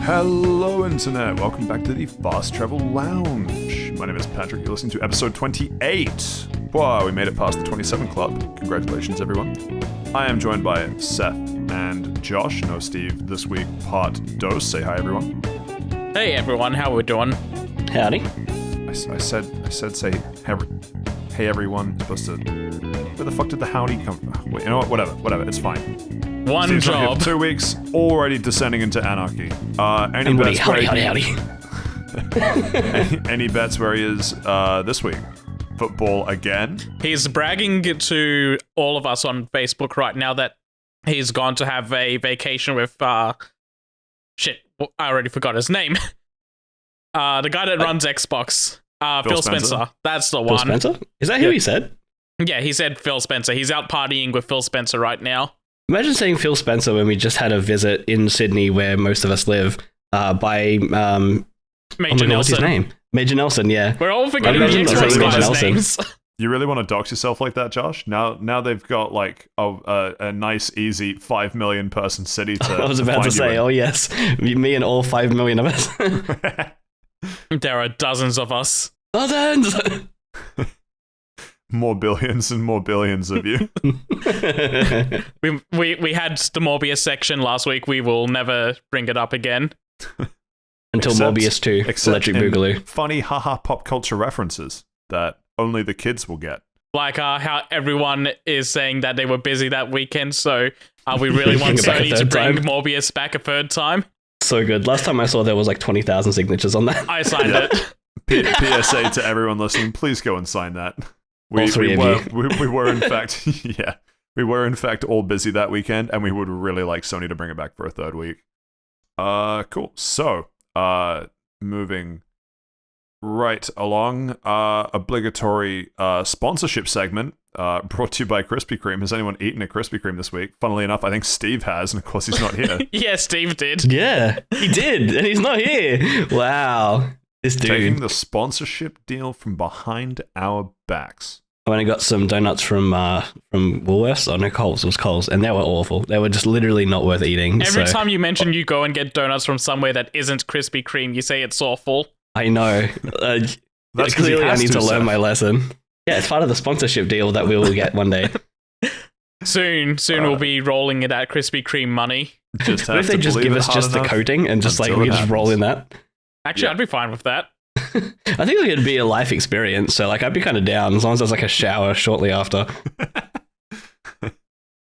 Hello, Internet. Welcome back to the Fast Travel Lounge. My name is Patrick. You're listening to episode 28. Wow, we made it past the 27 club. Congratulations, everyone. I am joined by Seth and Josh. No Steve this week. Part dos. Say hi, everyone. Hey, everyone. How we doing? Howdy. I said say hey, everyone. Supposed to... Where the fuck did the howdy come from? Wait, you know what? Whatever. It's fine. One Steve's job. Not here for 2 weeks, already descending into anarchy. Any bets where he is this week? Football again? He's bragging to all of us on Facebook right now that he's gone to have a vacation with, shit, I already forgot his name. The guy that runs Xbox. Phil Spencer. That's the one. Phil Spencer? Is that who he said? Yeah, he said Phil Spencer. He's out partying with Phil Spencer right now. Imagine saying Phil Spencer when we just had a visit in Sydney where most of us live by Major Nelson. What's his name? Major Nelson, yeah. We're all forgetting the Major Xbox guys' Nelson. names. You really want to dox yourself like that, Josh? Now they've got like a nice, easy 5 million person city to I was about to say, oh yes, me and all 5 million of us. There are dozens of us. Dozens! More billions and more billions of you. We had the Morbius section last week. We will never bring it up again. Until Morbius 2, Electric Boogaloo. Funny haha pop culture references that only the kids will get. Like how everyone is saying that they were busy that weekend, so we really want Sony to bring Morbius back a third time. So good. Last time I saw there was like 20,000 signatures on that. I signed it. PSA to everyone listening, please go and sign that. We were in fact, yeah, we were in fact all busy that weekend, and we would really like Sony to bring it back for a third week. Cool. So, moving right along, obligatory sponsorship segment brought to you by Krispy Kreme. Has anyone eaten a Krispy Kreme this week? Funnily enough, I think Steve has, and of course he's not here. Yeah, Steve did. Yeah, he did, and he's not here. Wow. This dude. Taking the sponsorship deal from behind our backs. I went and got some donuts from Woolworths. Oh, no, Coles. It was Coles. And they were awful. They were just literally not worth eating. Every time you mention you go and get donuts from somewhere that isn't Krispy Kreme, you say it's awful. I know. That's clearly I need to learn my lesson. Yeah, it's part of the sponsorship deal that we will get one day. Soon we'll be rolling it at Krispy Kreme money. What if they just give us just the coating and just like we just roll in that? Actually, I'd be fine with that. I think it'd be a life experience, so like I'd be kind of down as long as there's like a shower shortly after.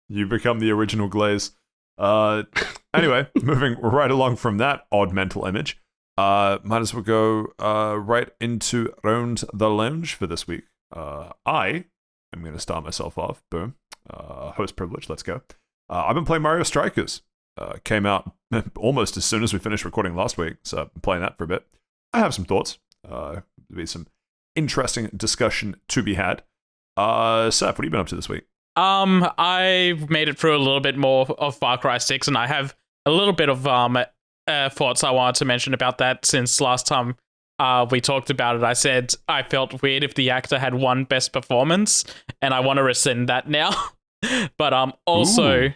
You become the original Glaze. Anyway, moving right along from that odd mental image, might as well go right into Round the Lounge for this week. I am going to start myself off. Boom. Host privilege, let's go. I've been playing Mario Strikers. Came out almost as soon as we finished recording last week, so I've been playing that for a bit. I have some thoughts. There'll be some interesting discussion to be had. Seth, what have you been up to this week? I've made it through a little bit more of Far Cry 6, and I have a little bit of thoughts I wanted to mention about that since last time we talked about it. I said I felt weird if the actor had won Best Performance, and I want to rescind that now. But also,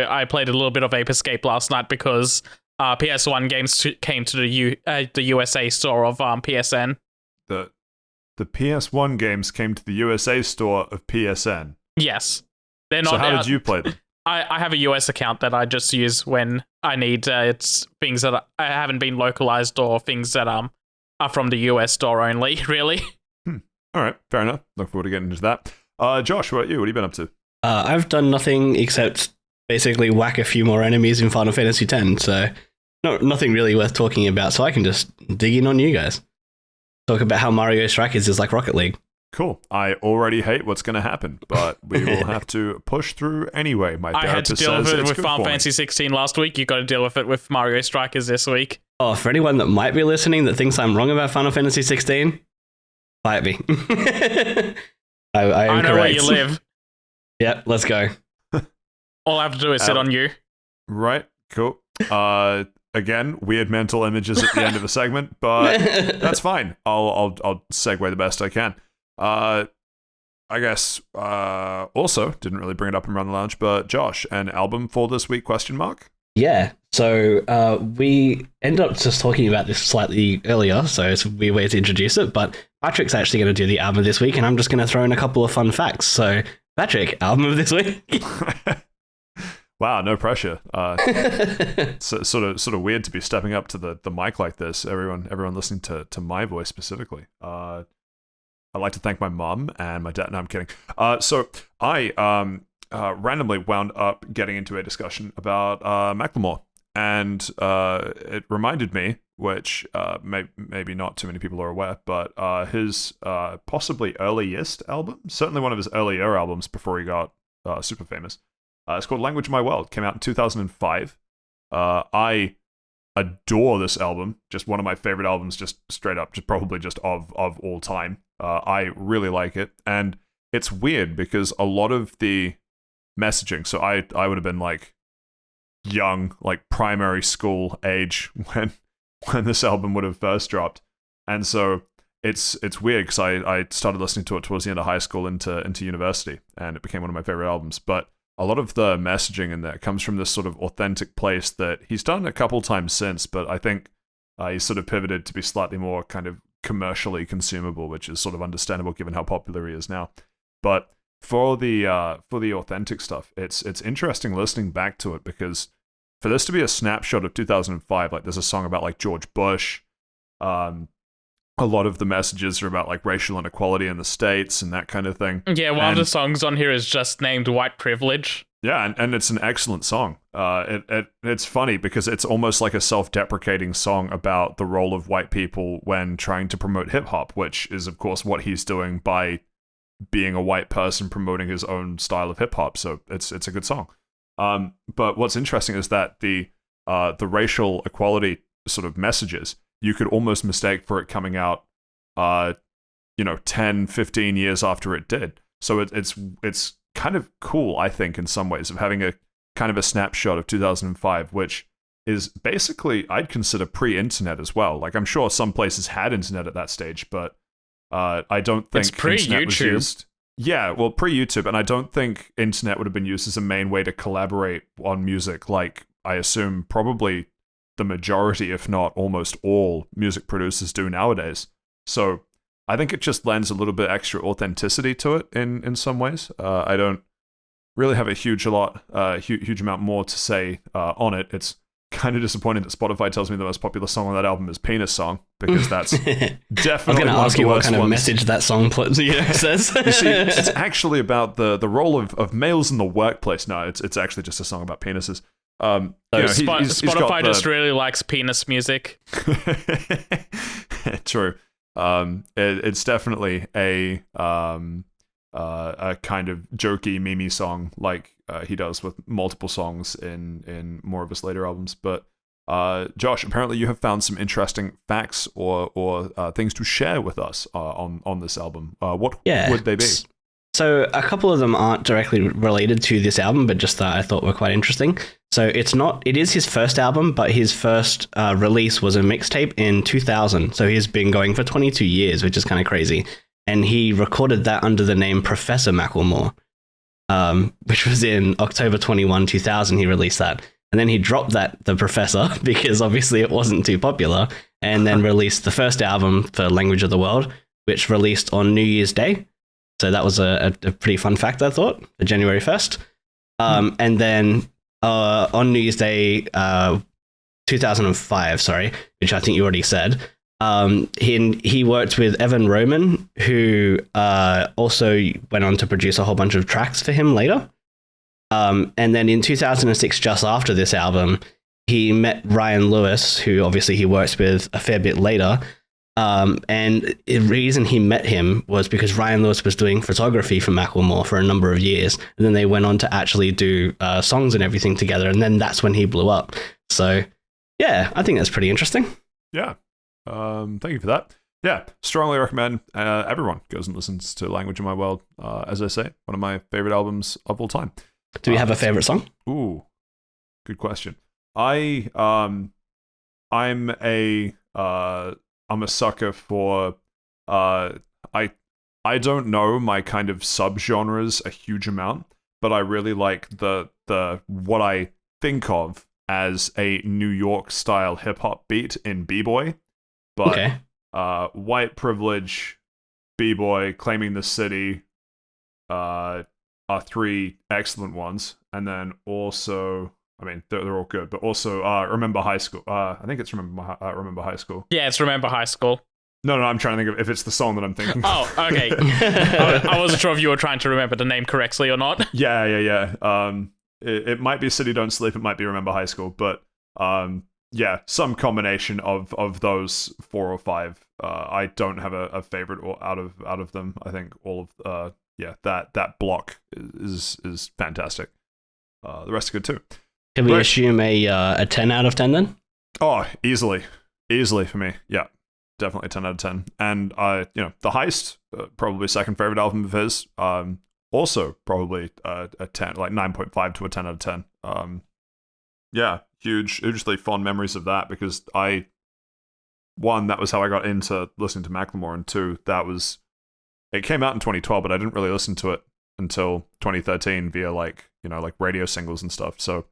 I played a little bit of Ape Escape last night because PS1 games came to the USA store of PSN. The PS1 games came to the USA store of PSN. Yes. They're not. So how did you play them? I have a US account that I just use when I need it's things that I haven't been localized or things that are from the US store only, really. All right, fair enough. Look forward to getting into that. Josh, what about you? What have you been up to? I've done nothing except basically whack a few more enemies in Final Fantasy X, so nothing really worth talking about, so I can just dig in on you guys. Talk about how Mario Strikers is like Rocket League. Cool. I already hate what's going to happen, but we will have to push through anyway. I had to deal with it with Final Fantasy 16 last week. You got to deal with it with Mario Strikers this week. Oh, for anyone that might be listening that thinks I'm wrong about Final Fantasy 16, fight me. I know where you live. Yep, let's go. All I have to do is sit on you. Right, cool. Again, weird mental images at the end of a segment, but that's fine. I'll segue the best I can. I guess also didn't really bring it up in Run the Lounge, but Josh, an album for this week? ? Yeah. So we end up just talking about this slightly earlier, so it's a weird way to introduce it. But Patrick's actually going to do the album this week, and I'm just going to throw in a couple of fun facts. So, Patrick, album of this week. Wow, no pressure. So, sort of weird to be stepping up to the mic like this. Everyone listening to my voice specifically. I'd like to thank my mom and my dad. No, I'm kidding. So I randomly wound up getting into a discussion about Macklemore, and it reminded me, which maybe not too many people are aware, but his possibly earliest album, certainly one of his earlier albums before he got super famous. It's called Language of My World. Came out in 2005. I adore this album. Just one of my favorite albums, just straight up, just probably just of all time. I really like it, and it's weird because a lot of the messaging. So I would have been like young, like primary school age when this album would have first dropped, and so it's weird because I started listening to it towards the end of high school into university, and it became one of my favorite albums. But a lot of the messaging in there comes from this sort of authentic place that he's done a couple times since, but I think he's sort of pivoted to be slightly more kind of commercially consumable, which is sort of understandable given how popular he is now. But for the authentic stuff, it's interesting listening back to it, because for this to be a snapshot of 2005, like there's a song about like George Bush. A lot of the messages are about like racial inequality in the States and that kind of thing. Yeah, one of the songs on here is just named White Privilege. Yeah, and it's an excellent song. It's funny because it's almost like a self-deprecating song about the role of white people when trying to promote hip-hop, which is, of course, what he's doing by being a white person promoting his own style of hip-hop. So it's a good song. But what's interesting is that the racial equality sort of messages, you could almost mistake for it coming out, 10, 15 years after it did. So it's kind of cool, I think, in some ways, of having a kind of a snapshot of 2005, which is basically, I'd consider pre-internet as well. Like, I'm sure some places had internet at that stage, but I don't think it's pre-YouTube. Was used. Yeah, well, pre-YouTube, and I don't think internet would have been used as a main way to collaborate on music, like I assume probably the majority, if not almost all, music producers do nowadays. So I think it just lends a little bit extra authenticity to it in some ways. I don't really have a huge amount more to say on it. It's kind of disappointing that Spotify tells me the most popular song on that album is Penis Song, because that's definitely I was going to ask you what kind of message that song says. You see, it's actually about the role of males in the workplace. No, it's actually just a song about penises. Spotify just really likes penis music. True. It's definitely a kind of jokey, memey song, like he does with multiple songs in more of his later albums. But Josh, apparently you have found some interesting facts or things to share with us on this album. What would they be? So a couple of them aren't directly related to this album, but just that I thought were quite interesting. So it is his first album, but his first release was a mixtape in 2000. So he's been going for 22 years, which is kind of crazy. And he recorded that under the name Professor Macklemore, which was in October 21, 2000. He released that. And then he dropped the Professor, because obviously it wasn't too popular, and then released the first album for Language of the World, which released on New Year's Day. So that was a pretty fun fact, I thought, for January 1st. And then on New Year's Day, 2005, which I think you already said, he worked with Evan Roman, who also went on to produce a whole bunch of tracks for him later. And then in 2006, just after this album, he met Ryan Lewis, who obviously he works with a fair bit later. And the reason he met him was because Ryan Lewis was doing photography for Macklemore for a number of years. And then they went on to actually do songs and everything together. And then that's when he blew up. So, yeah, I think that's pretty interesting. Yeah. Thank you for that. Yeah, strongly recommend everyone goes and listens to Language of My World. As I say, one of my favorite albums of all time. Do we have a favorite song? Ooh, good question. I'm a sucker for I don't know my kind of subgenres a huge amount, but I really like the what I think of as a New York style hip hop beat in B-boy, but Okay. white privilege, B-boy, claiming the city, are three excellent ones, and then also, I mean, they're all good, but also Remember High School. I think it's Remember High School. Yeah, it's Remember High School. No, I'm trying to think of if it's the song that I'm thinking. Oh, okay. I wasn't sure if you were trying to remember the name correctly or not. Yeah. It might be City Don't Sleep. It might be Remember High School, but yeah, some combination of those 4 or 5. I don't have a favorite out of them. I think all of that block is fantastic. The rest are good too. Can we assume a 10 out of 10 then? Oh, easily for me. Yeah, definitely 10 out of 10. And The Heist, probably second favorite album of his. Also probably a 10, like 9.5 to a 10 out of 10. Yeah, hugely fond memories of that, because that was how I got into listening to Macklemore, and 2, it came out in 2012, but I didn't really listen to it until 2013 via like radio singles and stuff. So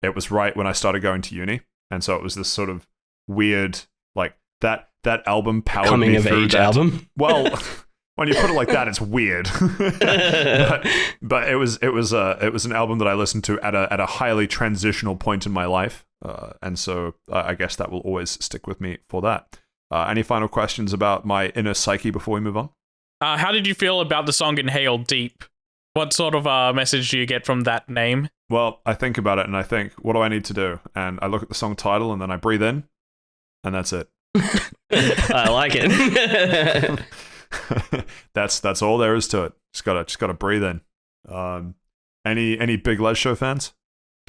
it was right when I started going to uni, and so it was this sort of weird, like that album powered Coming me of through age that album. Well, when you put it like that, it's weird. but it was an album that I listened to at a highly transitional point in my life, and so I guess that will always stick with me for that. Any final questions about my inner psyche before we move on? How did you feel about the song Inhale Deep? What sort of message do you get from that name? Well, I think about it and I think, what do I need to do? And I look at the song title and then I breathe in, and that's it. I like it. That's all there is to it. Just gotta breathe in. Any Big Les Show fans?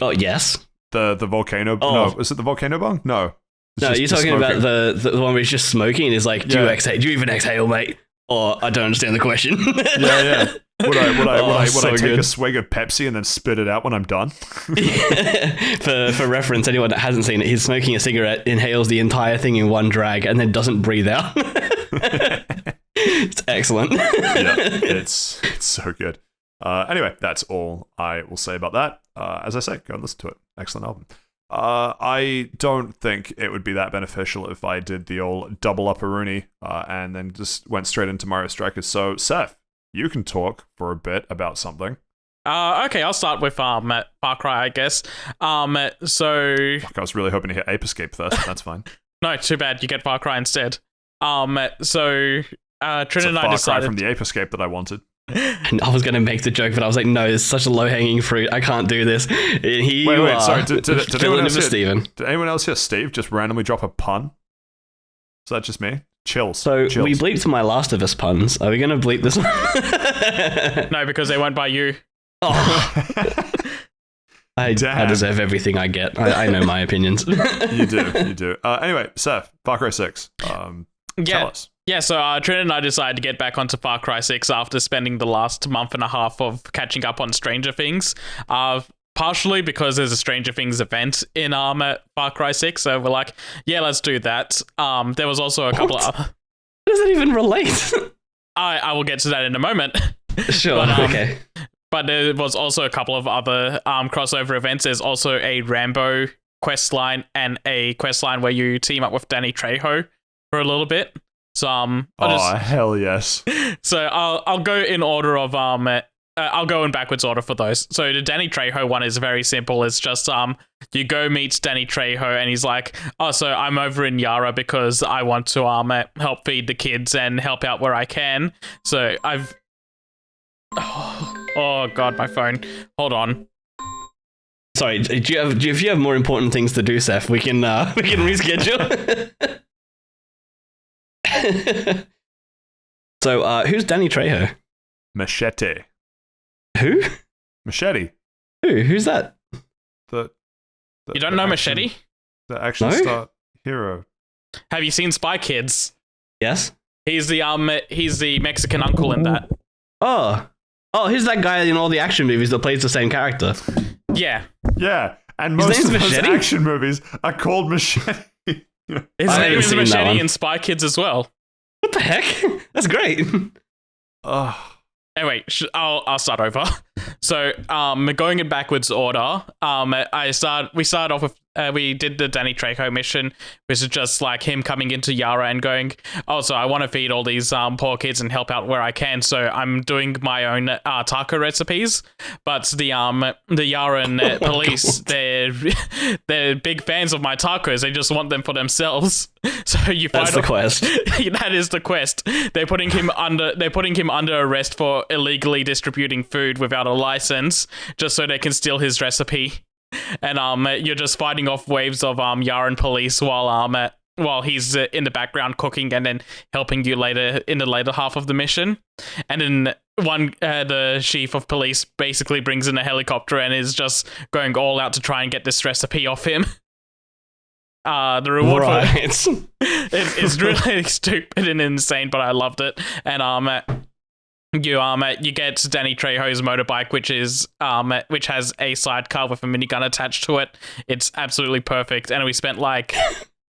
Oh, yes. The volcano. Oh. No, is it the volcano bong? No. No, you're talking about the one where he's just smoking and is like, do you even exhale, mate? Or I don't understand the question. Yeah. Would I so take good. a swig of Pepsi and then spit it out when I'm done? For reference, anyone that hasn't seen it, he's smoking a cigarette, inhales the entire thing in one drag, and then doesn't breathe out. It's excellent. Yeah, it's so good. Anyway, that's all I will say about that. As I say, go and listen to it. Excellent album. I don't think it would be that beneficial if I did the old double upperoonie and then just went straight into Mario Strikers. So, Seth, you can talk for a bit about something. Okay, I'll start with Far Cry, I guess. So Fuck, I was really hoping to hit Ape Escape first, but that's fine. no, too bad. You get Far Cry instead. So It's Trin a and I far cry decided from the Ape Escape that I wanted. And I was going to make the joke, but I was like, no, it's such a low-hanging fruit. I can't do this. And Wait, sorry. Did anyone else Steven. Did anyone else hear Steve just randomly drop a pun? Is that just me? Chills. So Chills. we bleeped my Last of Us puns. Are we going to bleep this one? no, because they went by you. Oh, I Damn. deserve everything I get. I know my opinions. You do. Anyway, Seth, Far Cry 6. Tell us. Yeah, so Trin and I decided to get back onto Far Cry 6 after spending the last month and a half of catching up on Stranger Things. Partially because there's a Stranger Things event in Far Cry 6, so we're like, yeah, let's do that. There was also a couple of... How does that even relate? I will get to that in a moment. Sure, But, okay. But there was also a couple of other crossover events. There's also a Rambo quest line and a quest line where you team up with Danny Trejo for a little bit. So Hell yes. So I'll go in order of I'll go in backwards order for those. So the Danny Trejo one is very simple. It's just you go meet Danny Trejo and he's like, oh, so I'm over in Yara because I want to help feed the kids and help out where I can. So I've oh god, my phone. Hold on. Sorry, if you have more important things to do, Seth, we can reschedule. So, who's Danny Trejo? Machete. Who? Machete. Who's that? The You don't know action- Machete? The action No? star hero. Have you seen Spy Kids? Yes. He's the Mexican uncle in that. Oh, who's that guy in all the action movies that plays the same character? Yeah. Yeah, and His most name's of those Machete? action movies are called Machete. His I name haven't is seen that Machete one. in Spy Kids as well. What the heck? That's great. Ugh. Anyway, I'll start over. So, going in backwards order, we started off with we did the Danny Trejo mission, which is just like him coming into Yara and going, "Oh, so I want to feed all these poor kids and help out where I can, so I'm doing my own taco recipes." But the Yaran police, they're big fans of my tacos. They just want them for themselves. So you find That's the quest. That is the quest. They're putting him under arrest for illegally distributing food without a license, just so they can steal his recipe. And you're just fighting off waves of Yaran police while he's in the background cooking and then helping you later in the later half of the mission. And then the chief of police basically brings in a helicopter and is just going all out to try and get this recipe off him. The reward for it's really stupid and insane, but I loved it. And you get Danny Trejo's motorbike, which has a sidecar with a minigun attached to it. It's absolutely perfect, and we spent like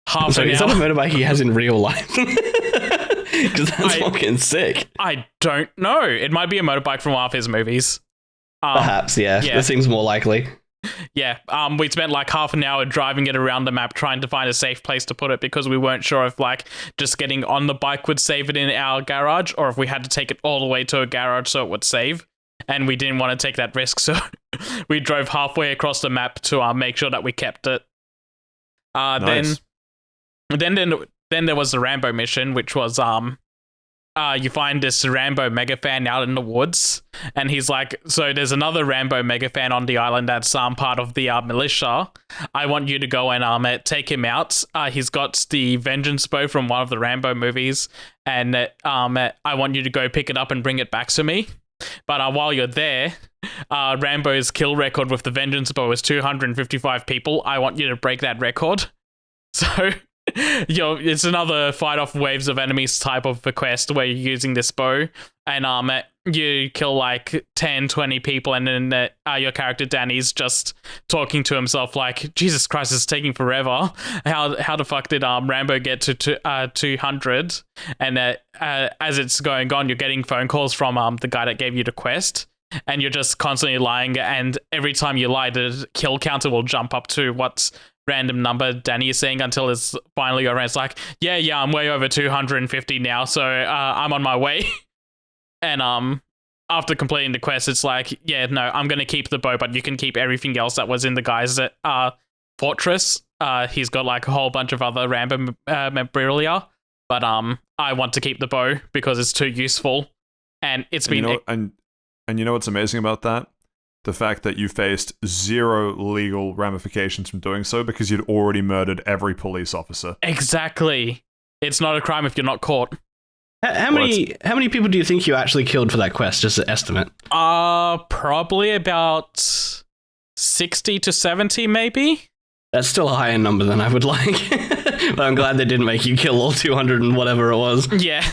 half an hour. Is that a motorbike he has in real life? Because that's fucking sick. I don't know. It might be a motorbike from one of his movies. Perhaps, yeah. That seems more likely. Yeah, we spent like half an hour driving it around the map trying to find a safe place to put it because we weren't sure if like just getting on the bike would save it in our garage or if we had to take it all the way to a garage so it would save. And we didn't want to take that risk, so we drove halfway across the map to make sure that we kept it. Nice. Then there was the Rambo mission, which was you find this Rambo mega fan out in the woods, and he's like, so there's another Rambo mega fan on the island that's part of the militia. I want you to go and take him out. He's got the vengeance bow from one of the Rambo movies, and I want you to go pick it up and bring it back to me. But while you're there, Rambo's kill record with the vengeance bow is 255 people. I want you to break that record. So it's another fight off waves of enemies type of a quest where you're using this bow and you kill like 10, 20 people, and then your character Danny's just talking to himself like, Jesus Christ, it's taking forever. How the fuck did Rambo get to 200? And as it's going on, you're getting phone calls from the guy that gave you the quest, and you're just constantly lying, and every time you lie, the kill counter will jump up to what's random number Danny is saying until it's finally around. It's like, yeah, I'm way over 250 now, so I'm on my way. And after completing the quest, it's like, yeah, no, I'm gonna keep the bow, but you can keep everything else that was in the guy's fortress. He's got like a whole bunch of other Rambo memorabilia, but I want to keep the bow because it's too useful. And it's been and you know what's amazing about that? The fact that you faced zero legal ramifications from doing so because you'd already murdered every police officer. Exactly. It's not a crime if you're not caught. How many people do you think you actually killed for that quest, just an estimate? Probably about 60 to 70, maybe? That's still a higher number than I would like. But I'm glad they didn't make you kill all 200 and whatever it was. Yeah.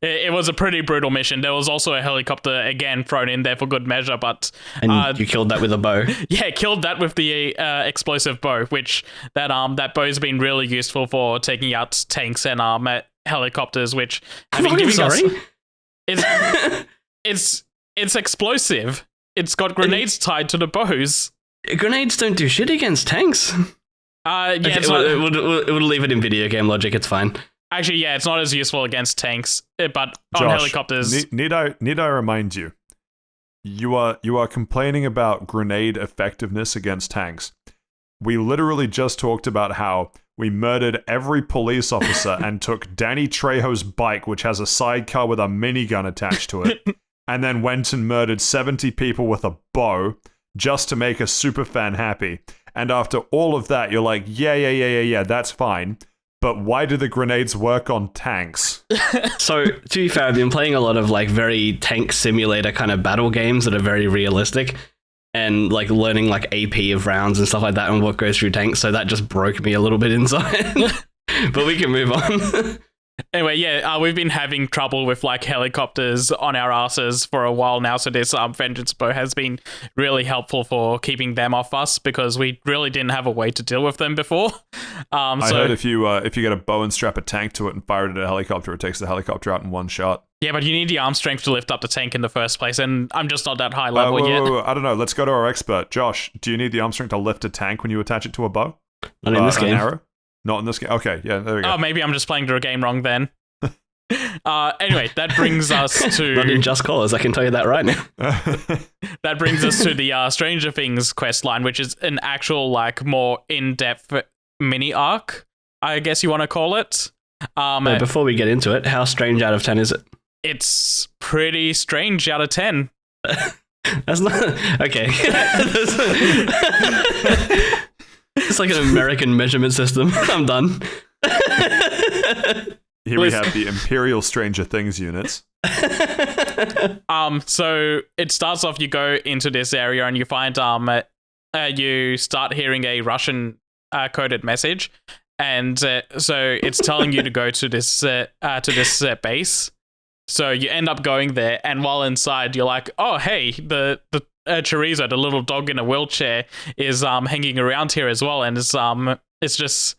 It was a pretty brutal mission. There was also a helicopter, again, thrown in there for good measure, but... And you killed that with a bow? Yeah, killed that with the explosive bow, which that bow's been really useful for taking out tanks and helicopters, which... It's explosive. It's got grenades tied to the bows. Grenades don't do shit against tanks. Yeah, okay, we'll leave it in video game logic, it's fine. Actually, yeah, it's not as useful against tanks, but on Josh, helicopters. Need I remind you? You are complaining about grenade effectiveness against tanks. We literally just talked about how we murdered every police officer and took Danny Trejo's bike, which has a sidecar with a minigun attached to it, and then went and murdered 70 people with a bow just to make a superfan happy. And after all of that, you're like, yeah, that's fine. But why do the grenades work on tanks? So, to be fair, I've been playing a lot of like very tank simulator kind of battle games that are very realistic and like learning like AP of rounds and stuff like that and what goes through tanks. So that just broke me a little bit inside. But we can move on. Anyway, yeah, we've been having trouble with like helicopters on our asses for a while now, so this vengeance bow has been really helpful for keeping them off us because we really didn't have a way to deal with them before. I heard if you get a bow and strap a tank to it and fire it at a helicopter, it takes the helicopter out in one shot. Yeah, but you need the arm strength to lift up the tank in the first place, and I'm just not that high level yet. I don't know. Let's go to our expert, Josh. Do you need the arm strength to lift a tank when you attach it to a bow? Not in this An game. arrow? Not in this game. Okay, yeah, there we go. Oh, maybe I'm just playing the game wrong then. Anyway, that brings us to... Not in Just Cause, I can tell you that right now. That brings us to the Stranger Things quest line, which is an actual, like, more in-depth mini arc, I guess you want to call it. So before we get into it, how strange out of 10 is it? It's pretty strange out of 10. That's not... Okay. It's like an American measurement system. I'm done. Here we have the Imperial Stranger Things units. So it starts off, you go into this area and you find you start hearing a Russian coded message, and so it's telling you to go to this base. So you end up going there, and while inside, you're like, oh hey, the chorizo, the little dog in a wheelchair, is hanging around here as well, and it's just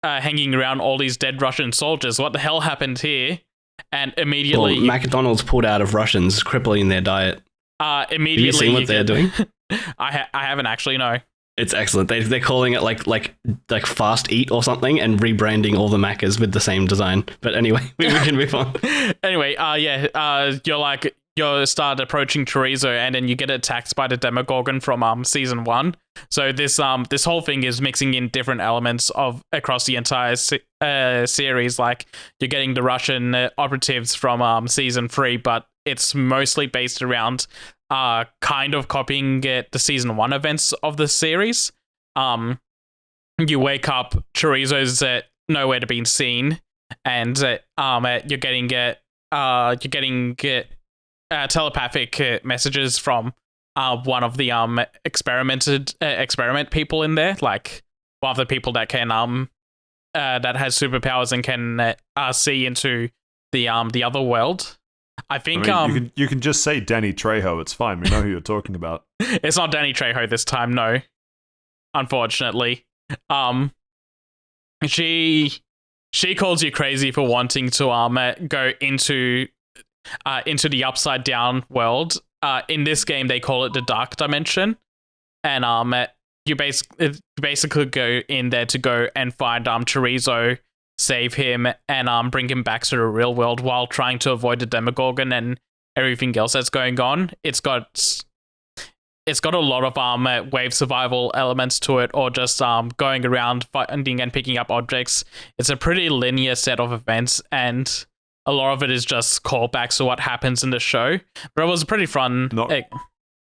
hanging around all these dead Russian soldiers. What the hell happened here? And immediately, McDonald's pulled out of Russians, crippling their diet. Immediately, have you seen what they're doing? I haven't actually, no. It's excellent. They're calling it like Fast Eat or something, and rebranding all the Maccas with the same design. But anyway, we can move on. Anyway, you start approaching chorizo, and then you get attacked by the Demogorgon from season 1. So this whole thing is mixing in different elements of across the entire series. Like, you're getting the Russian operatives from season 3, but it's mostly based around kind of copying the season 1 events of the series. You wake up, chorizo's nowhere to be seen, and you're getting telepathic messages from one of the experiment people in there, like one of the people that can that has superpowers and can see into the other world. I think you can just say Danny Trejo. It's fine. We know who you're talking about. It's not Danny Trejo this time, no. Unfortunately, she calls you crazy for wanting to go into the upside down world. In this game, they call it the dark dimension, and you basically go in there to go and find Chorizo, save him, and bring him back to the real world while trying to avoid the Demogorgon and everything else that's going on. It's got a lot of wave survival elements to it, or just going around finding and picking up objects. It's a pretty linear set of events, and a lot of it is just callbacks to what happens in the show. But it was pretty fun.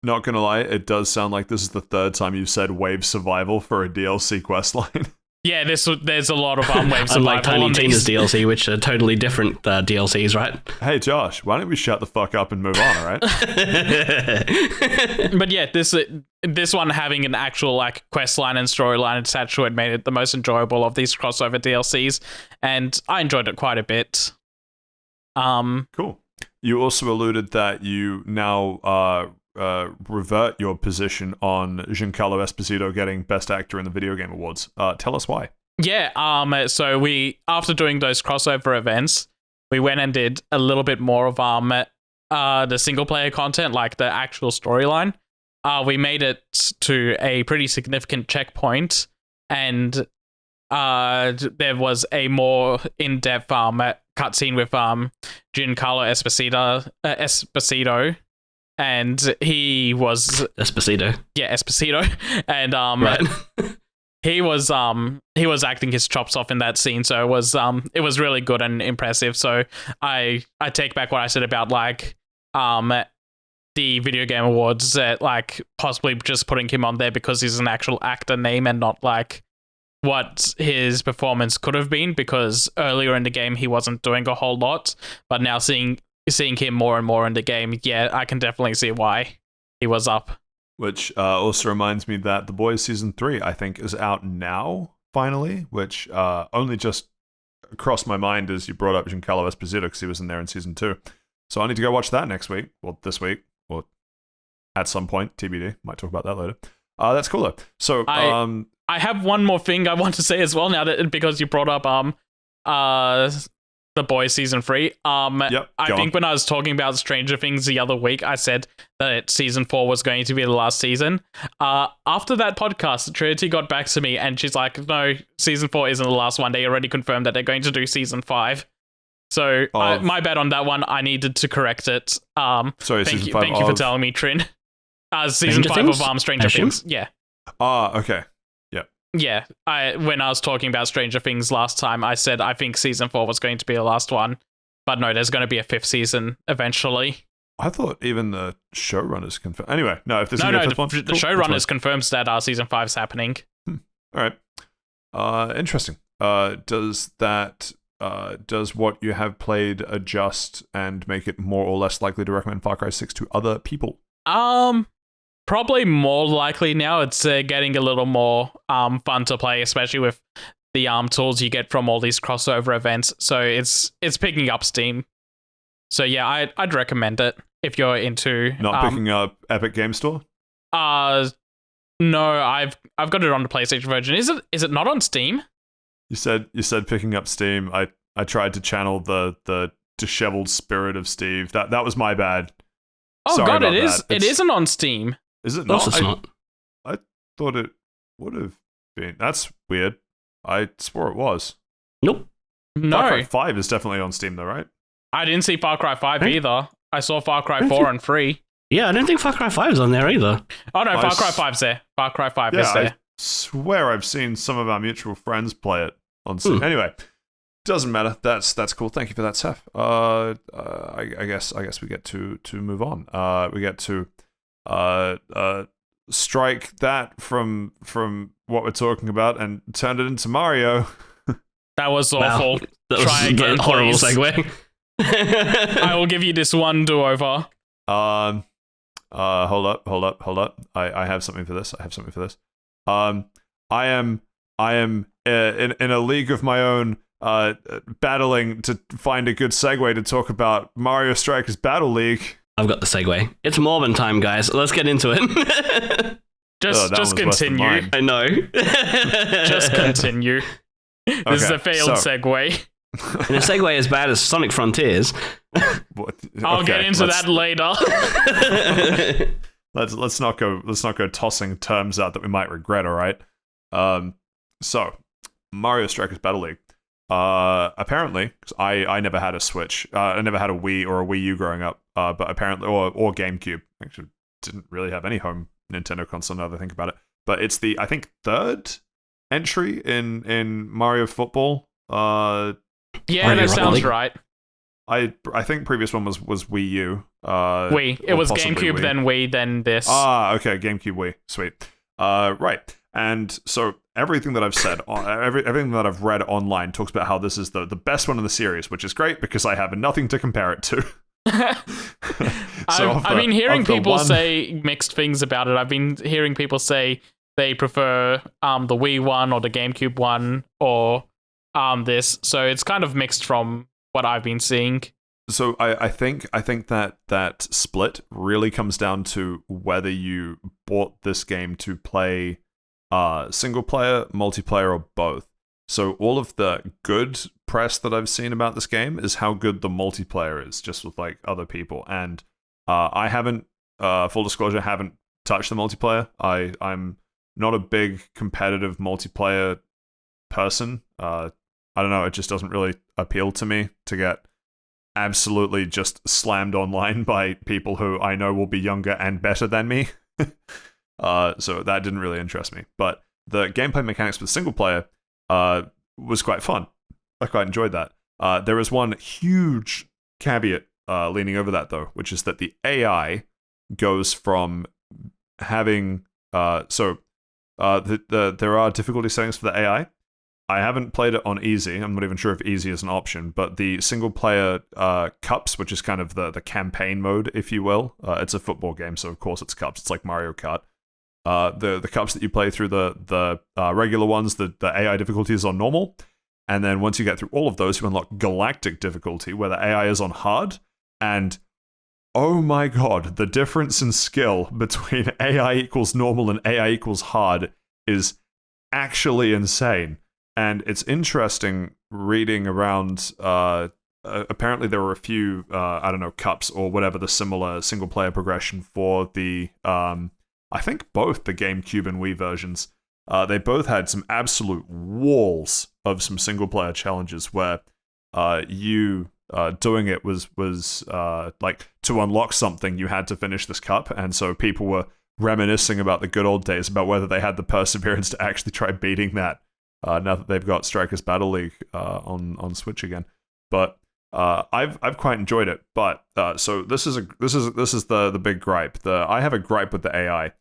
Not gonna lie, it does sound like this is the third time you've said wave survival for a DLC questline. Yeah, there's a lot of wave survival. Unlike Tiny Tina's DLC, which are totally different DLCs, right? Hey Josh, why don't we shut the fuck up and move on, alright? But yeah, this one having an actual like quest line and storyline attached to it made it the most enjoyable of these crossover DLCs, and I enjoyed it quite a bit. Cool. You also alluded that you now revert your position on Giancarlo Esposito getting Best Actor in the Video Game Awards. Tell us why. Yeah, so we, after doing those crossover events, we went and did a little bit more of the single player content, like the actual storyline. We made it to a pretty significant checkpoint, and there was a more in-depth cutscene with Giancarlo Esposito, and he was Esposito. Yeah, Esposito, and right. he was acting his chops off in that scene, so it was really good and impressive. So I take back what I said about like the Video Game Awards, like possibly just putting him on there because he's an actual actor name and not like what his performance could have been, because earlier in the game he wasn't doing a whole lot, but now seeing him more and more in the game, yeah, I can definitely see why he was up. Which also reminds me that The Boys Season 3, I think, is out now, finally, which only just crossed my mind as you brought up Giancarlo Esposito, because he was in there in Season 2. So I need to go watch that next week, well, this week, or at some point, TBD. Might talk about that later. That's cool, though. So, I have one more thing I want to say as well now, that because you brought up The Boys season 3. Yep, I go think on. when I was talking about Stranger Things the other week, I said that season 4 was going to be the last season. After that podcast, Trinity got back to me and she's like, "No, season 4 isn't the last one. They already confirmed that they're going to do season 5." So my bad on that one. I needed to correct it. Sorry, thank season you, 5 thank you for of- telling me, Trin. Season Stranger 5 Things? of Stranger Ashen? Things. Yeah. Okay. Yeah, when I was talking about Stranger Things last time, I said I think season 4 was going to be the last one. But no, there's going to be a 5th season eventually. I thought even the showrunners confirmed. Anyway, no, if there's No, gonna be a the fifth one, cool, showrunners confirms that season 5 is happening. All right. Interesting. Does what you have played adjust and make it more or less likely to recommend Far Cry 6 to other people? Probably more likely now. It's getting a little more fun to play, especially with the tools you get from all these crossover events. So it's picking up steam. So yeah, I'd recommend it if you're into Not picking up Epic Game Store? No, I've got it on the PlayStation version. Is it not on Steam? You said picking up Steam. I tried to channel the disheveled spirit of Steve. That was my bad. Oh Sorry god, about it is. that. It isn't on Steam. Is it Of not? course it's not. I thought it would have been. That's weird. I swore it was. Nope. No, Far Cry 5 is definitely on Steam though, right? I didn't see Far Cry 5 Hey? either. I saw Far Cry 4 and 3. Yeah, I don't think Far Cry 5 is on there either. Oh no, I Far Cry s- 5's there. Far Cry 5 Yeah, is there. I swear I've seen some of our mutual friends play it on Steam. Anyway, doesn't matter. That's cool. Thank you for that, Saif. I guess we get to move on. We get to strike that from what we're talking about and turn it into Mario. That was Wow. awful. That was Try again, a horrible please. segue. I will give you this one do-over. Hold up. I have something for this. I am in a league of my own, battling to find a good segue to talk about Mario Strikers Battle League. I've got the segue. It's Morbin time, guys. Let's get into it. Just that one was worse than continue. mine. I know. Just continue. This is Okay, a failed so- segue. And a segue as bad as Sonic Frontiers. What- I'll okay, get into let's- that later. Let's not go tossing terms out that we might regret. All right. So Mario Strikers Battle League. Apparently, 'cause I never had a Switch. I never had a Wii or a Wii U growing up. But apparently, or GameCube. Actually, didn't really have any home Nintendo console. Now that I think about it, but it's the I think third entry in Mario Football. Yeah, Mario that sounds Rocket right. I think previous one was Wii U. Wii. It or was possibly GameCube, Wii. then Wii, then this. Okay, GameCube Wii. Sweet. Right. And so everything that I've said, everything that I've read online talks about how this is the best one in the series, which is great because I have nothing to compare it to. I've been hearing people one- say mixed things about it. I've been hearing people say they prefer the Wii one or the GameCube one or this. So it's kind of mixed from what I've been seeing. So I think that split really comes down to whether you bought this game to play single player, multiplayer, or both. So all of the good press that I've seen about this game is how good the multiplayer is, just with like other people. And I haven't, full disclosure, haven't touched the multiplayer. I'm not a big competitive multiplayer person. I don't know, it just doesn't really appeal to me to get absolutely just slammed online by people who I know will be younger and better than me. So that didn't really interest me. But the gameplay mechanics with single player was quite fun. I quite enjoyed that. There is one huge caveat leaning over that, though, which is that the AI goes from having... there are difficulty settings for the AI. I haven't played it on easy. I'm not even sure if easy is an option, but the single player cups, which is kind of the campaign mode, if you will. It's a football game, so of course it's cups. It's like Mario Kart. The cups that you play through the regular ones, the AI difficulty is on normal. And then once you get through all of those, you unlock galactic difficulty, where the AI is on hard. And oh my god, the difference in skill between AI equals normal and AI equals hard is actually insane. And it's interesting reading around apparently there were a few I don't know, cups or whatever the similar single player progression for the I think both the GameCube and Wii versions. They both had some absolute walls of some single player challenges where you doing it was like to unlock something you had to finish this cup, and so people were reminiscing about the good old days about whether they had the perseverance to actually try beating that now that they've got Strikers Battle League on Switch again. But I've quite enjoyed it. But so this is the big gripe. I have a gripe with the AI.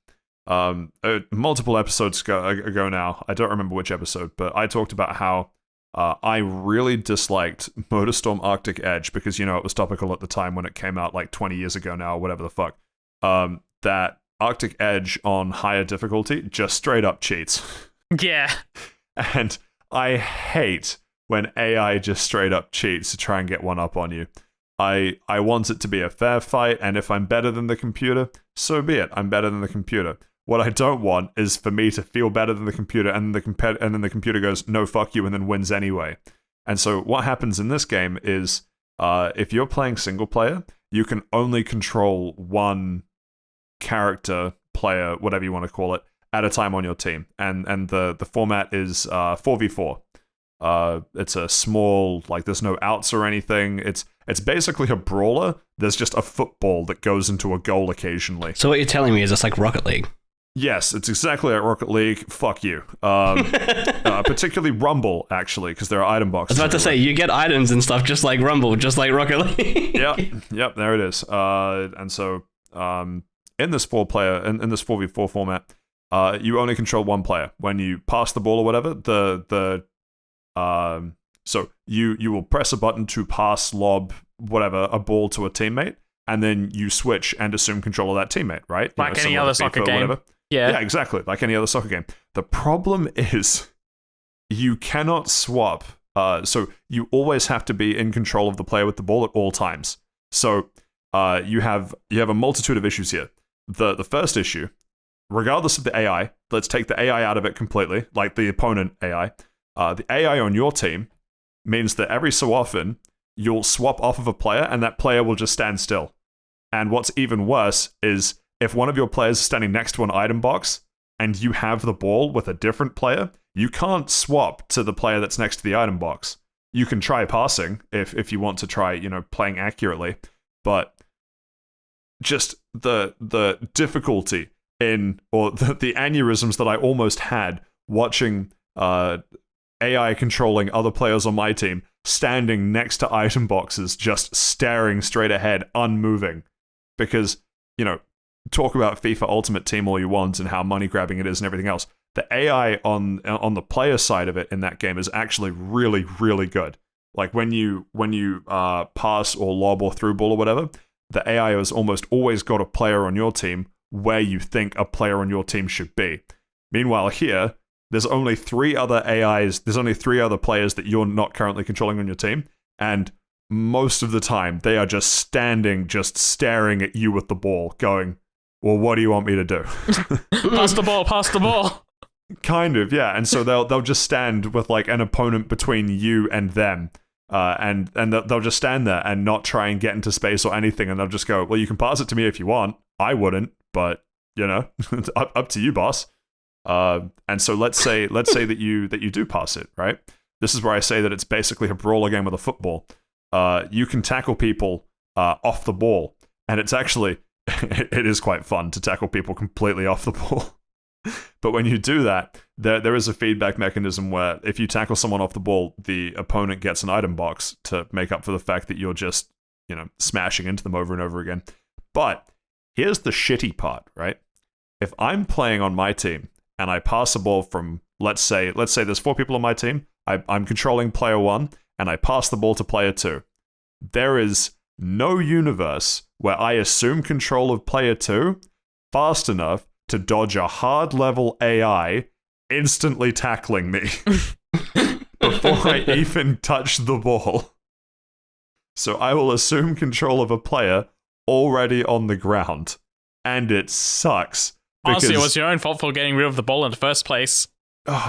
Multiple episodes ago now, I don't remember which episode, but I talked about how I really disliked MotorStorm Arctic Edge because, you know, it was topical at the time when it came out like 20 years ago now, or whatever the fuck. That Arctic Edge on higher difficulty just straight up cheats. Yeah. And I hate when AI just straight up cheats to try and get one up on you. I want it to be a fair fight, and if I'm better than the computer, so be it. I'm better than the computer. What I don't want is for me to feel better than the computer, and then the computer goes, no, fuck you, and then wins anyway. And so what happens in this game is, if you're playing single player, you can only control one character, player, whatever you want to call it, at a time on your team. And the format is 4v4. It's a small, like, there's no outs or anything. It's basically a brawler. There's just a football that goes into a goal occasionally. So what you're telling me is it's like Rocket League? Yes, it's exactly like Rocket League. Fuck you. Particularly Rumble, actually, because there are item boxes. I was about to say, you get items and stuff just like Rumble, just like Rocket League. Yep, there it is. And so, in this 4-player, in this 4v4 format, you only control one player. When you pass the ball or whatever, so you will press a button to pass, lob, whatever, a ball to a teammate, and then you switch and assume control of that teammate, right? Like any other soccer game. Whatever. Yeah, exactly. Like any other soccer game. The problem is you cannot swap. So you always have to be in control of the player with the ball at all times. So you have a multitude of issues here. The first issue, regardless of the AI, let's take the AI out of it completely, like the opponent AI. The AI on your team means that every so often you'll swap off of a player and that player will just stand still. And what's even worse is if one of your players is standing next to an item box and you have the ball with a different player, you can't swap to the player that's next to the item box. You can try passing if you want to try, you know, playing accurately, but just the difficulty in, or the aneurysms that I almost had watching AI controlling other players on my team, standing next to item boxes, just staring straight ahead, unmoving. Because, you know, talk about FIFA Ultimate Team all you want and how money grabbing it is and everything else. The AI on the player side of it in that game is actually really, really good. Like when you pass or lob or through ball or whatever, the AI has almost always got a player on your team where you think a player on your team should be. Meanwhile, here, there's only 3 other AIs, there's only 3 other players that you're not currently controlling on your team, and most of the time, they are just standing, just staring at you with the ball, going, well, what do you want me to do? Pass the ball. Kind of, yeah. And so they'll just stand with like an opponent between you and them, and they'll just stand there and not try and get into space or anything, and they'll just go, well, you can pass it to me if you want. I wouldn't, but, you know, it's up to you, boss. And so let's say that you do pass it, right? This is where I say that it's basically a brawler game with a football. You can tackle people off the ball, and it's actually it is quite fun to tackle people completely off the ball. But when you do that, there is a feedback mechanism where if you tackle someone off the ball, the opponent gets an item box to make up for the fact that you're just, you know, smashing into them over and over again. But here's the shitty part, right? If I'm playing on my team and I pass a ball from, let's say there's 4 people on my team, I'm controlling player 1, and I pass the ball to player 2. There is no universe where I assume control of player 2 fast enough to dodge a hard level AI instantly tackling me before I even touch the ball. So I will assume control of a player already on the ground, and it sucks. Honestly, it was your own fault for getting rid of the ball in the first place.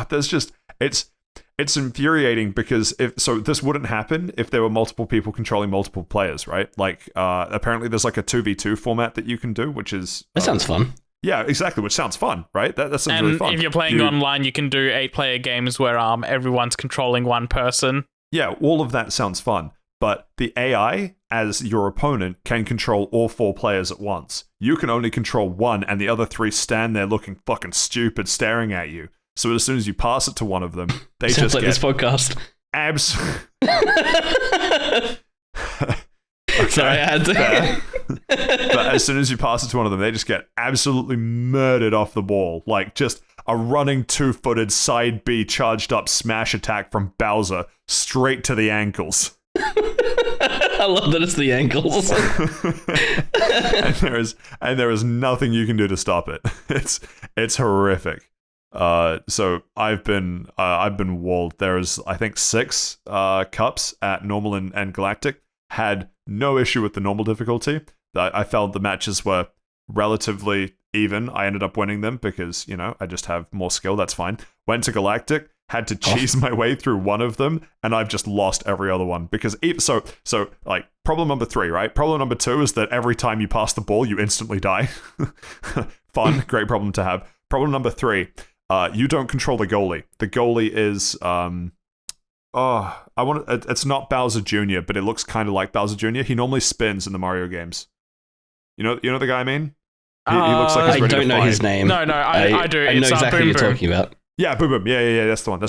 There's just, it's it's infuriating because this wouldn't happen if there were multiple people controlling multiple players, right? Like, apparently there's like a 2v2 format that you can do, which is... That sounds fun. Yeah, exactly, which sounds fun, right? That sounds really fun. And if you're playing online, you can do 8-player games where everyone's controlling one person. Yeah, all of that sounds fun. But the AI, as your opponent, can control all 4 players at once. You can only control one, and the other 3 stand there looking fucking stupid, staring at you. So as soon as you pass it to one of them, they Sounds just like get this podcast. Sorry, I had to. But as soon as you pass it to one of them, they just get absolutely murdered off the ball. Like just a running 2-footed side B charged up smash attack from Bowser straight to the ankles. I love that it's the ankles. and there is nothing you can do to stop it. It's horrific. So I've been walled. There's I think 6 cups at normal and galactic. Had no issue with the normal difficulty. I felt the matches were relatively even. I ended up winning them because, I just have more skill. That's fine. Went to galactic, had to cheese my way through one of them, and I've just lost every other one. Because so like problem number 3, right? Problem number 2 is that every time you pass the ball, you instantly die. Fun, great problem to have. Problem number 3, you don't control the goalie. The goalie is it's not Bowser Jr., but it looks kind of like Bowser Jr. He normally spins in the Mario games. You know the guy I mean? He looks like he's ready to fight. I don't know his name. No, I do. I know exactly what you're talking about. Yeah, Boom Boom. Yeah, that's the one.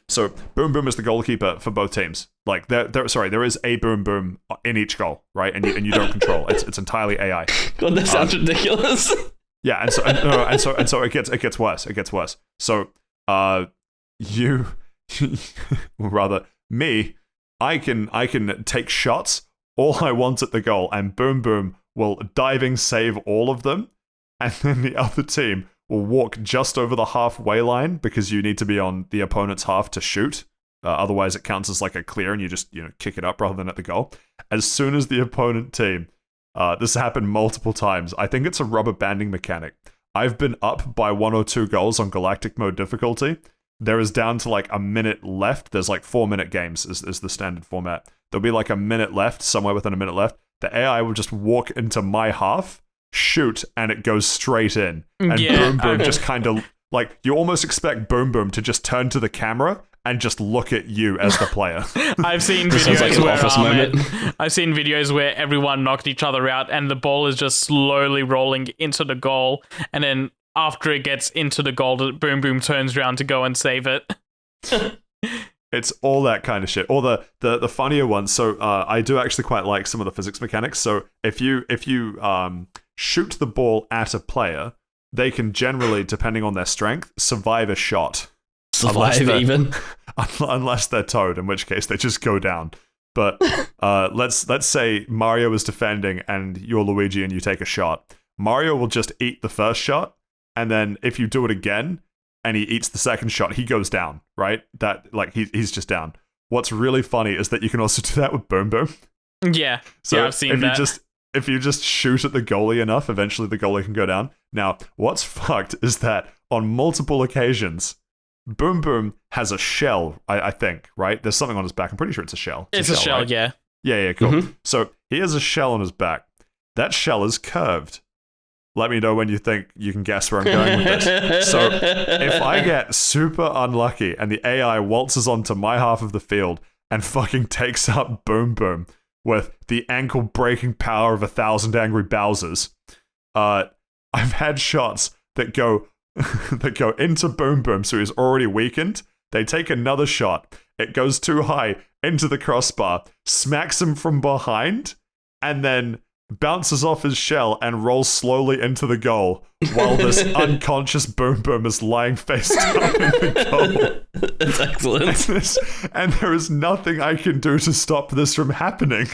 So Boom Boom is the goalkeeper for both teams. Like, there is a Boom Boom in each goal, right? And you don't control. It's entirely AI. God, that sounds ridiculous. Yeah, and so it gets worse. It gets worse. So, you, rather me, I can take shots all I want at the goal, and Boom Boom will diving save all of them, and then the other team will walk just over the halfway line because you need to be on the opponent's half to shoot. Otherwise, it counts as like a clear, and you just kick it up rather than at the goal. As soon as the opponent team, this happened multiple times. I think it's a rubber banding mechanic. I've been up by 1 or 2 goals on Galactic mode difficulty. There is down to like a minute left. There's like 4-minute games is the standard format. There'll be like a minute left, somewhere within a minute left. The AI will just walk into my half, shoot, and it goes straight in. And Boom Boom just kind of like, you almost expect Boom Boom to just turn to the camera and just look at you as the player. I've seen videos where everyone knocked each other out and the ball is just slowly rolling into the goal, and then after it gets into the goal, Boom Boom turns around to go and save it. It's all that kind of shit. Or the funnier ones. So I do actually quite like some of the physics mechanics. So if you shoot the ball at a player, they can generally, depending on their strength, survive a shot. Unless they're towed, in which case they just go down. But let's say Mario is defending and you're Luigi and you take a shot. Mario will just eat the first shot, and then if you do it again and he eats the second shot, he goes down, right? That like he's just down. What's really funny is that you can also do that with Boom Boom. Yeah. So yeah, I've seen that. If you just shoot at the goalie enough, eventually the goalie can go down. Now, what's fucked is that on multiple occasions, Boom Boom has a shell, I think, right? There's something on his back. I'm pretty sure it's a shell. It's a shell, right? Yeah. Yeah, cool. Mm-hmm. So he has a shell on his back. That shell is curved. Let me know when you think you can guess where I'm going with this. So if I get super unlucky and the AI waltzes onto my half of the field and fucking takes up Boom Boom with the ankle-breaking power of 1,000 angry Bowsers, I've had shots that go into Boom Boom, so he's already weakened. They take another shot. It goes too high into the crossbar, smacks him from behind, and then bounces off his shell and rolls slowly into the goal while this unconscious Boom Boom is lying face down in the goal. That's excellent. And there is nothing I can do to stop this from happening.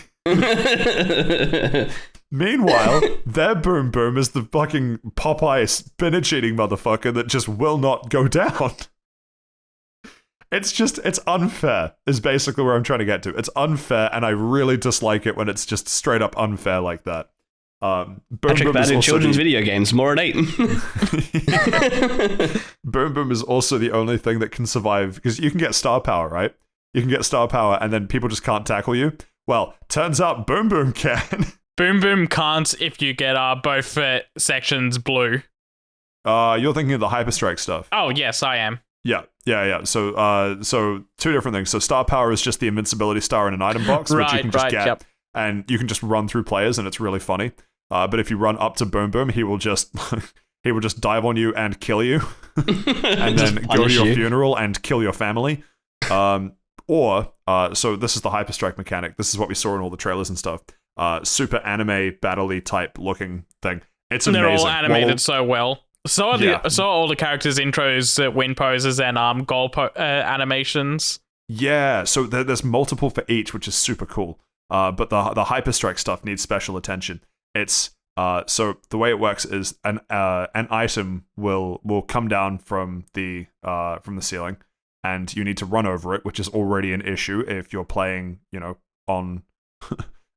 Meanwhile, their Boom Boom is the fucking Popeye spinach eating motherfucker that just will not go down. It's unfair, is basically where I'm trying to get to. It's unfair, and I really dislike it when it's just straight up unfair like that. Boom Patrick Boom is Bad in also children's video games, more at 8. Boom Boom is also the only thing that can survive, because you can get star power, right? You can get star power and then people just can't tackle you. Well, turns out Boom Boom can. Boom Boom can't if you get both sections blue. You're thinking of the Hyperstrike stuff. Oh, yes, I am. Yeah. So two different things. So star power is just the invincibility star in an item box, which you can just get, and you can just run through players, and it's really funny. But if you run up to Boom Boom, he will just dive on you and kill you, and then go to your funeral and kill your family. So this is the Hyperstrike mechanic. This is what we saw in all the trailers and stuff. Super anime battle-y type looking thing. It's amazing. They're all animated so well. So are all the characters' intros, win poses, and goal animations. Yeah, so there's multiple for each, which is super cool. But the Hyperstrike stuff needs special attention. It's so the way it works is an item will come down from the ceiling, and you need to run over it, which is already an issue if you're playing, on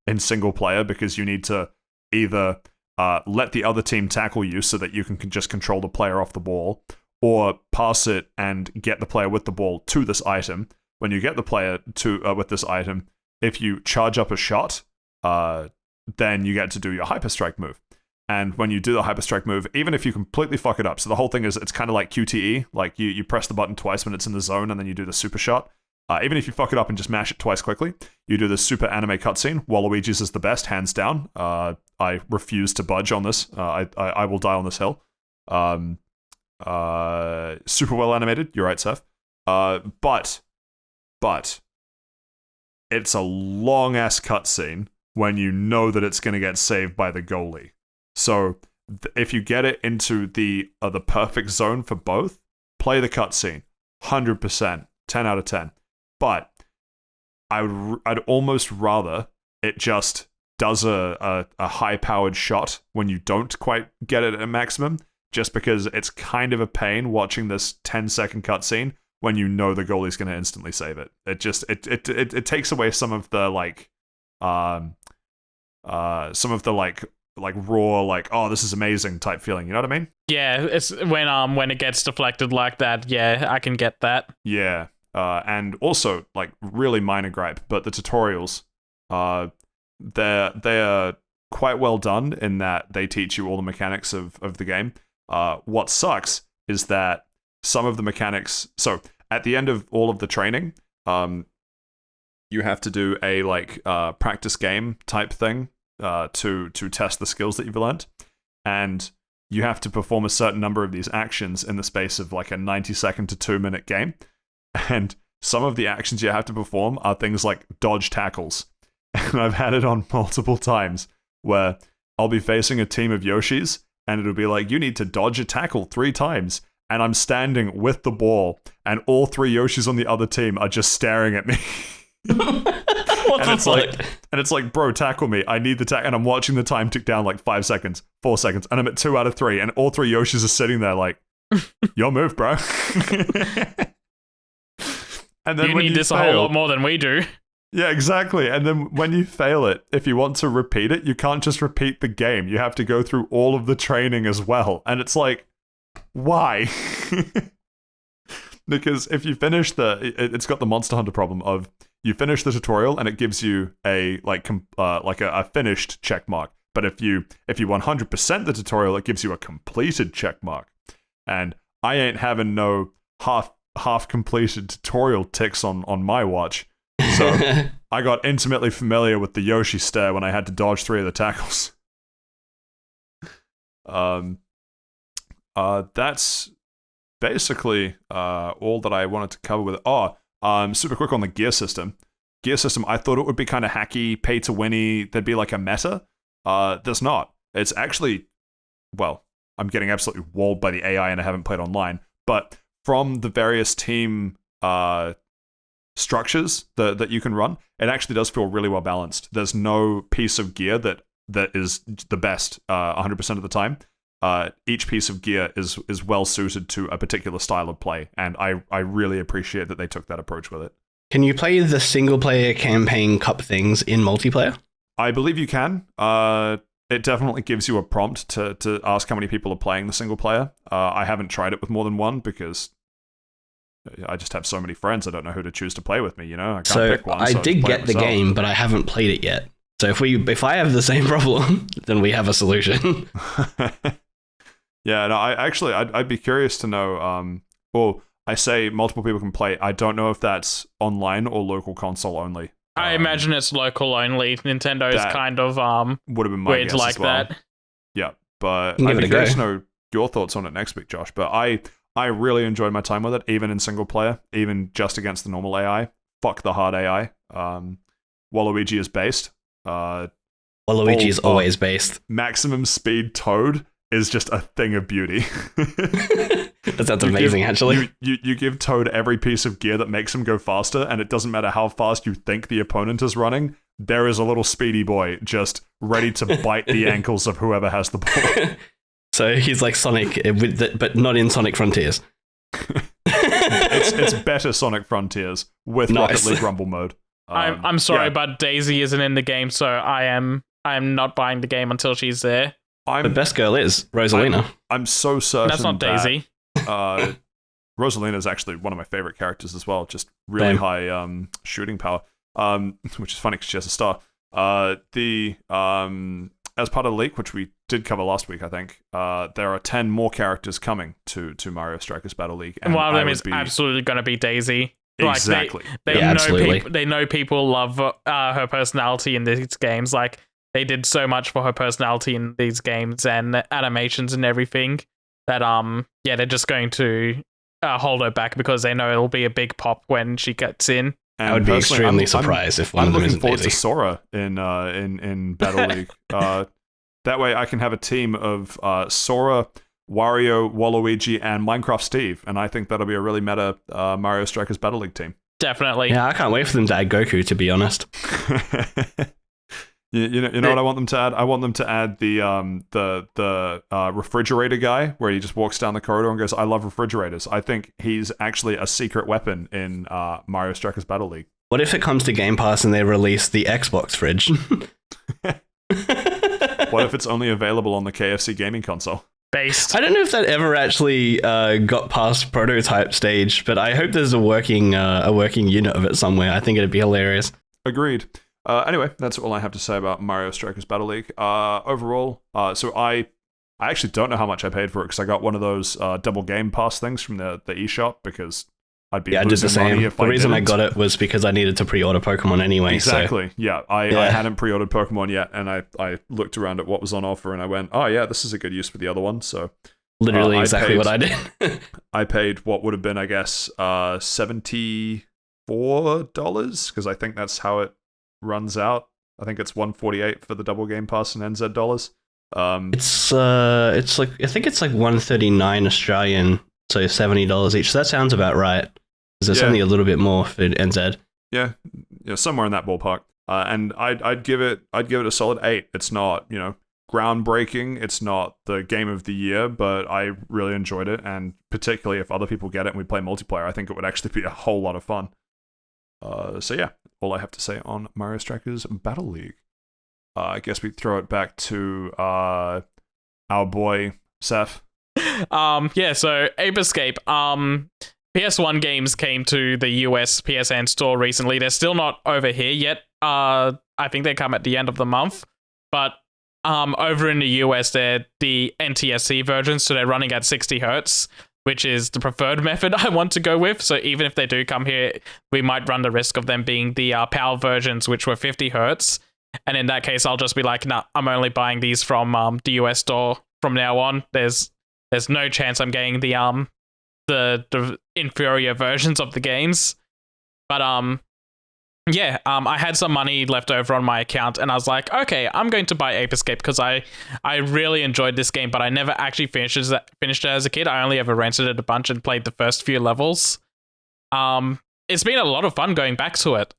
in single player, because you need to either let the other team tackle you so that you can just control the player off the ball, or pass it and get the player with the ball to this item. When you get the player with this item, if you charge up a shot, then you get to do your Hyperstrike move. And when you do the Hyperstrike move, even if you completely fuck it up, so the whole thing is it's kind of like QTE, like you press the button twice when it's in the zone and then you do the super shot. Even if you fuck it up and just mash it twice quickly, you do the super anime cutscene. Waluigi's is the best, hands down. I refuse to budge on this. I will die on this hill. Super well animated. You're right, Saif. But it's a long ass cutscene when you know that it's going to get saved by the goalie. So if you get it into the perfect zone for both, play the cutscene. 100%, 10 out of 10. But I'd almost rather it just does a high-powered shot when you don't quite get it at maximum, just because it's kind of a pain watching this 10-second cutscene when you know the goalie's going to instantly save it. It just it takes away some of the raw, oh, this is amazing type feeling. You know what I mean? Yeah, it's when it gets deflected like that. Yeah, I can get that. Yeah. And also, really minor gripe, but the tutorials, they're quite well done in that they teach you all the mechanics of the game. What sucks is that some of the mechanics... So, at the end of all of the training, you have to do a, practice game type thing to test the skills that you've learned. And you have to perform a certain number of these actions in the space of, a 90-second to 2-minute game. And some of the actions you have to perform are things like dodge tackles. And I've had it on multiple times where I'll be facing a team of Yoshis and it'll be like, you need to dodge a tackle 3 times. And I'm standing with the ball and all 3 Yoshis on the other team are just staring at me. It's like, bro, tackle me. I need the tackle. And I'm watching the time tick down 5 seconds, 4 seconds. And I'm at 2 out of 3. And all 3 Yoshis are sitting there like, your move, bro. And then you need this fail, a whole lot more than we do. Yeah, exactly. And then when you fail it, if you want to repeat it, you can't just repeat the game. You have to go through all of the training as well. And it's like, why? Because if you finish it's got the Monster Hunter problem of you finish the tutorial and it gives you a finished check mark. But if you 100% the tutorial, it gives you a completed check mark. And I ain't having no half completed tutorial ticks on my watch. So I got intimately familiar with the Yoshi stare when I had to dodge 3 of the tackles. That's basically all that I wanted to cover with it. Super quick on the gear system. Gear system, I thought it would be kind of hacky, pay to winny, there'd be a meta. There's not. It's actually, well, I'm getting absolutely walled by the AI and I haven't played online, but from the various team structures that you can run, it actually does feel really well balanced. There's no piece of gear that is the best 100% of the time. Each piece of gear is well suited to a particular style of play, and I really appreciate that they took that approach with it. Can you play the single player campaign cup things in multiplayer? I believe you can. it definitely gives you a prompt to ask how many people are playing the single player. I haven't tried it with more than one because I just have so many friends. I don't know who to choose to play with me. You know, I can't pick one. I so did get the game, but I haven't played it yet. So if I have the same problem, then we have a solution. Yeah, no, I'd be curious to know. Well, I say multiple people can play. I don't know if that's online or local console only. I imagine it's local only. Nintendo's kind of would have been my weird guess like as well. that. Yeah, but Give I'd it be a curious go. to know your thoughts on it next week, Josh. But I really enjoyed my time with it, even in single player, even just against the normal AI. Fuck the hard AI. Waluigi is based. Waluigi is always based. Maximum speed Toad is just a thing of beauty. That sounds amazing, actually. You give Toad every piece of gear that makes him go faster, and it doesn't matter how fast you think the opponent is running, there is a little speedy boy just ready to bite the ankles of whoever has the ball. So he's like Sonic, but not in Sonic Frontiers. It's better Sonic Frontiers with Nice. Rocket League Rumble mode. I'm sorry, yeah. but Daisy isn't in the game, so I am not buying the game until she's there. The best girl is Rosalina. I'm so certain That's not Daisy. Rosalina is actually one of my favorite characters as well. Just really Same. high shooting power, which is funny because she has a star. As part of the leak, which we did cover last week, I think, there are 10 more characters coming to Mario Strikers Battle League. And one of them is absolutely going to be Daisy. Exactly. They Yeah, know absolutely. they know people love her personality in these games. Like, they did so much for her personality in these games and animations and everything that they're just going to hold her back because they know it'll be a big pop when she gets in. And I would be personally, extremely I'm surprised if one of them looking isn't forward Daisy. to Sora in Battle League. That way I can have a team of Sora, Wario, Waluigi, and Minecraft Steve, and I think that'll be a really meta Mario Strikers Battle League team. Definitely. Yeah, I can't wait for them to add Goku, to be honest. You know what I want them to add? I want them to add the refrigerator guy, where he just walks down the corridor and goes, "I love refrigerators." I think he's actually a secret weapon in Mario Strikers Battle League. What if it comes to Game Pass and they release the Xbox fridge? What if it's only available on the KFC gaming console? Based. I don't know if that ever actually got past prototype stage, but I hope there's a working unit of it somewhere. I think it'd be hilarious. Agreed. Anyway, that's all I have to say about Mario Strikers Battle League. Overall, so I actually don't know how much I paid for it because I got one of those double Game Pass things from the eShop because I'd be Yeah, I did the losing money same. if The reason I didn't. got it was because I needed to pre-order Pokemon anyway. Exactly. Yeah, I Yeah. hadn't pre-ordered Pokemon yet, and I looked around at what was on offer, and I went, oh yeah, this is a good use for the other one. So So literally I exactly paid- what I did. I paid what would have been, I guess, $74 because I think that's how it runs out. I think it's $148 for the double Game Pass and NZ dollars. It's like I think it's like $139 Australian, so $70 each. So that sounds about right. Because there's Yeah. only a little bit more for NZ. Yeah, somewhere in that ballpark. And I'd give it a solid 8. It's not, groundbreaking. It's not the game of the year, but I really enjoyed it. And particularly if other people get it and we play multiplayer, I think it would actually be a whole lot of fun. So yeah, all I have to say on Mario Strikers Battle League. I guess we throw it back to our boy Saif. So Ape Escape. PS1 games came to the US PSN store recently. They're still not over here yet. I think they come at the end of the month. But over in the US, they're the NTSC versions, so they're running at 60 hertz, which is the preferred method I want to go with. So even if they do come here, we might run the risk of them being the PAL versions, which were 50 hertz. And in that case, I'll just be like, nah, I'm only buying these from the US store from now on. There's no chance I'm getting the inferior versions of the games. But I had some money left over on my account, and I was like, okay, I'm going to buy Ape Escape because I really enjoyed this game, but I never actually finished it as a kid. I only ever rented it a bunch and played the first few levels. It's been a lot of fun going back to it.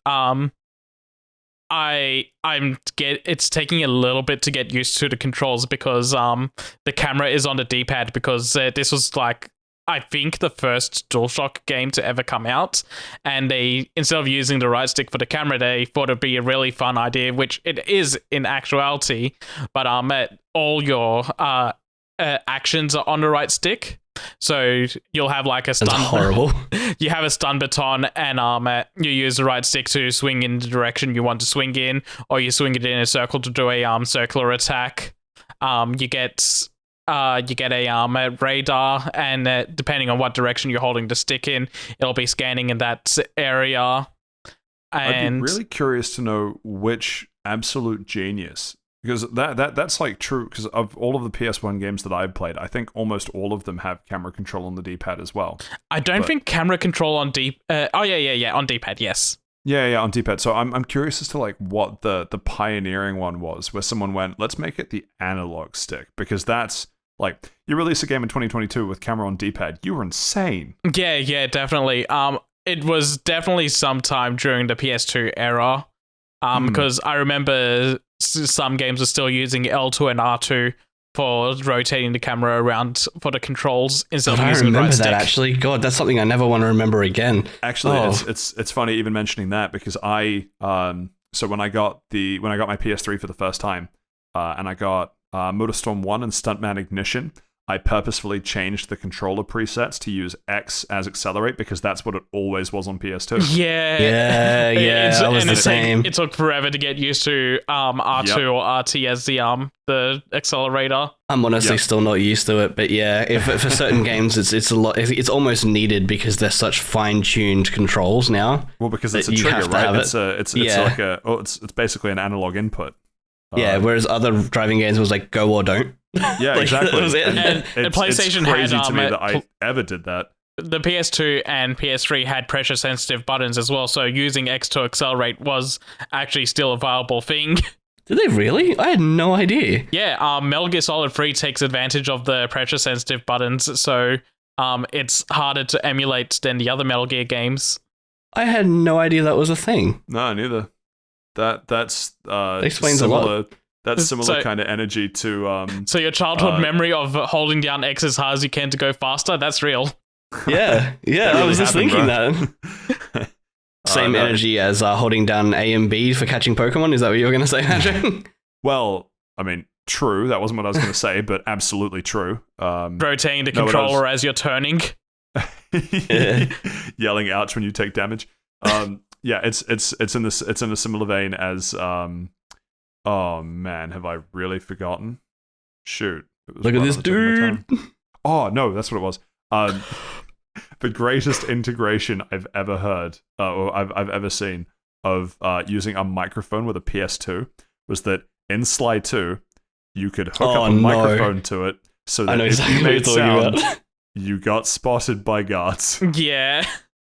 It's taking a little bit to get used to the controls because the camera is on the D-pad because this was like I think, the first DualShock game to ever come out, and they, instead of using the right stick for the camera, they thought it'd be a really fun idea, which it is in actuality, but all your actions are on the right stick. So you'll have like a stun. That's horrible. You have a stun baton, and you use the right stick to swing in the direction you want to swing in, or you swing it in a circle to do a circular attack. You get a radar, and depending on what direction you're holding the stick in, it'll be scanning in that area. And I'd be really curious to know which absolute genius, because that's like true, because of all of the PS1 games that I've played, I think almost all of them have camera control on the D-pad as well. I don't think camera control on on D-pad, yes. Yeah, on D-pad. So I'm curious as to like what the pioneering one was, where someone went, let's make it the analog stick, because that's like, you release a game in 2022 with camera on D-pad, you were insane. Yeah, definitely. It was definitely sometime during the PS2 era, because I remember some games are still using L2 and R2 for rotating the camera around for the controls instead of using the right stick. I remember that, actually. God, that's something I never want to remember again. Actually, it's funny even mentioning that, because so when I got my PS3 for the first time, and I got Motorstorm 1 and Stuntman Ignition, I purposefully changed the controller presets to use X as accelerate, because that's what it always was on PS2. Yeah, I was the same. It took forever to get used to R2 or RT as the accelerator. I'm honestly still not used to it, but yeah, if for certain games it's a lot. It's almost needed because they're such fine-tuned controls now. Well, because it's a trigger, right? It's basically an analog input. Yeah, whereas other driving games was like go or don't. Yeah, exactly. That was it. And PlayStation it's crazy had to me that I ever did that. The PS2 and PS3 had pressure-sensitive buttons as well, so using X to accelerate was actually still a viable thing. Did they really? I had no idea. Yeah, Metal Gear Solid 3 takes advantage of the pressure-sensitive buttons, so it's harder to emulate than the other Metal Gear games. I had no idea that was a thing. No, neither. That's explains similar, a lot. That's similar kind of energy to So your childhood memory of holding down X as hard as you can to go faster, that's real. Yeah, I was just thinking that. Same energy as holding down A and B for catching Pokemon. Is that what you were going to say, Andrew? Well, I mean, true. That wasn't what I was going to say, but absolutely true. Rotating the controller as you're turning. Yelling ouch when you take damage. Yeah, it's in a similar vein as oh man, have I really forgotten? Shoot. Look at this dude. Oh no, that's what it was. The greatest integration I've ever heard, or I've ever seen of using a microphone with a PS2 was that in Sly 2, you could hook up a microphone to it so that if you made sound, you got spotted by guards. Yeah.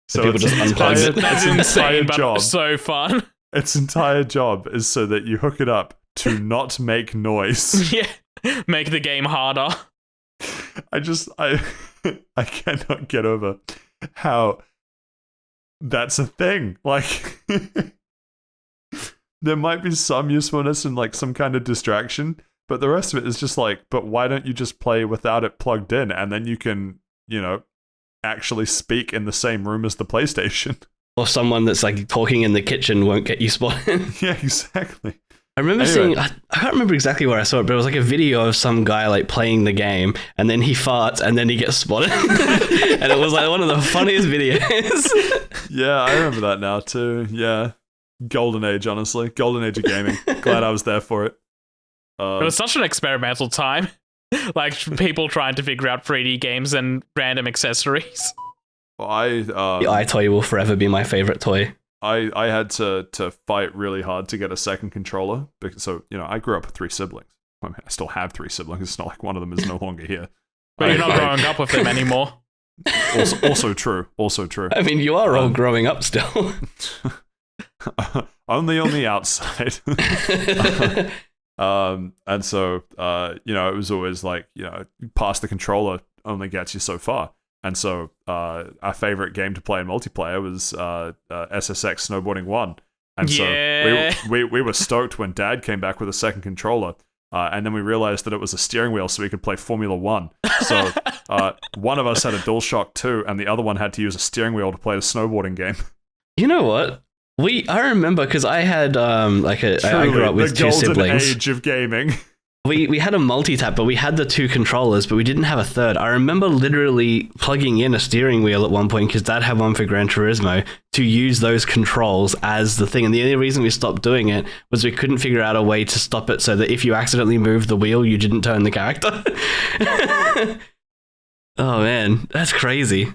So people just unplug it. That's insane, but so fun. Its entire job is so that you hook it up to not make noise. Yeah, make the game harder. I cannot get over how that's a thing. Like, there might be some usefulness and like some kind of distraction, but the rest of it is just like, but why don't you just play without it plugged in, and then you can, actually speak in the same room as the PlayStation. Or someone that's like talking in the kitchen won't get you spotted. Yeah, exactly. I remember seeing, I can't remember exactly where I saw it, but it was like a video of some guy like playing the game, and then he farts, and then he gets spotted. And it was like one of the funniest videos. Yeah, I remember that now too. Yeah. Golden age, honestly. Golden age of gaming. Glad I was there for it. It was such an experimental time. Like, people trying to figure out 3D games and random accessories. The iToy will forever be my favorite toy. I had to fight really hard to get a second controller. So, I grew up with 3 siblings. I mean, I still have 3 siblings. It's not like one of them is no longer here. But you're not growing up with them anymore. Also true. I mean, you are all growing up still. Only on the outside. And so, it was always like, pass the controller only gets you so far. And so, our favorite game to play in multiplayer was SSX Snowboarding 1. And so we were stoked when Dad came back with a second controller. And then we realized that it was a steering wheel so we could play Formula 1. So one of us had a DualShock 2, and the other one had to use a steering wheel to play the snowboarding game. You know what? I remember because I had I grew up with the two golden siblings. age of gaming. We had a multi-tap, but we had the two controllers, but we didn't have a third. I remember literally plugging in a steering wheel at one point because Dad had one for Gran Turismo to use those controls as the thing. And the only reason we stopped doing it was we couldn't figure out a way to stop it so that if you accidentally moved the wheel, you didn't turn the character. Oh man, that's crazy.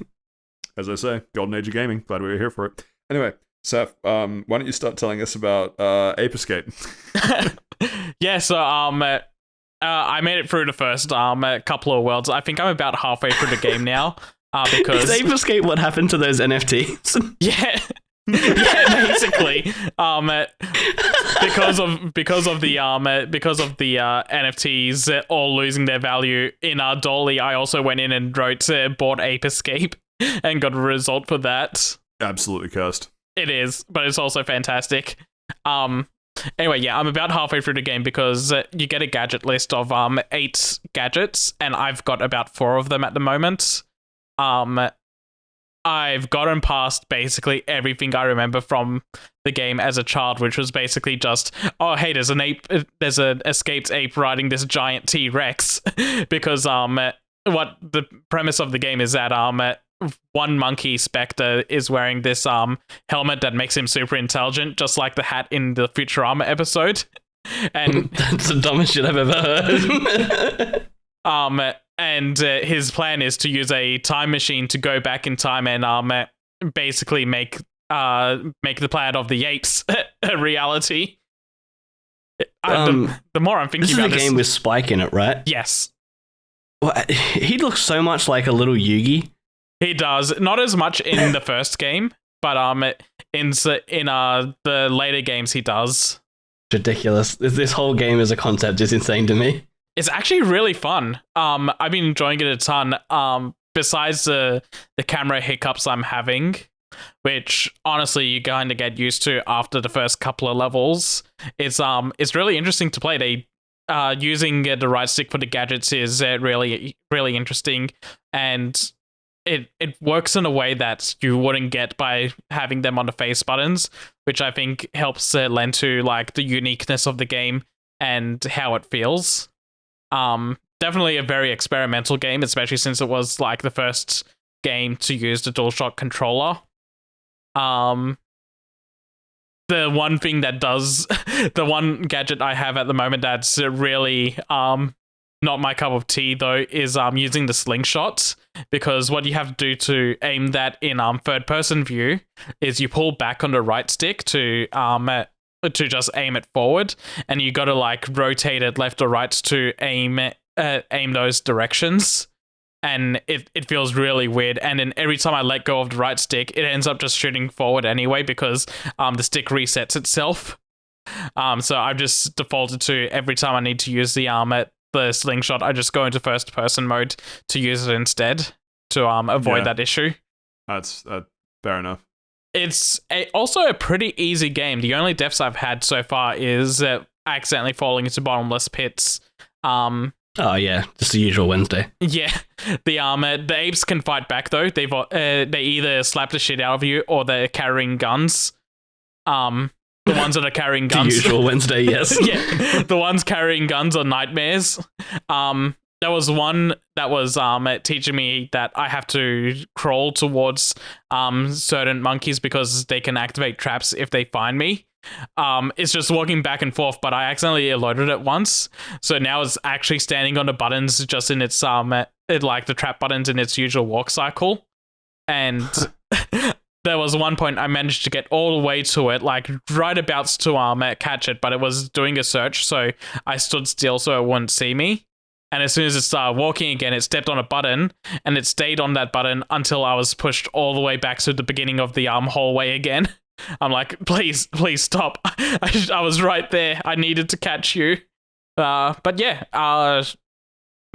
As I say, golden age of gaming. Glad we were here for it. Anyway, Saif, why don't you start telling us about Ape Escape? Yeah, so I made it through the first couple of worlds. I think I'm about halfway through the game now. Because Is Ape Escape what happened to those NFTs? yeah, yeah, basically, because of the NFTs all losing their value in our Dolly, I also went in and bought Ape Escape and got a result for that. Absolutely cursed. It is, but it's also fantastic. Anyway, yeah, I'm about halfway through the game because you get a gadget list of 8 gadgets, and I've got about 4 of them at the moment. I've gotten past basically everything I remember from the game as a child, which was basically just, oh hey, there's an escaped ape riding this giant T-Rex, because what the premise of the game is that one monkey Spectre is wearing this helmet that makes him super intelligent, just like the hat in the Futurama episode. And That's the dumbest shit I've ever heard. And his plan is to use a time machine to go back in time and basically make the Planet of the Apes a reality. The more I'm thinking about this is a game with Spike in it, right? Yes. Well, he looks so much like a little Yugi. He does. Not as much in the first game, but in the later games he does. Ridiculous. This whole game as a concept is insane to me. It's actually really fun. I've been enjoying it a ton. Besides the camera hiccups I'm having, which honestly you kind of get used to after the first couple of levels. It's really interesting to play. They using the right stick for the gadgets is really really interesting, and it works in a way that you wouldn't get by having them on the face buttons, which I think helps lend to like the uniqueness of the game and how it feels. Definitely a very experimental game, especially since it was like the first game to use the DualShock controller. The one thing that does, the one gadget I have at the moment that's really not my cup of tea though is using the slingshot, because what you have to do to aim that in third person view is you pull back on the right stick to just aim it forward, and you got to like rotate it left or right to aim those directions, and it feels really weird. And then every time I let go of the right stick, it ends up just shooting forward anyway because the stick resets itself. So I've just defaulted to every time I need to use the slingshot, I just go into first person mode to use it instead to avoid that issue. That's fair enough. It's also a pretty easy game. The only deaths I've had so far is accidentally falling into bottomless pits. Oh yeah, just the usual Wednesday. Yeah, the apes can fight back though. They either slap the shit out of you or they're carrying guns. The ones that are carrying guns. The usual Wednesday, yes. Yeah, the ones carrying guns are nightmares. There was one that was teaching me that I have to crawl towards certain monkeys because they can activate traps if they find me. It's just walking back and forth, but I accidentally loaded it once, so now it's actually standing on the buttons just in its like the trap buttons in its usual walk cycle. And there was one point I managed to get all the way to it, like right about to catch it, but it was doing a search, so I stood still so it wouldn't see me. And as soon as it started walking again, it stepped on a button, and it stayed on that button until I was pushed all the way back to the beginning of the hallway again. I'm like, please stop. I was right there. I needed to catch you. But yeah,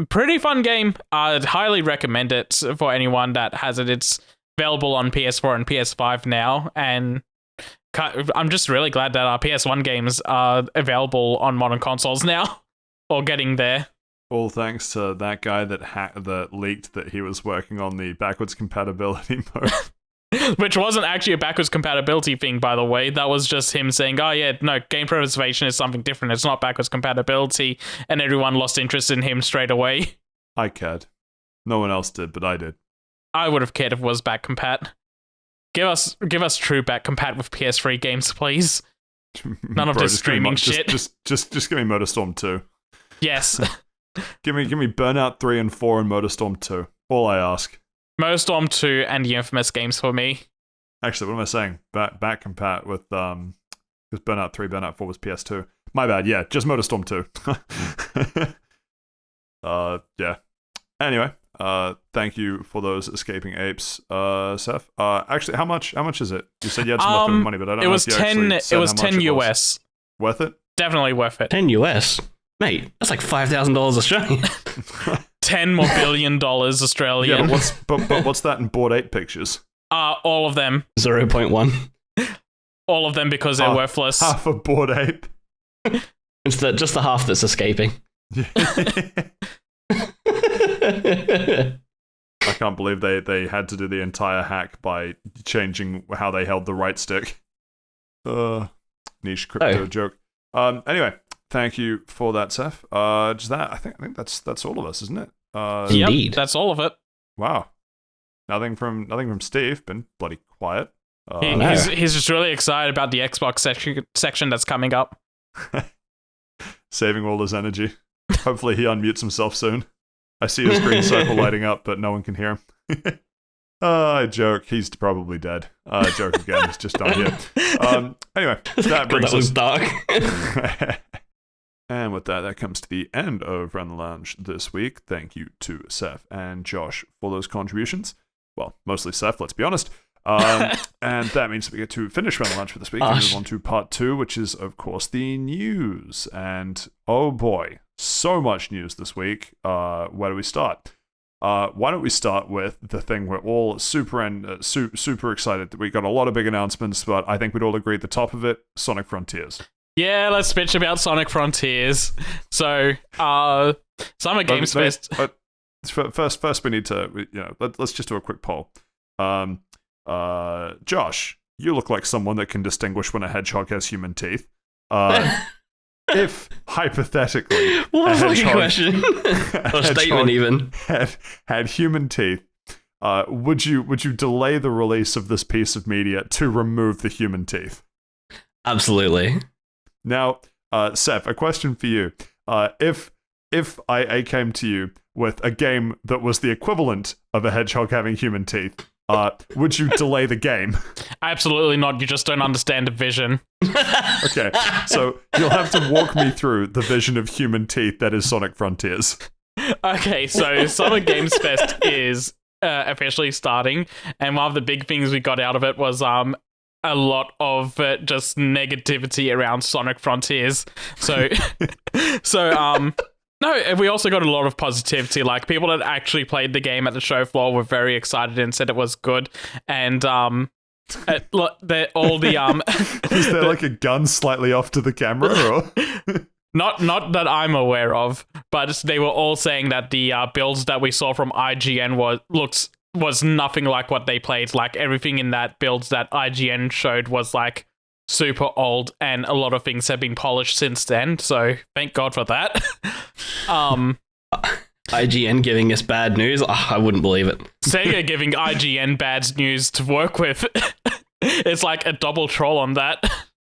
pretty fun game. I'd highly recommend it for anyone that has it. It's available on PS4 and PS5 now, and I'm just really glad that our PS1 games are available on modern consoles now, or getting there. All thanks to that guy that leaked that he was working on the backwards compatibility mode. Which wasn't actually a backwards compatibility thing, by the way. That was just him saying, oh yeah, no, game preservation is something different. It's not backwards compatibility. And everyone lost interest in him straight away. I cared. No one else did, but I did. I would have cared if it was back compat. Give us true back compat with PS3 games, please. None of this streaming shit. Just give me MotorStorm 2. Yes. give me Burnout 3 and 4 and MotorStorm 2. All I ask. MotorStorm 2 and the Infamous games for me. Actually, what am I saying? Back compat with because Burnout 3, Burnout 4 was PS2. My bad. Yeah, just MotorStorm 2. Yeah. Anyway, thank you for those escaping apes, Saif. Actually, how much is it? You said you had some leftover money, but I don't know if you actually said it was how much 10 it was. US. Worth it? Definitely worth it. 10 US? Mate, that's like $5,000 Australian. $10 more billion Australian. Yeah, but what's that in board 8 pictures? All of them. 0.1. All of them because they're worthless. Half a board 8. It's just the half that's escaping. I can't believe they had to do the entire hack by changing how they held the right stick. Niche crypto joke. Anyway, thank you for that, Saif. Just that. I think that's all of us, isn't it? Indeed. Yep, that's all of it. Wow. Nothing from Steve. Been bloody quiet. He's just really excited about the Xbox section that's coming up. Saving all his energy. Hopefully he unmutes himself soon. I see his green circle lighting up, but no one can hear him. I joke. He's probably dead. Joke again. He's just done here. Anyway, that brings was us... dark. And with that comes to the end of Run the Lounge this week. Thank you to Saif and Josh for those contributions. Well, mostly Saif, let's be honest. And that means we get to finish Run the Lounge for this week and move on to part 2, which is, of course, the news. And oh boy, so much news this week. Where do we start? Why don't we start with the thing we're all super excited that we got a lot of big announcements, but I think we'd all agree at the top of it, Sonic Frontiers. Yeah, let's bitch about Sonic Frontiers. So, Summer Games Fest. First we need to, let's just do a quick poll. Josh, you look like someone that can distinguish when a hedgehog has human teeth. If hypothetically, what a fucking question, or statement even, had human teeth, would you delay the release of this piece of media to remove the human teeth? Absolutely. Now, Saif, a question for you: if I came to you with a game that was the equivalent of a hedgehog having human teeth, would you delay the game? Absolutely not. You just don't understand the vision. Okay, so you'll have to walk me through the vision of human teeth that is Sonic Frontiers. Okay, so Summer Games Fest is officially starting, and one of the big things we got out of it was a lot of just negativity around Sonic Frontiers. So, no, we also got a lot of positivity. Like, people that actually played the game at the show floor were very excited and said it was good. And all the is there like a gun slightly off to the camera? Or? Not that I'm aware of, but they were all saying that the builds that we saw from IGN was nothing like what they played. Like, everything in that builds that IGN showed was like super old, and a lot of things have been polished since then, so thank God for that. IGN giving us bad news? I wouldn't believe it. Sega giving IGN bad news to work with. It's like a double troll on that.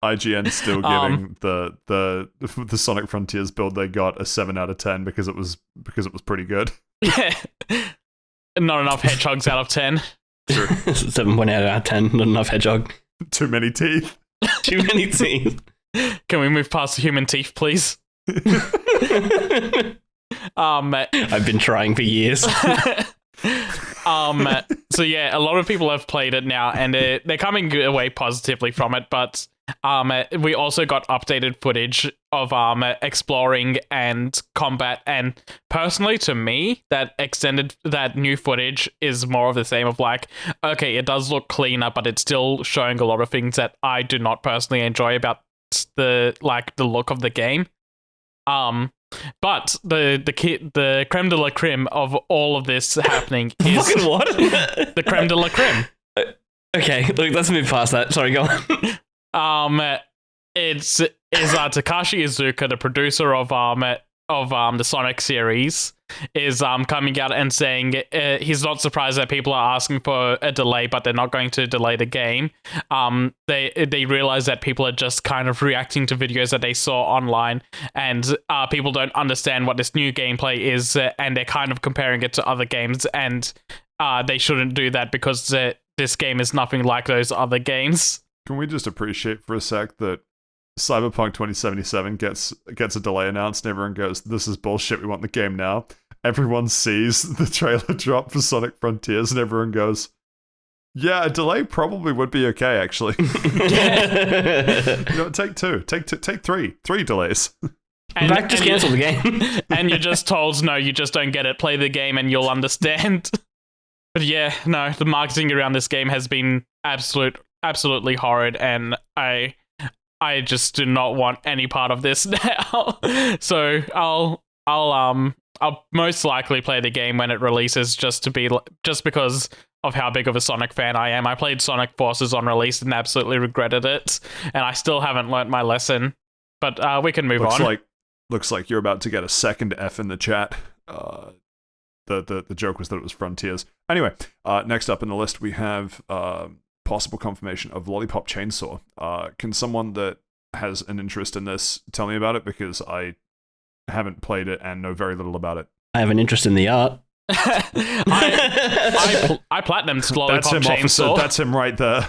IGN still giving the Sonic Frontiers build they got a 7 out of 10 because it was pretty good. Yeah. Not enough hedgehogs out of 10. True. 7.8 out of 10, not enough hedgehog. Too many teeth. Too many teeth. Can we move past the human teeth, please? I've been trying for years. So yeah, a lot of people have played it now, and they're coming away positively from it, but we also got updated footage of exploring and combat, and personally to me, that new footage is more of the same of like, okay, it does look cleaner, but it's still showing a lot of things that I do not personally enjoy about the look of the game. But the creme de la creme of all of this happening is Fucking what? the creme de la creme. Okay, look, let's move past that. Sorry, go on. It's Takashi Iizuka, the producer of the Sonic series, is coming out and saying he's not surprised that people are asking for a delay, but they're not going to delay the game. They realize that people are just kind of reacting to videos that they saw online, and people don't understand what this new gameplay is, and they're kind of comparing it to other games, and they shouldn't do that because this game is nothing like those other games. Can we just appreciate for a sec that Cyberpunk 2077 gets a delay announced and everyone goes, this is bullshit, we want the game now. Everyone sees the trailer drop for Sonic Frontiers and everyone goes, yeah, a delay probably would be okay, actually. Take two. Take three delays. Just cancel the game. And you're just told, no, you just don't get it. Play the game and you'll understand. But yeah, no, the marketing around this game has been absolutely horrid, and I just do not want any part of this now. So I'll most likely play the game when it releases, just because of how big of a Sonic fan I am. I played Sonic Forces on release and absolutely regretted it, and I still haven't learnt my lesson. But we can move on. Looks like you're about to get a second F in the chat. The joke was that it was Frontiers. Anyway, next up in the list we have possible confirmation of Lollipop Chainsaw. Can someone that has an interest in this tell me about it, because I haven't played it and know very little about it. I have an interest in the art. I platinumed Lollipop Chainsaw. That's him right there.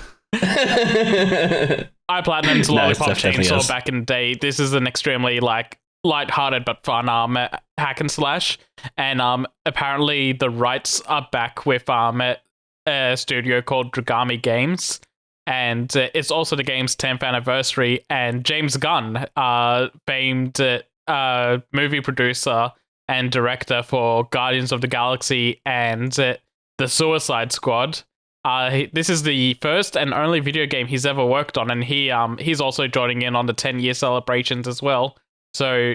I platinumed Lollipop Chainsaw is. back in the day. This is an extremely light-hearted but fun hack and slash, and apparently the rights are back with a studio called Dragami Games, and it's also the game's 10th anniversary. And James Gunn, famed movie producer and director for Guardians of the Galaxy and the Suicide Squad, this is the first and only video game he's ever worked on, and he's also joining in on the 10-year celebrations as well. So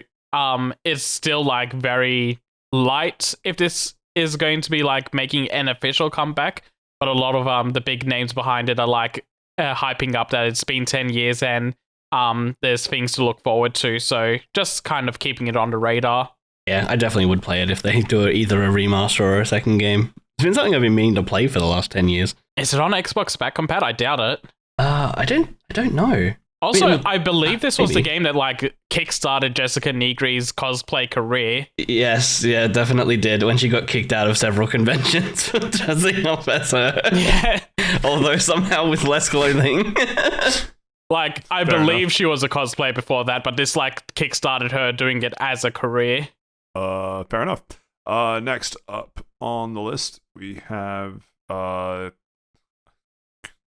it's still very light if this is going to be making an official comeback, but a lot of the big names behind it are hyping up that it's been 10 years and there's things to look forward to. So just kind of keeping it on the radar. Yeah, I definitely would play it if they do either a remaster or a second game. It's been something I've been meaning to play for the last 10 years. Is it on Xbox back compat? I doubt it. I don't know. Also, I believe this was the game that kickstarted Jessica Nigri's cosplay career. Yes, yeah, definitely did. When she got kicked out of several conventions for dressing up as her. Yeah. Although somehow with less clothing. I believe she was a cosplayer before that, but this kickstarted her doing it as a career. Fair enough. Next up on the list, we have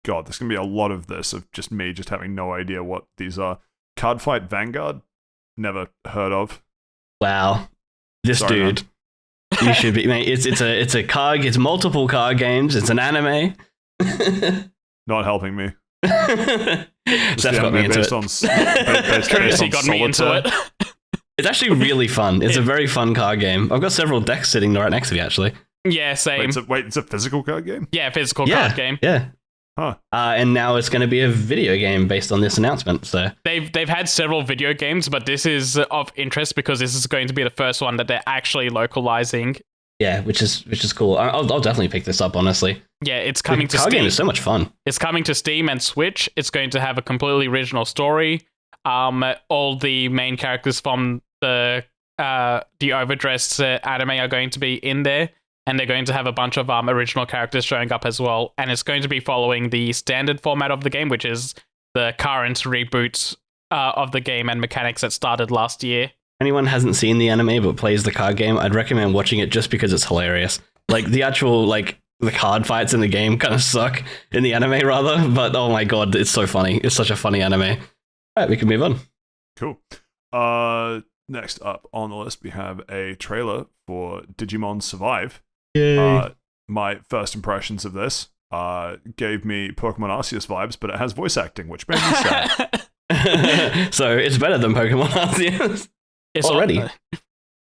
God, there's gonna be a lot of this of just me just having no idea what these are. Cardfight Vanguard? Never heard of. Wow. This Sorry, dude. You should be, mate. It's a card, it's multiple card games, it's an anime. Not helping me. Seth got me into it. Courtesy got me into it. It's actually really fun. It's a very fun card game. I've got several decks sitting right next to me, actually. Yeah, same. Wait, it's a physical card game? Yeah, physical card game. Yeah. Huh. And now it's going to be a video game based on this announcement. So they've had several video games, but this is of interest because this is going to be the first one that they're actually localizing. Yeah, which is cool. I'll definitely pick this up, honestly. Yeah, it's coming to Steam. The card game is so much fun. It's coming to Steam and Switch. It's going to have a completely original story. All the main characters from the overdressed anime are going to be in there. And they're going to have a bunch of original characters showing up as well. And it's going to be following the standard format of the game, which is the current reboot of the game and mechanics that started last year. Anyone hasn't seen the anime but plays the card game, I'd recommend watching it just because it's hilarious. The actual, the card fights in the game kind of suck, in the anime rather, but oh my god, it's so funny. It's such a funny anime. Alright, we can move on. Cool. Next up on the list, we have a trailer for Digimon Survive. Yay. My first impressions of this gave me Pokemon Arceus vibes, but it has voice acting, which made me sad. So it's better than Pokemon Arceus. It's already.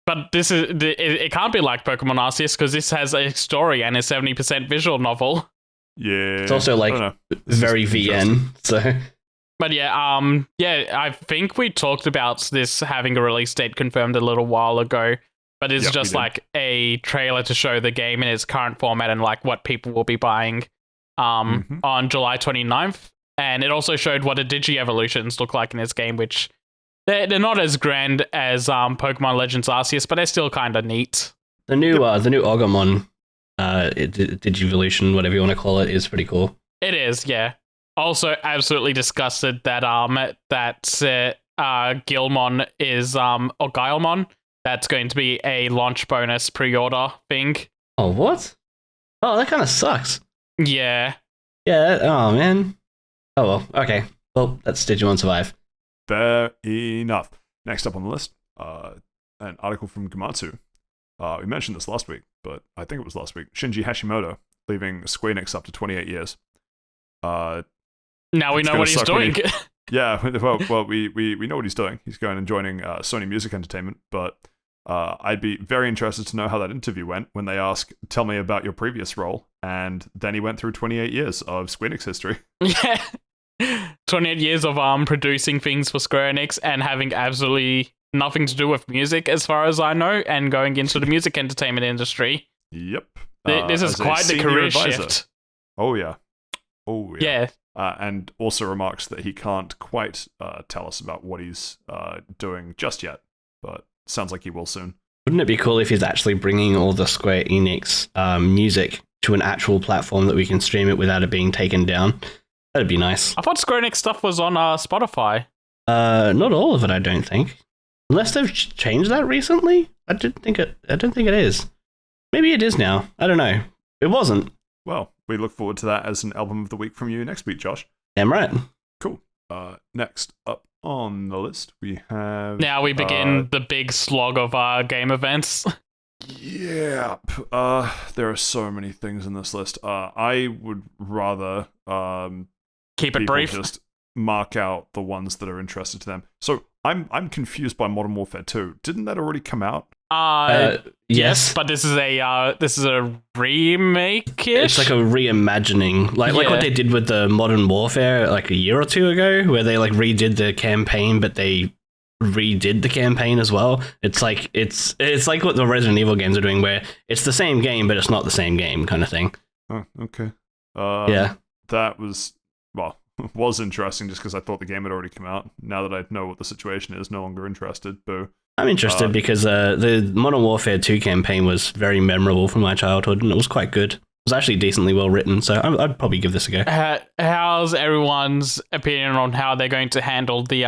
But it can't be like Pokemon Arceus because this has a story and a 70% visual novel. Yeah. It's also like very VN. So, but yeah, I think we talked about this having a release date confirmed a little while ago. But it's just like a trailer to show the game in its current format and like what people will be buying on July 29th. And it also showed what the Digi-Evolutions look like in this game, which they're not as grand as Pokemon Legends Arceus, but they're still kind of neat. The new Agumon Digi-Evolution, whatever you want to call it, is pretty cool. It is, yeah. Also, absolutely disgusted that Guilmon is or Guilmon. That's going to be a launch bonus pre-order thing. Oh, what? Oh, that kind of sucks. Yeah. Yeah. Oh man. Oh well. Okay. Well, that's Digimon Survive. Fair enough. Next up on the list, an article from Gematsu. We mentioned this last week, but I think it was last week. Shinji Hashimoto leaving Square Enix after 28 years. Now we know what he's doing. Yeah, well, we know what he's doing. He's going and joining Sony Music Entertainment, but I'd be very interested to know how that interview went when they ask, tell me about your previous role, and then he went through 28 years of Square Enix history. Yeah. 28 years of producing things for Square Enix and having absolutely nothing to do with music, as far as I know, and going into the music entertainment industry. Yep. This is quite the career shift. Oh, yeah. Yeah. And also remarks that he can't quite tell us about what he's doing just yet, but sounds like he will soon. Wouldn't it be cool if he's actually bringing all the Square Enix music to an actual platform that we can stream it without it being taken down? That'd be nice. I thought Square Enix stuff was on Spotify. Not all of it, I don't think. Unless they've changed that recently? I don't think it is. Maybe it is now. I don't know. It wasn't. Well, we look forward to that as an album of the week from you next week, Josh. Damn right. Cool. Next up on the list, we have... Now we begin the big slog of game events. Yep. There are so many things in this list. I would rather... keep it brief. Just mark out the ones that are interested to them. So I'm confused by Modern Warfare 2. Didn't that already come out? Yes, but this is a remake. It's like a reimagining, like what they did with the Modern Warfare like a year or two ago, where they like redid the campaign, but they redid the campaign as well. It's like it's like what the Resident Evil games are doing, where it's the same game, but it's not the same game, kind of thing. Oh, okay. Yeah, that was interesting just because I thought the game had already come out. Now that I know what the situation is, no longer interested. Boo. I'm interested because the Modern Warfare 2 campaign was very memorable from my childhood, and it was quite good. It was actually decently well written, so I'd probably give this a go. How's everyone's opinion on how they're going to handle the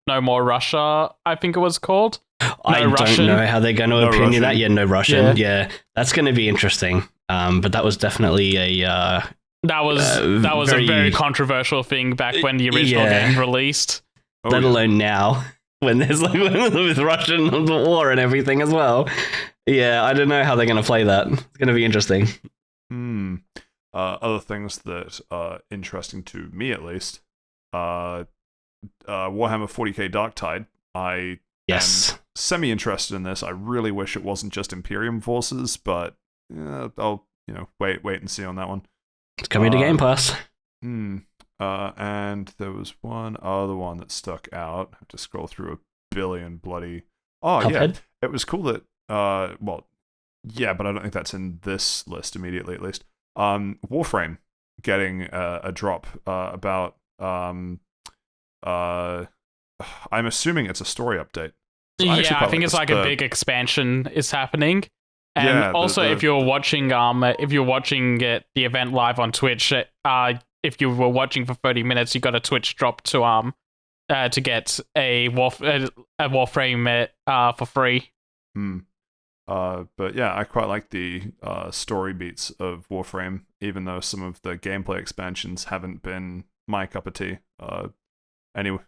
No More Russia, I think it was called? I don't know how they're going to opinion that. Yeah, No Russian. Yeah, that's going to be interesting. But that was definitely a... that was a very controversial thing back when the original game released. Let alone now, when there's like with Russian war and everything as well. Yeah, I don't know how they're going to play that. It's going to be interesting. Other things that are interesting to me, at least, Warhammer 40k Darktide. I am semi-interested in this. I really wish it wasn't just Imperium forces, but I'll wait and see on that one. It's coming to Game Pass. And there was one other one that stuck out. I have to scroll through a billion bloody... Oh, Cuphead? Yeah. It was cool that... yeah, but I don't think that's in this list immediately, at least. Warframe getting a drop about... I'm assuming it's a story update. So I think it's like a big expansion is happening. And if you're watching the event live on Twitch, if you were watching for 30 minutes, you got a Twitch drop to get a Warframe for free. But yeah, I quite like the story beats of Warframe, even though some of the gameplay expansions haven't been my cup of tea. Anyway,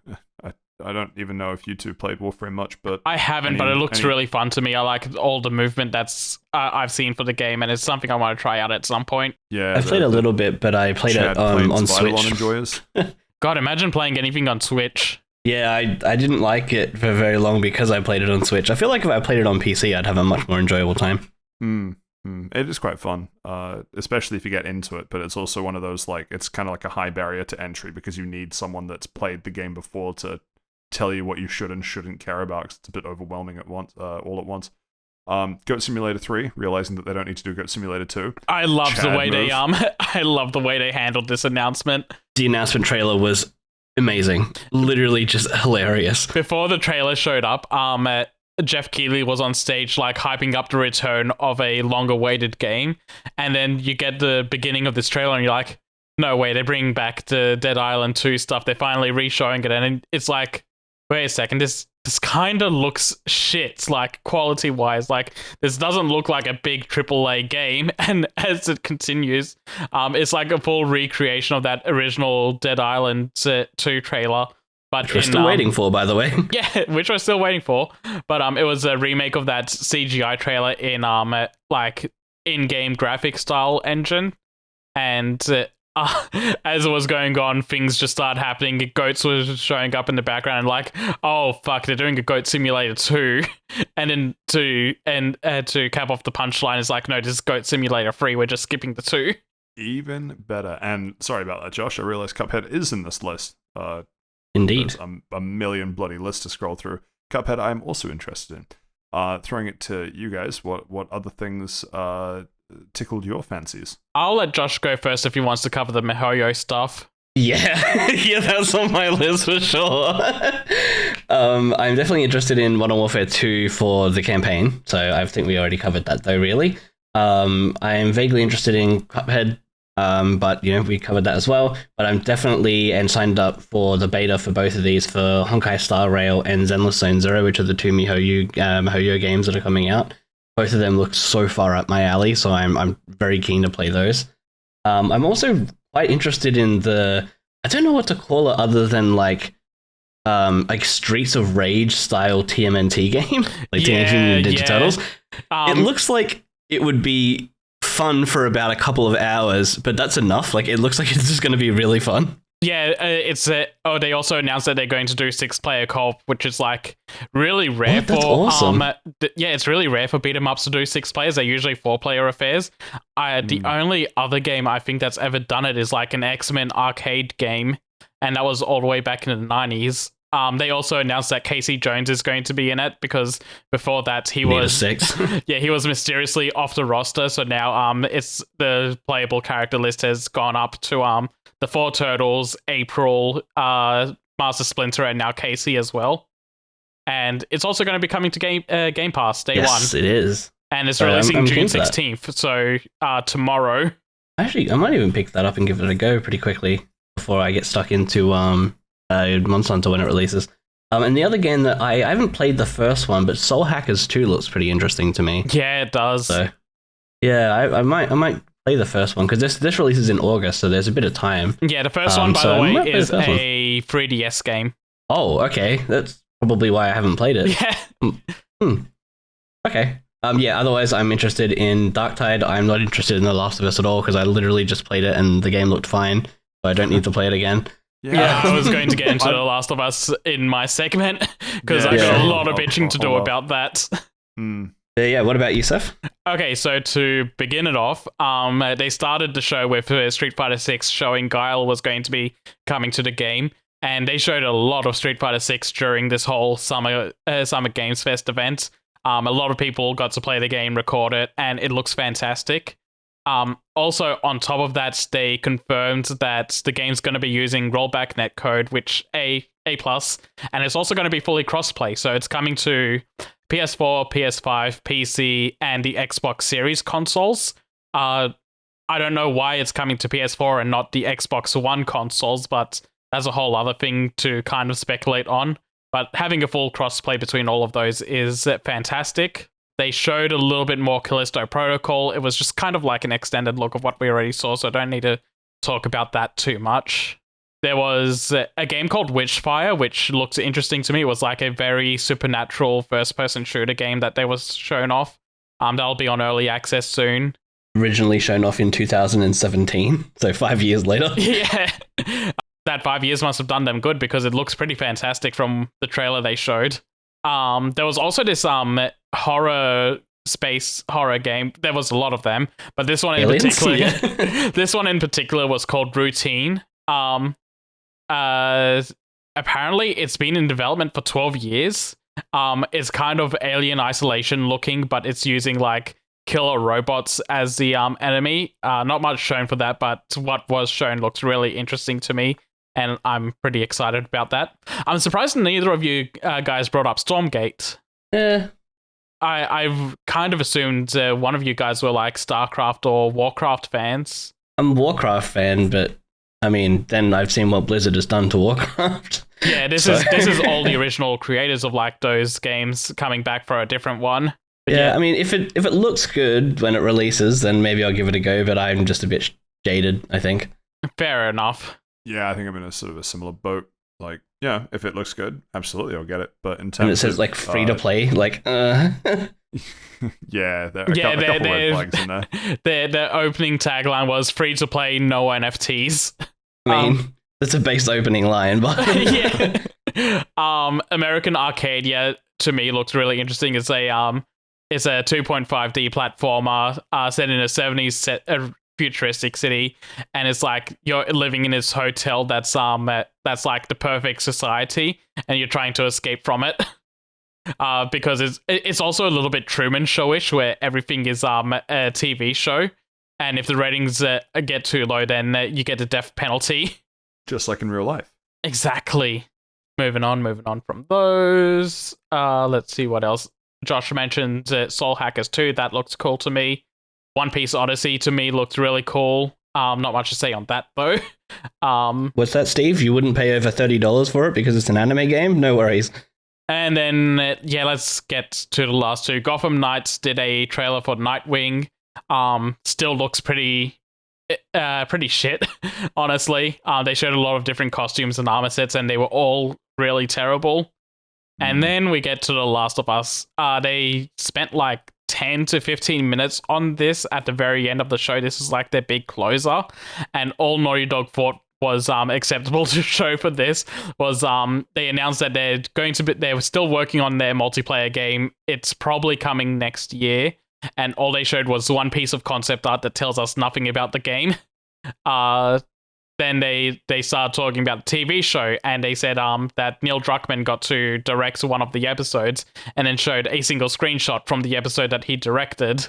I don't even know if you two played Warframe much, but... I haven't, but it looks really fun to me. I like all the movement that's I've seen for the game, and it's something I want to try out at some point. Yeah, I've played a little bit, but I played it on Switch. Enjoyers. God, imagine playing anything on Switch. Yeah, I didn't like it for very long because I played it on Switch. I feel like if I played it on PC, I'd have a much more enjoyable time. It is quite fun, especially if you get into it, but it's also one of those, like, it's kind of like a high barrier to entry because you need someone that's played the game before to tell you what you should and shouldn't care about, because it's a bit overwhelming all at once. Goat Simulator 3, realizing that they don't need to do Goat Simulator 2. I love the way I love the way they handled this announcement. The announcement trailer was amazing. Literally just hilarious. Before the trailer showed up, Jeff Keighley was on stage, like, hyping up the return of a longer-awaited game, and then you get the beginning of this trailer, and you're like, no way, they're bringing back the Dead Island 2 stuff, they're finally re-showing it, and it's like, wait a second, this kind of looks shit, like, quality-wise, like, this doesn't look like a big AAA game, and as it continues, it's like a full recreation of that original Dead Island 2 trailer. But which we're still waiting for, by the way. Yeah, which we're still waiting for. But it was a remake of that CGI trailer in like in-game graphic style engine. And as it was going on, things just started happening. Goats were showing up in the background, and like, oh fuck, they're doing a Goat Simulator 2. And then to cap off the punchline, is like, no, this is Goat Simulator 3. We're just skipping the 2. Even better. And sorry about that, Josh. I realized Cuphead is in this list. Indeed. There's a million bloody lists to scroll through. Cuphead, I'm also interested in. Throwing it to you guys, what other things tickled your fancies? I'll let Josh go first if he wants to cover the MiHoYo stuff. Yeah, yeah, that's on my list for sure. I'm definitely interested in Modern Warfare 2 for the campaign, so I think we already covered that though, really. I am vaguely interested in Cuphead, but we covered that as well. But I'm definitely signed up for the beta for both of these, for Honkai Star Rail and Zenless Zone Zero, which are the two MiHoYo games that are coming out. Both of them look so far up my alley, so I'm very keen to play those. I'm also quite interested in I don't know what to call it other than like Streets of Rage style TMNT game, like Teenage Mutant Ninja Turtles. It looks like it would be fun for about a couple of hours, but that's enough. Like, it looks like it's just going to be really fun. Yeah, they also announced that they're going to do 6-player co-op, which is like really rare That's awesome. It's really rare for beat 'em ups to do 6 players. They're usually 4-player affairs. The only other game I think that's ever done it is like an X-Men arcade game, and that was all the way back in the 90s. They also announced that Casey Jones is going to be in it, because before that he was 6. Yeah, he was mysteriously off the roster. So now it's the playable character list has gone up to the 4 Turtles, April, Master Splinter, and now Casey as well. And it's also going to be coming to Game Pass day 1. Yes, it is. And it's releasing June 16th, so tomorrow. Actually, I might even pick that up and give it a go pretty quickly before I get stuck into Monster Hunter when it releases. And the other game that I haven't played the first one, but Soul Hackers 2 looks pretty interesting to me. Yeah, it does. So, yeah, I might play the first one, because this releases in August, so there's a bit of time. Yeah, the first one, by the way, is a 3DS game. Oh, okay. That's probably why I haven't played it. Yeah. Okay. Yeah, otherwise I'm interested in Darktide. I'm not interested in The Last of Us at all, because I literally just played it and the game looked fine, so I don't need to play it again. Yeah, I was going to get into The Last of Us in my segment, because I got a lot of bitching to do about that. Yeah, what about you, Saif? Okay, so to begin it off, they started the show with Street Fighter 6 showing Guile was going to be coming to the game, and they showed a lot of Street Fighter 6 during this whole Summer Games Fest event. A lot of people got to play the game, record it, and it looks fantastic. Also, on top of that, they confirmed that the game's going to be using rollback netcode, which A+, and it's also going to be fully crossplay. So it's coming to PS4, PS5, PC, and the Xbox Series consoles. I don't know why it's coming to PS4 and not the Xbox One consoles, but that's a whole other thing to kind of speculate on. But having a full crossplay between all of those is fantastic. They showed a little bit more Callisto Protocol. It was just kind of like an extended look of what we already saw, so I don't need to talk about that too much. There was a game called Witchfire, which looked interesting to me. It was like a very supernatural first-person shooter game that they was shown off. That'll be on early access soon. Originally shown off in 2017, so 5 years later. Yeah. that 5 years must have done them good because it looks pretty fantastic from the trailer they showed. There was also this space horror game. There was a lot of them, but this one in particular, this one in particular was called Routine. Apparently it's been in development for 12 years. It's kind of Alien Isolation looking, but it's using like killer robots as the enemy. Not much shown for that, but what was shown looks really interesting to me, and I'm pretty excited about that. I'm surprised neither of you guys brought up Stormgate. Yeah. I've kind of assumed one of you guys were like StarCraft or Warcraft fans. I'm a Warcraft fan, but I mean, then I've seen what Blizzard has done to Warcraft. Yeah, this is all the original creators of like those games coming back for a different one. Yeah, I mean, if it looks good when it releases, then maybe I'll give it a go. But I'm just a bit jaded, I think. Fair enough. Yeah, I think I'm in a sort of a similar boat. Like, yeah, if it looks good, absolutely, I'll get it. But in terms and it says of, like free to play, like, yeah, there are a couple red flags in there. Their opening tagline was free to play, no NFTs. I mean, that's a base opening line, but yeah. American Arcadia to me looks really interesting. It's a 2.5D platformer set in a 70s futuristic city, and it's like you're living in this hotel that's like the perfect society, and you're trying to escape from it. Because it's also a little bit Truman Showish, where everything is a TV show, and if the ratings get too low, then you get a death penalty. Just like in real life. Exactly. Moving on from those. Let's see what else. Josh mentioned Soul Hackers 2. That looks cool to me. One Piece Odyssey to me looked really cool. Not much to say on that though. What's that, Steve? You wouldn't pay over $30 for it because it's an anime game? No worries. And then let's get to the last two. Gotham Knights did a trailer for Nightwing. Still looks pretty shit, honestly. They showed a lot of different costumes and armor sets, and they were all really terrible. And then we get to The Last of Us. They spent like 10 to 15 minutes on this at the very end of the show. This is like their big closer, and all Naughty Dog thought was acceptable to show for this was they announced that they were still working on their multiplayer game. It's probably coming next year, and all they showed was one piece of concept art that tells us nothing about the game. Then they started talking about the TV show, and they said that Neil Druckmann got to direct one of the episodes, and then showed a single screenshot from the episode that he directed.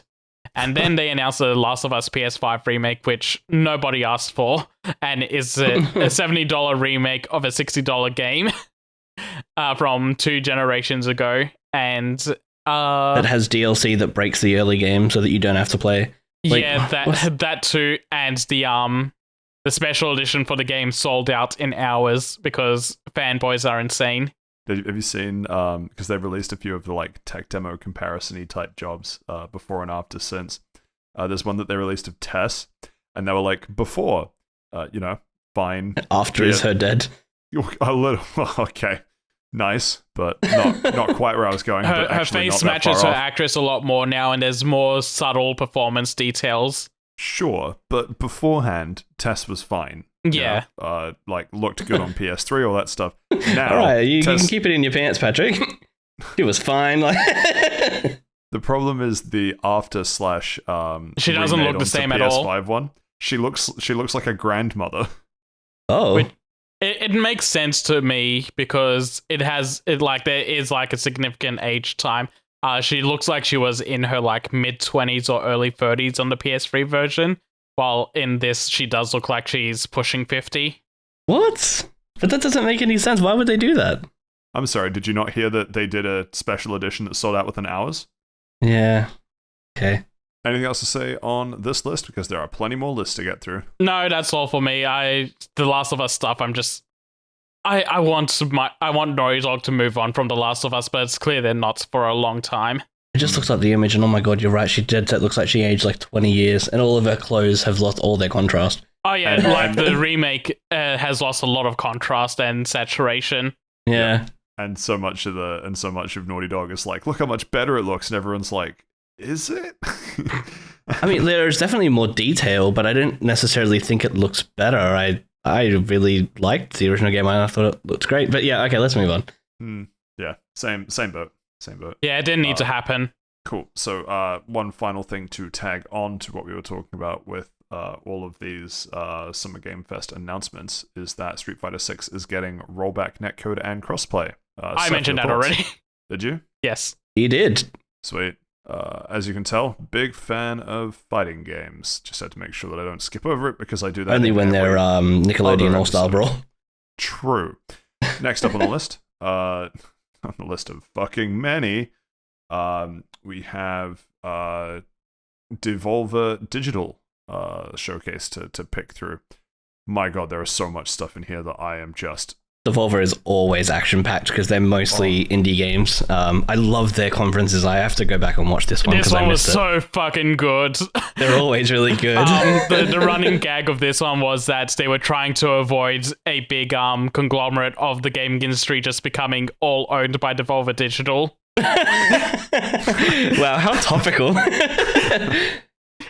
And then they announced the Last of Us PS5 remake, which nobody asked for, and is a $70 remake of a $60 game from 2 generations ago. And that has DLC that breaks the early game so that you don't have to play. Like, yeah, that too, and the special edition for the game sold out in hours because fanboys are insane. Have you seen, because they've released a few of the like tech demo comparison-y type jobs before and after since. There's one that they released of Tess, and they were like, before, fine. After is her dead. A little, okay, nice, but not quite where I was going. Her face matches her actress a lot more now, and there's more subtle performance details. Sure, but beforehand, Tess was fine. Yeah. Looked good on PS3, all that stuff. Now, all right, you can keep it in your pants, Patrick. It was fine. The problem is the after / she doesn't look the same at all. PS5 one. She looks like a grandmother. Oh. It makes sense to me because there is like a significant age time. She looks like she was in her like mid-20s or early 30s on the PS3 version, while in this she does look like she's pushing 50. What? But that doesn't make any sense. Why would they do that? I'm sorry, did you not hear that they did a special edition that sold out within hours? Yeah. Okay. Anything else to say on this list? Because there are plenty more lists to get through. No, that's all for me. The Last of Us stuff, I want Naughty Dog to move on from The Last of Us, but it's clear they're not for a long time. It just looks like the image, and oh my god, you're right, she dead set looks like she aged like 20 years, and all of her clothes have lost all their contrast. Oh yeah, the remake has lost a lot of contrast and saturation. Yeah. And so much of Naughty Dog is like, look how much better it looks, and everyone's like, is it? I mean, there's definitely more detail, but I don't necessarily think it looks better. I I really liked the original game. I thought it looked great. But yeah, okay, let's move on. Yeah, same boat. Yeah, it didn't need to happen. Cool. So one final thing to tag on to what we were talking about with all of these Summer Game Fest announcements is that Street Fighter 6 is getting rollback netcode and crossplay. I mentioned that already. Did you? Yes. You did. Sweet. As you can tell, big fan of fighting games. Just had to make sure that I don't skip over it because I do that only when they're Nickelodeon All-Star Brawl. True. Next up on the list, on the list of fucking many, we have Devolver Digital showcase to pick through. My god, there is so much stuff in here that I am just... Devolver is always action-packed because they're mostly indie games. I love their conferences. I have to go back and watch this one because I missed it. This one was so fucking good. They're always really good. The running gag of this one was that they were trying to avoid a big conglomerate of the gaming industry just becoming all owned by Devolver Digital. Wow, how topical.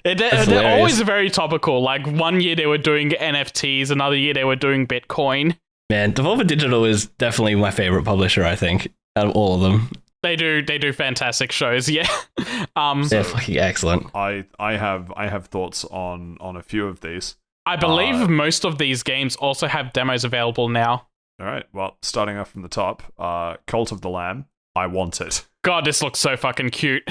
They're always very topical. Like, one year they were doing NFTs, another year they were doing Bitcoin. Man, Devolver Digital is definitely my favorite publisher, I think, out of all of them. They do fantastic shows, yeah. They're fucking excellent. I have thoughts on a few of these. I believe most of these games also have demos available now. All right, well, starting off from the top, Cult of the Lamb. I want it. God, this looks so fucking cute.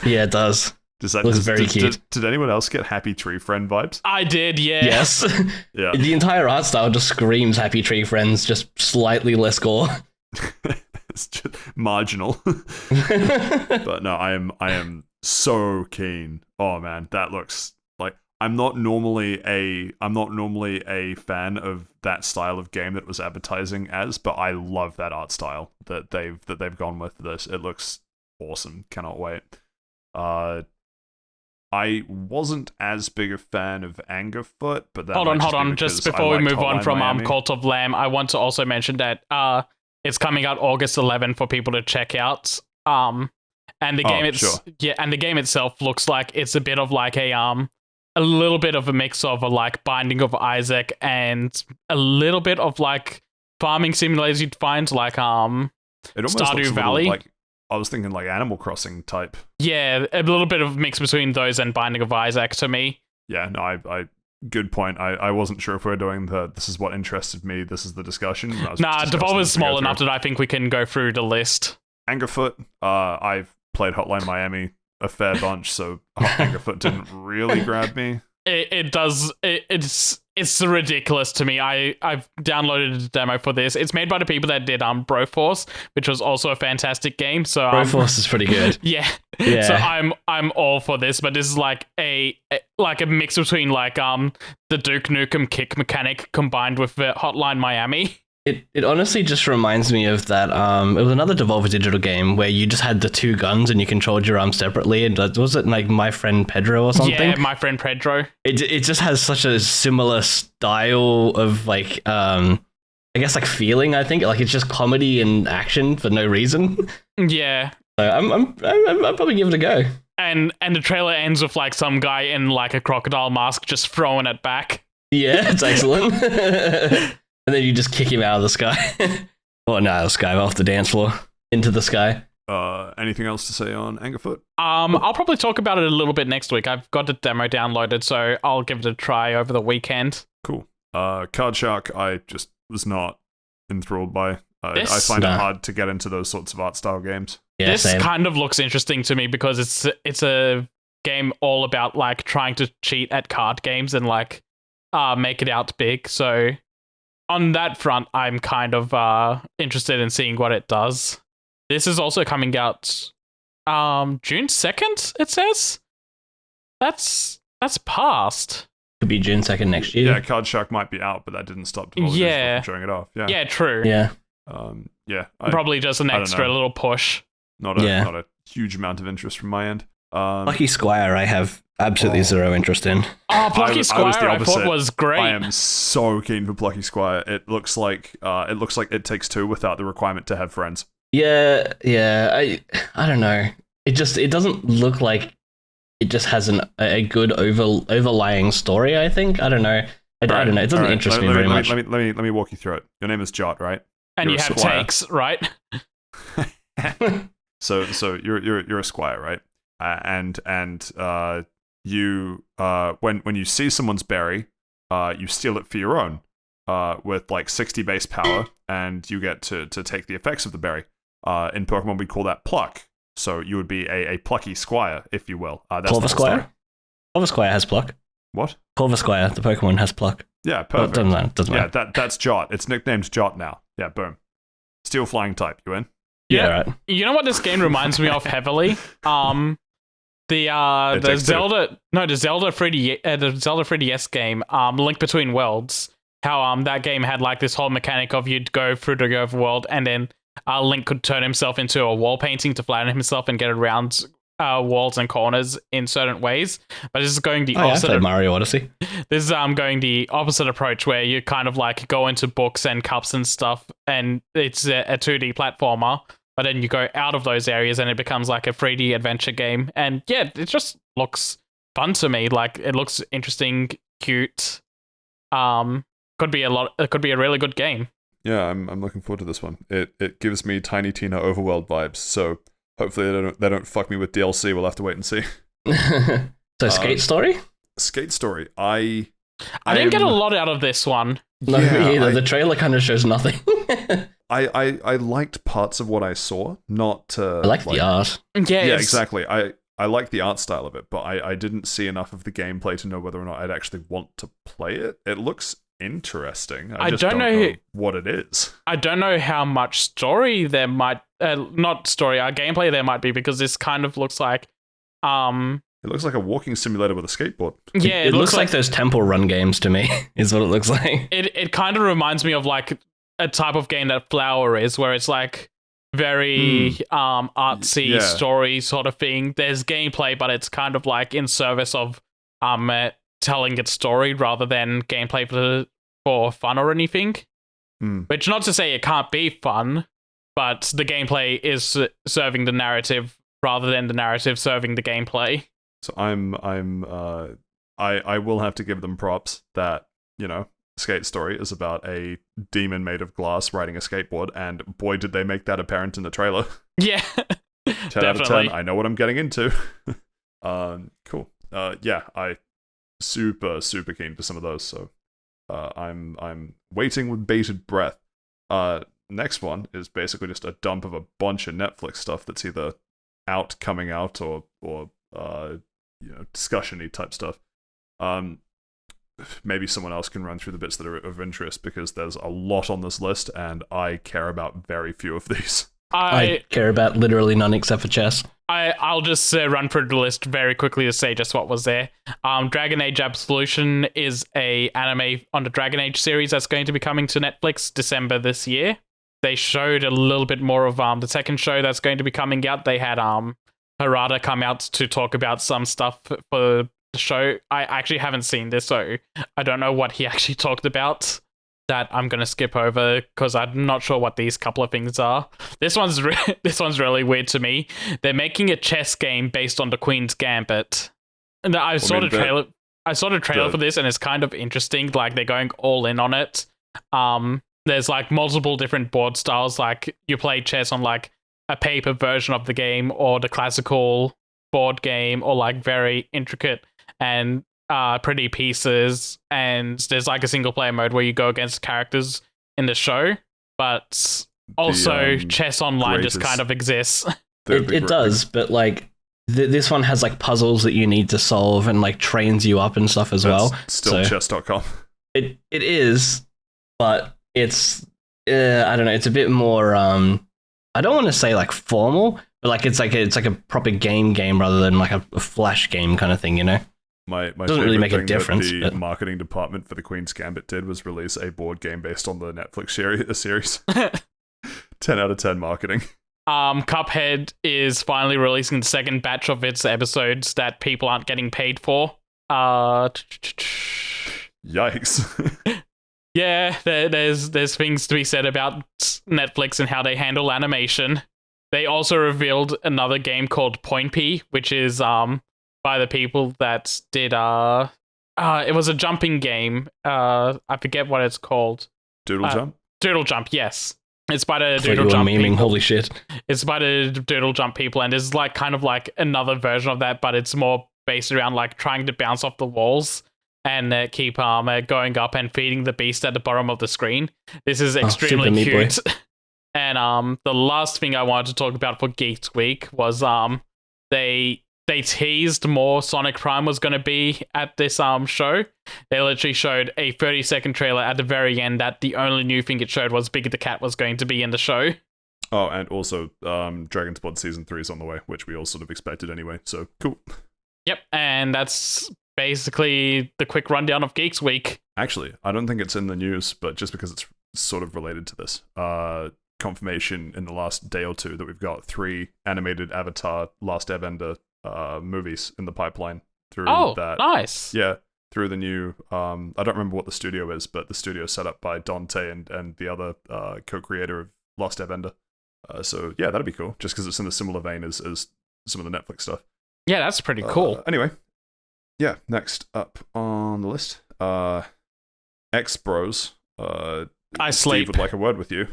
Yeah, it does. Looks very cute. Did anyone else get Happy Tree Friend vibes? I did, yeah. Yes. Yeah. The entire art style just screams Happy Tree Friends, just slightly less gore. It's just marginal. But no, I am so keen. Oh man, that looks like I'm not normally a fan of that style of game that it was advertising as, but I love that art style that they've gone with this. It looks awesome. Cannot wait. I wasn't as big a fan of Angerfoot, but that hold on. Just before we move on from Cult of Lamb, I want to also mention that it's coming out August 11 for people to check out. And the game itself looks like it's a bit of like a little bit of a mix of a like Binding of Isaac and a little bit of like farming simulators you'd find like it almost Stardew looks Valley. Like, I was thinking like Animal Crossing type. Yeah, a little bit of mix between those and Binding of Isaac to me. Yeah, no, I good point. I wasn't sure if we were doing this is what interested me, this is the discussion. Devolver's small enough that I think we can go through the list. Angerfoot, I've played Hotline Miami a fair bunch, so Angerfoot didn't really grab me. It's ridiculous to me. I've downloaded a demo for this. It's made by the people that did Broforce, which was also a fantastic game. So Broforce is pretty good. Yeah. So I'm all for this, but this is like a mix between like the Duke Nukem kick mechanic combined with Hotline Miami. It honestly just reminds me of that. It was another Devolver Digital game where you just had the two guns and you controlled your arms separately. And was it like My Friend Pedro or something? Yeah, My Friend Pedro. It just has such a similar style of like I guess like feeling. I think like it's just comedy and action for no reason. Yeah. So I'm probably give it a go. And the trailer ends with like some guy in like a crocodile mask just throwing it back. Yeah, it's excellent. And then you just kick him out of the sky. Well, no, the sky, off the dance floor. Into the sky. Anything else to say on Angerfoot? I'll probably talk about it a little bit next week. I've got the demo downloaded, so I'll give it a try over the weekend. Cool. Card Shark, I just was not enthralled by. I find it hard to get into those sorts of art style games. Yeah, this same. kind of looks interesting to me because it's a game all about like trying to cheat at card games and like make it out big, so... On that front, I'm kind of interested in seeing what it does. This is also coming out June 2nd, it says? That's past. Could be June 2nd next year. Yeah, Card Shark might be out, but that didn't stop Devolver from showing it off. Yeah, true. Yeah. Probably just an extra little push. Not a huge amount of interest from my end. Lucky Squire, I have absolutely zero interest in. Oh, Plucky Squire, I thought was great. I am so keen for Plucky Squire. It looks like It Takes Two without the requirement to have friends. Yeah. I don't know. It doesn't look like it just has a good overlying story. I think I don't know. I don't know. It doesn't interest me very much. Let me walk you through it. Your name is Jot, right? And You're you a have squire. takes, right? So you're a squire, right? You when you see someone's berry, you steal it for your own, with like 60 base power, and you get to take the effects of the berry. In Pokemon, we call that pluck. So you would be a plucky squire, if you will. That's the whole story. Corvusquire? Corvusquire has pluck. What? Corvusquire, the Pokemon, has pluck. Yeah, perfect. Doesn't matter. Yeah, that's Jot. It's nicknamed Jot now. Yeah, boom. Steel flying type. You in? Yeah, right. You know what this game reminds me of heavily? The Zelda 3DS game, Link Between Worlds. How that game had like this whole mechanic of you'd go through the overworld, and then Link could turn himself into a wall painting to flatten himself and get around walls and corners in certain ways. But this is going the opposite. I played Mario Odyssey. This is going the opposite approach, where you kind of like go into books and cups and stuff, and it's a 2D platformer. But then you go out of those areas and it becomes like a 3D adventure game. And yeah, it just looks fun to me. Like, it looks interesting, cute. Could be a really good game. Yeah, I'm looking forward to this one. It gives me Tiny Tina Overworld vibes. So hopefully they don't fuck me with DLC. We'll have to wait and see. So Skate Story? Skate Story. I didn't get a lot out of this one. No, me either. The trailer kind of shows nothing. I liked parts of what I saw, not I like the art. Yeah, exactly. I like the art style of it, but I didn't see enough of the gameplay to know whether or not I'd actually want to play it. It looks interesting. I just don't know what it is. I don't know how much story there might not story, gameplay there might be, because this kind of looks like it looks like a walking simulator with a skateboard. Yeah, it looks like those Temple Run games to me, is what it looks like. It kind of reminds me of like a type of game that Flower is, where it's like very artsy story sort of thing. There's gameplay, but it's kind of like in service of telling its story rather than gameplay for fun or anything. Which, not to say it can't be fun, but the gameplay is serving the narrative rather than the narrative serving the gameplay. So I will have to give them props that, you know, Skate Story is about a demon made of glass riding a skateboard, and boy did they make that apparent in the trailer. Yeah. 10 out of 10. I know what I'm getting into. Cool. Yeah, I super keen for some of those, so I'm waiting with bated breath. Next one is basically just a dump of a bunch of Netflix stuff that's either coming out, or discussion-y type stuff. Maybe someone else can run through the bits that are of interest, because there's a lot on this list, and I care about very few of these. I care about literally none except for chess. I'll just run through the list very quickly to say just what was there. Dragon Age Absolution is a anime on the Dragon Age series that's going to be coming to Netflix December this year. They showed a little bit more of the second show that's going to be coming out. They had Harada come out to talk about some stuff for the show. I actually haven't seen this, so I don't know what he actually talked about. That I'm gonna skip over because I'm not sure what these couple of things are. This one's really weird to me. They're making a chess game based on the Queen's Gambit. And I saw the trailer. I saw the trailer for this, and it's kind of interesting. Like, they're going all in on it. There's like multiple different board styles. Like, you play chess on like a paper version of the game, or the classical board game, or like very intricate and pretty pieces, and there's like a single player mode where you go against characters in the show, but also chess online just kind of exists. It does, but like this one has like puzzles that you need to solve and like trains you up and stuff as well. Still chess.com. It is, but it's I don't know, it's a bit more I don't want to say like formal, but like it's like a proper game rather than like a flash game kind of thing, you know? My doesn't really make a difference. The marketing department for the Queen's Gambit did was release a board game based on the Netflix series. 10 out of 10 marketing. Cuphead is finally releasing the second batch of its episodes that people aren't getting paid for. Yikes. Yeah, there's things to be said about Netflix and how they handle animation. They also revealed another game called Point P, which is by the people that did It was a jumping game. I forget what it's called. Doodle Jump? Doodle Jump, yes. It's by the I thought you Doodle were Jump memeing. people. Holy shit. It's by the Doodle Jump people, and it's like kind of like another version of that, but it's more based around like trying to bounce off the walls and keep going up and feeding the beast at the bottom of the screen. This is extremely Super Meat Boy. cute. And the last thing I wanted to talk about for Geeks Week was they teased more Sonic Prime was going to be at this show. They literally showed a 30-second trailer at the very end that the only new thing it showed was Big the Cat was going to be in the show. Oh, and also Dragon's Blood Season 3 is on the way, which we all sort of expected anyway, so cool. Yep, and that's basically the quick rundown of Geeks Week. Actually, I don't think it's in the news, but just because it's sort of related to this, confirmation in the last day or two that we've got 3 animated Avatar Last Airbender movies in the pipeline through that. Nice. Yeah, through the new, I don't remember what the studio is, but the studio set up by Dante and the other co-creator of Lost Airbender. So yeah, that'd be cool, just because it's in a similar vein as some of the Netflix stuff. Yeah, that's pretty cool. Anyway, yeah, next up on the list, X Bros. I Steve sleep. would like a word with you.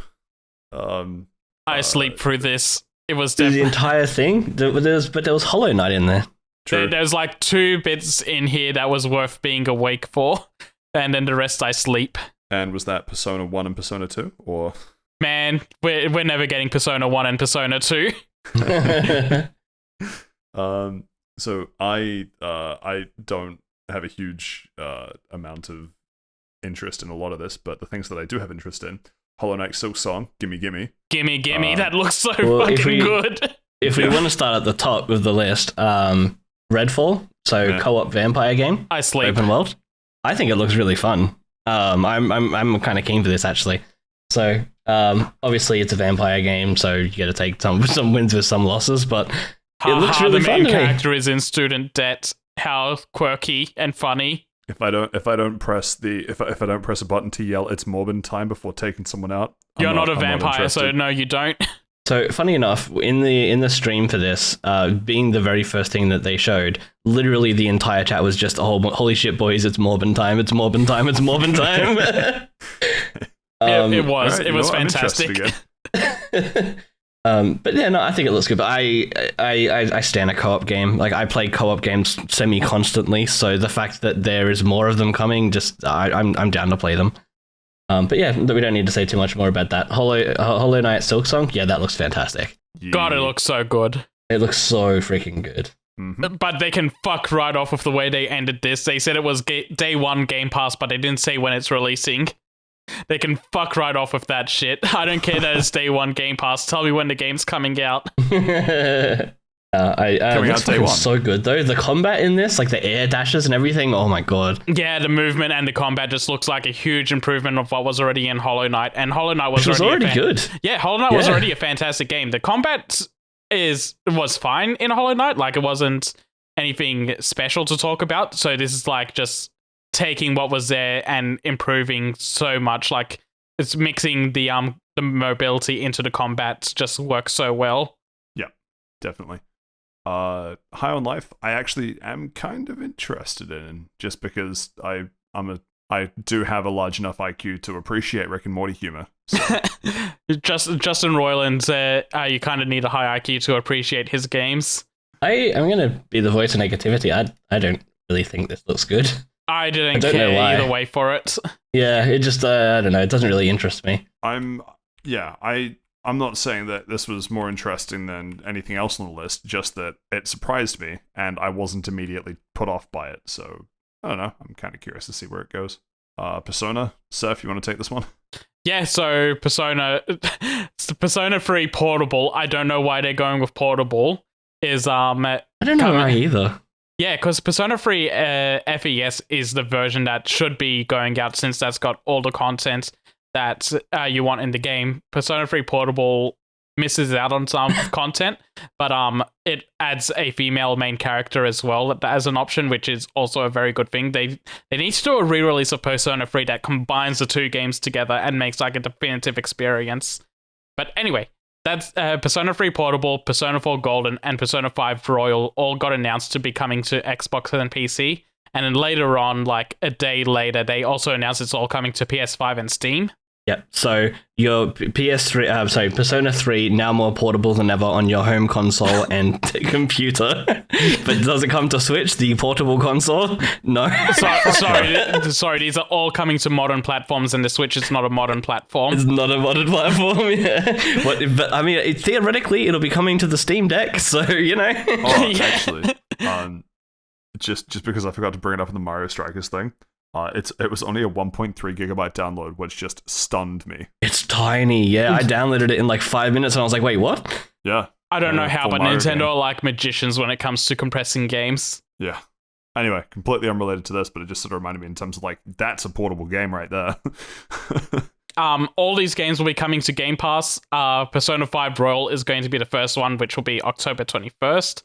I sleep through this. It was The definitely... entire thing? There was Hollow Knight in there. There's like 2 bits in here that was worth being awake for, and then the rest I sleep. And was that Persona 1 and Persona 2, or? Man, we're never getting Persona 1 and Persona 2. So I don't have a huge amount of interest in a lot of this, but the things that I do have interest in, Hollow Knight Silk Song, gimme. Gimme, that looks so well, fucking good. If we want to start at the top of the list, Redfall, so co-op vampire game, I sleep. open world. I think it looks really fun. I'm kind of keen for this actually. So obviously it's a vampire game, so you got to take some wins with some losses, but it looks really the fun main to me. character is in student debt. How quirky and funny. If I don't press a button to yell it's Morbin time before taking someone out, You're not a I'm vampire, so interested. no, you don't. So funny enough, in the stream for this, being the very first thing that they showed, literally the entire chat was just, "Oh, holy shit, boys! It's Morbin time! It's Morbin time! It's Morbin time!" It was. Alright, It was I'm interested fantastic. again. But yeah, no, I think it looks good. But I stand a co-op game. Like I play co-op games semi constantly, so the fact that there is more of them coming, just I'm down to play them. But yeah, we don't need to say too much more about that. Hollow Knight Silk Song, yeah, that looks fantastic. God, it looks so good. It looks so freaking good. Mm-hmm. But they can fuck right off of the way they ended this. They said it was day 1 Game Pass, but they didn't say when it's releasing. They can fuck right off with that shit. I don't care that it's day 1 Game Pass. Tell me when the game's coming out. Coming out day 1. So good though. The combat in this, like the air dashes and everything. Oh my god. Yeah, the movement and the combat just looks like a huge improvement of what was already in Hollow Knight. And Hollow Knight was Which was already good. Yeah, Hollow Knight was already a fantastic game. The combat was fine in Hollow Knight. Like, it wasn't anything special to talk about. So this is like just taking what was there and improving so much. Like, it's mixing the mobility into the combat just works so well. Yeah, definitely. High on Life, I actually am kind of interested in, just because I do have a large enough IQ to appreciate Rick and Morty humor. So. Justin Roiland, you kind of need a high IQ to appreciate his games. I'm gonna be the voice of negativity. I don't really think this looks good. I didn't don't know care why. either way for it. Yeah, it just I don't know. It doesn't really interest me. I'm not saying that this was more interesting than anything else on the list, just that it surprised me and I wasn't immediately put off by it. So I don't know. I'm kind of curious to see where it goes. Persona, Saif, you want to take this one? Yeah, so Persona 3 Portable. I don't know why they're going with Portable. I don't know why either. Yeah, because Persona 3 FES is the version that should be going out, since that's got all the content that you want in the game. Persona 3 Portable misses out on some content, but it adds a female main character as well as an option, which is also a very good thing. They need to do a re-release of Persona 3 that combines the 2 games together and makes like a definitive experience. But anyway, that's Persona 3 Portable, Persona 4 Golden, and Persona 5 Royal all got announced to be coming to Xbox and PC. And then later on, like a day later, they also announced it's all coming to PS5 and Steam. Yep. So your Persona 3 now more portable than ever on your home console and computer. But does it come to Switch, the portable console? No. Sorry, these are all coming to modern platforms, and the Switch is not a modern platform. It's not a modern platform, yeah. But I mean, theoretically, it'll be coming to the Steam Deck, so, you know. Oh, actually, just because I forgot to bring it up in the Mario Strikers thing. It was only a 1.3 gigabyte download, which just stunned me. It's tiny, yeah. I downloaded it in like 5 minutes, and I was like, wait, what? Yeah. I don't know how, but Mario Nintendo game. are like magicians when it comes to compressing games. Yeah. Anyway, completely unrelated to this, but it just sort of reminded me in terms of like, that's a portable game right there. All these games will be coming to Game Pass. Persona 5 Royal is going to be the first one, which will be October 21st.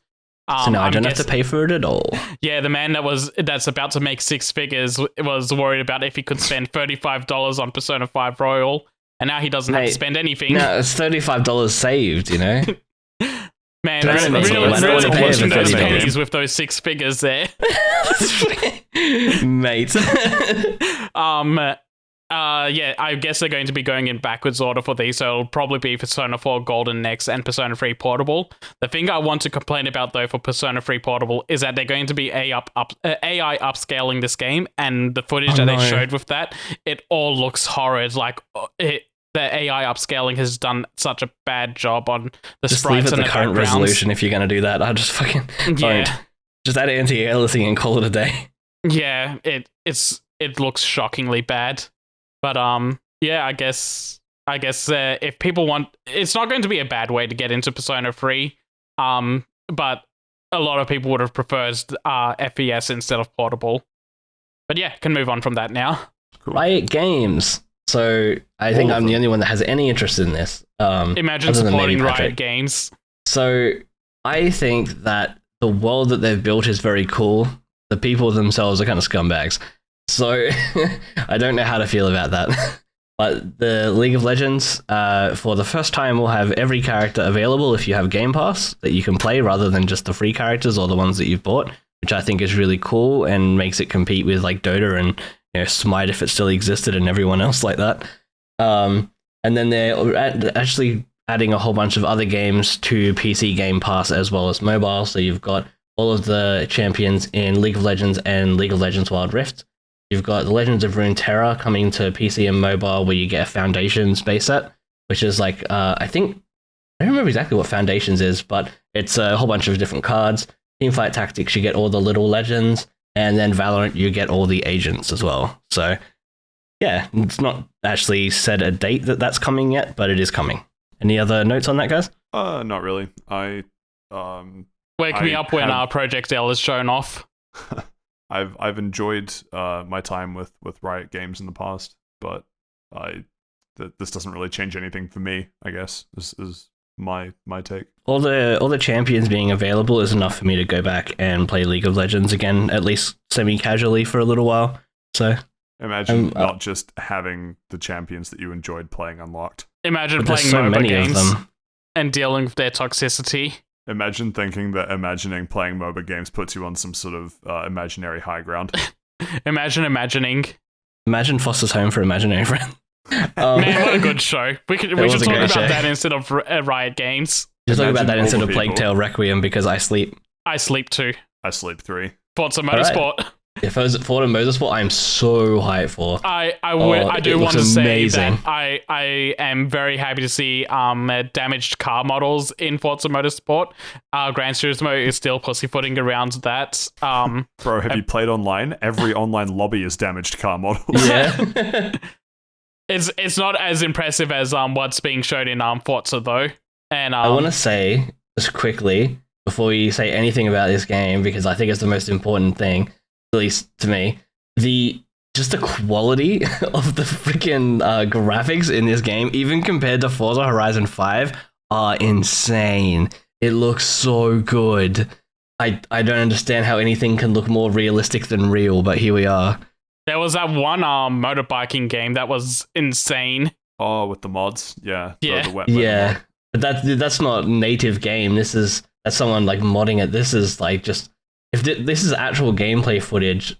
So now I don't have to pay for it at all. Yeah, the man that's about to make six figures was worried about if he could spend $35 on Persona 5 Royal, and now he doesn't have to spend anything. No, it's $35 saved, you know? Man, That's really watching those $30. pennies with those six figures there. Mate. Yeah, I guess they're going to be going in backwards order for these, so it'll probably be Persona 4 Golden next and Persona 3 Portable. The thing I want to complain about, though, for Persona 3 Portable is that they're going to be AI upscaling this game, and the footage they showed with that, it all looks horrid. Like, the AI upscaling has done such a bad job on the just sprites leave it and the current resolution if you're going to do that. I just fucking don't. Just add anti-aliasing and call it a day. Yeah, it looks shockingly bad. But yeah, I guess if people want, it's not going to be a bad way to get into Persona 3. But a lot of people would have preferred FES instead of portable. But yeah, can move on from that now. Cool. Riot Games. So I think I'm the only one that has any interest in this. Imagine supporting Riot Games. So I think that the world that they've built is very cool. The people themselves are kind of scumbags. So I don't know how to feel about that. But the League of Legends, for the first time, will have every character available if you have Game Pass that you can play rather than just the free characters or the ones that you've bought, which I think is really cool and makes it compete with like Dota and Smite if it still existed and everyone else like that. And then they're actually adding a whole bunch of other games to PC Game Pass as well as mobile. So you've got all of the champions in League of Legends and League of Legends Wild Rift. You've got the Legends of Runeterra coming to PC and mobile, where you get a Foundations base set, which is like, I don't remember exactly what Foundations is, but it's a whole bunch of different cards. Teamfight Tactics, you get all the little legends, and then Valorant, you get all the agents as well. So, yeah, it's not actually said a date that's coming yet, but it is coming. Any other notes on that, guys? Not really. Wake me up when Project L is shown off. I've enjoyed my time with Riot Games in the past, but this doesn't really change anything for me, I guess. This is my take. All the champions being available is enough for me to go back and play League of Legends again, at least semi-casually for a little while. So imagine not just having the champions that you enjoyed playing unlocked. Imagine playing MOBA games and dealing with their toxicity. Imagine thinking that imagining playing MOBA games puts you on some sort of imaginary high ground. Imagining. Imagine Foster's Home for Imaginary Friends. Man, what a good show. We should talk about that instead of Riot Games. Just talk about that instead of Plague Tale Requiem because I sleep. I sleep too. I sleep 3. Forza Motorsport. Right. If I was at Forza Motorsport, I'm so hyped for. I do want to say that I am very happy to see damaged car models in Forza Motorsport. Gran Turismo is still pussyfooting around that. Bro, have you played online? Every online lobby is damaged car models. Yeah. It's not as impressive as what's being shown in Forza though. And I want to say just quickly before you say anything about this game, because I think it's the most important thing, at least to me, the quality of the freaking graphics in this game, even compared to Forza Horizon 5, are insane. It looks so good. I don't understand how anything can look more realistic than real, but here we are. There was that one motorbiking game that was insane. Oh, with the mods? Yeah. Yeah. The wet mod. But that's not native game. That's someone like modding it. This is like just... If this is actual gameplay footage,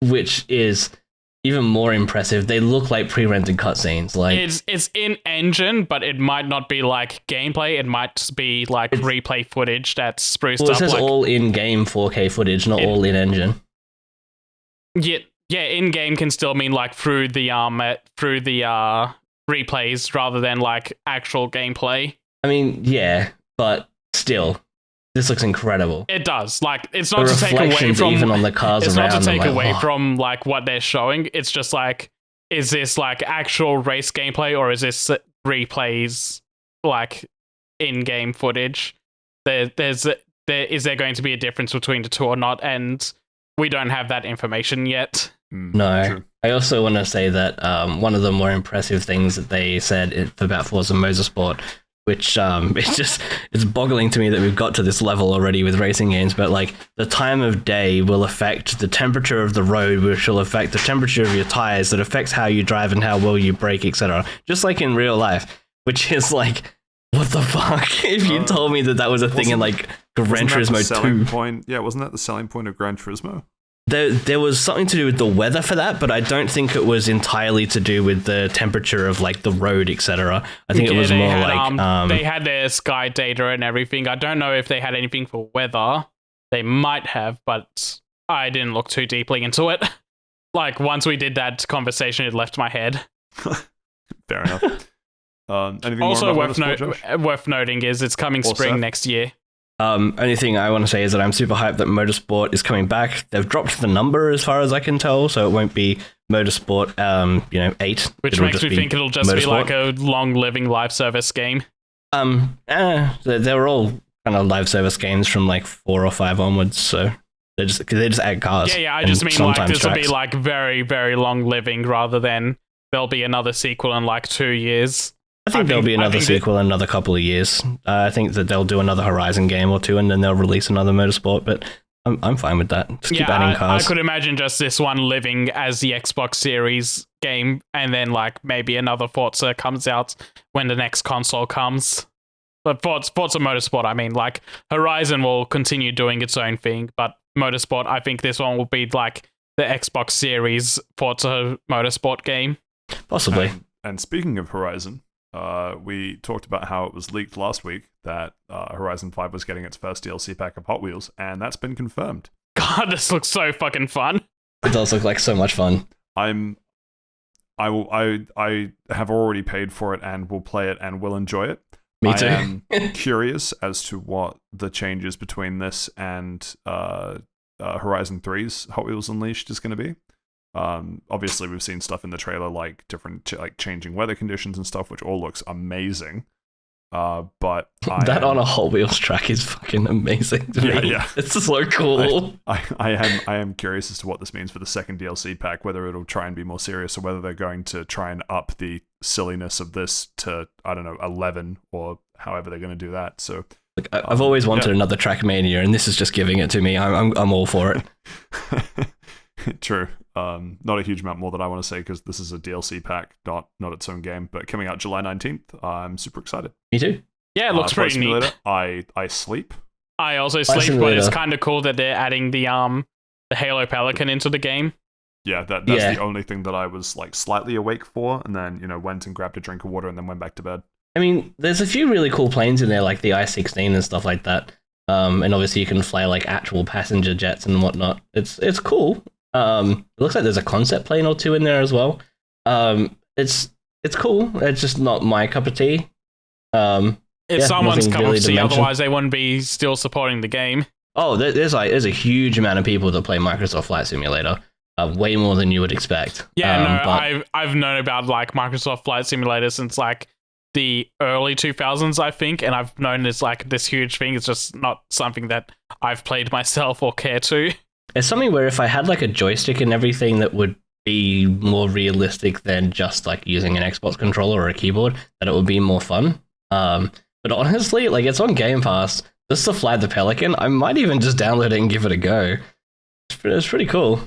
which is even more impressive. They look like pre-rendered cutscenes. Like it's in engine, but it might not be like gameplay. It might be like replay footage that's spruced up. It says all in-game 4K footage, not all in engine. Yeah, in-game can still mean like through the replays rather than like actual gameplay. I mean, yeah, but still, this looks incredible. It does. Like, it's not to take away from even on the cars it's around. not to take like, away from like what they're showing. It's just like, is this like actual race gameplay or is this replays like in-game footage? Is there going to be a difference between the two or not? And we don't have that information yet. No. True. I also want to say that one of the more impressive things that they said about Forza Motorsport, which it's boggling to me that we've got to this level already with racing games, but like the time of day will affect the temperature of the road, which will affect the temperature of your tires, that affects how you drive and how well you brake, etc. Just like in real life, which is like, what the fuck? If you told me that was a thing in like Gran Turismo 2. Yeah, wasn't that the selling point of Gran Turismo? There was something to do with the weather for that, but I don't think it was entirely to do with the temperature of like the road, etc. I think it was more like they had their sky data and everything. I don't know if they had anything for weather. They might have, but I didn't look too deeply into it. Like once we did that conversation, it left my head. Fair enough. Anything also more about worth noting is it's coming spring next year. Only thing I want to say is that I'm super hyped that Motorsport is coming back. They've dropped the number as far as I can tell, so it won't be Motorsport 8. Which makes me think it'll just be like a long-living live service game. They're all kind of live service games from like 4 or 5 onwards, so they just add cars. Yeah, I just mean like this will be like very, very long-living rather than there'll be another sequel in like 2 years. I think there'll be another sequel in another couple of years. I think that they'll do another Horizon game or two, and then they'll release another Motorsport. But I'm fine with that. Just keep adding cars. I could imagine just this one living as the Xbox Series game, and then like maybe another Forza comes out when the next console comes. But Forza Motorsport, I mean, like Horizon will continue doing its own thing, but Motorsport, I think this one will be like the Xbox Series Forza Motorsport game. Possibly. And speaking of Horizon. We talked about how it was leaked last week that Horizon 5 was getting its first DLC pack of Hot Wheels, and that's been confirmed. God, this looks so fucking fun. It does look like so much fun. I have already paid for it and will play it and will enjoy it. Me too. I am curious as to what the changes between this and Horizon 3's Hot Wheels Unleashed is going to be. Obviously we've seen stuff in the trailer like different like changing weather conditions and stuff, which all looks amazing. But that on a Hot Wheels track is fucking amazing to me. Yeah. It's so cool. I am curious as to what this means for the second DLC pack, whether it'll try and be more serious or whether they're going to try and up the silliness of this to, I don't know, 11 or however they're going to do that. So like, I've always wanted another Trackmania, and this is just giving it to me. I'm all for it. True. Not a huge amount more that I want to say because this is a DLC pack, not its own game, but coming out July 19th. I'm super excited. Me too. Yeah, it looks pretty neat. I sleep. I also sleep, but it's kind of cool that they're adding the Halo Pelican into the game. Yeah, that's the only thing that I was like slightly awake for, and then went and grabbed a drink of water and then went back to bed. I mean, there's a few really cool planes in there, like the I-16 and stuff like that. And obviously you can fly like actual passenger jets and whatnot. It's cool. It looks like there's a concept plane or two in there as well. It's cool. It's just not my cup of tea. It's someone's cup of tea, otherwise they wouldn't be still supporting the game. Oh, there's a huge amount of people that play Microsoft Flight Simulator. Way more than you would expect. Yeah, I've known about like Microsoft Flight Simulator since like the early 2000s, I think, and I've known it's like this huge thing. It's just not something that I've played myself or care to. It's something where if I had like a joystick and everything that would be more realistic than just like using an Xbox controller or a keyboard, that it would be more fun. But honestly, like it's on Game Pass. Just to fly the Pelican, I might even just download it and give it a go. It's pretty cool.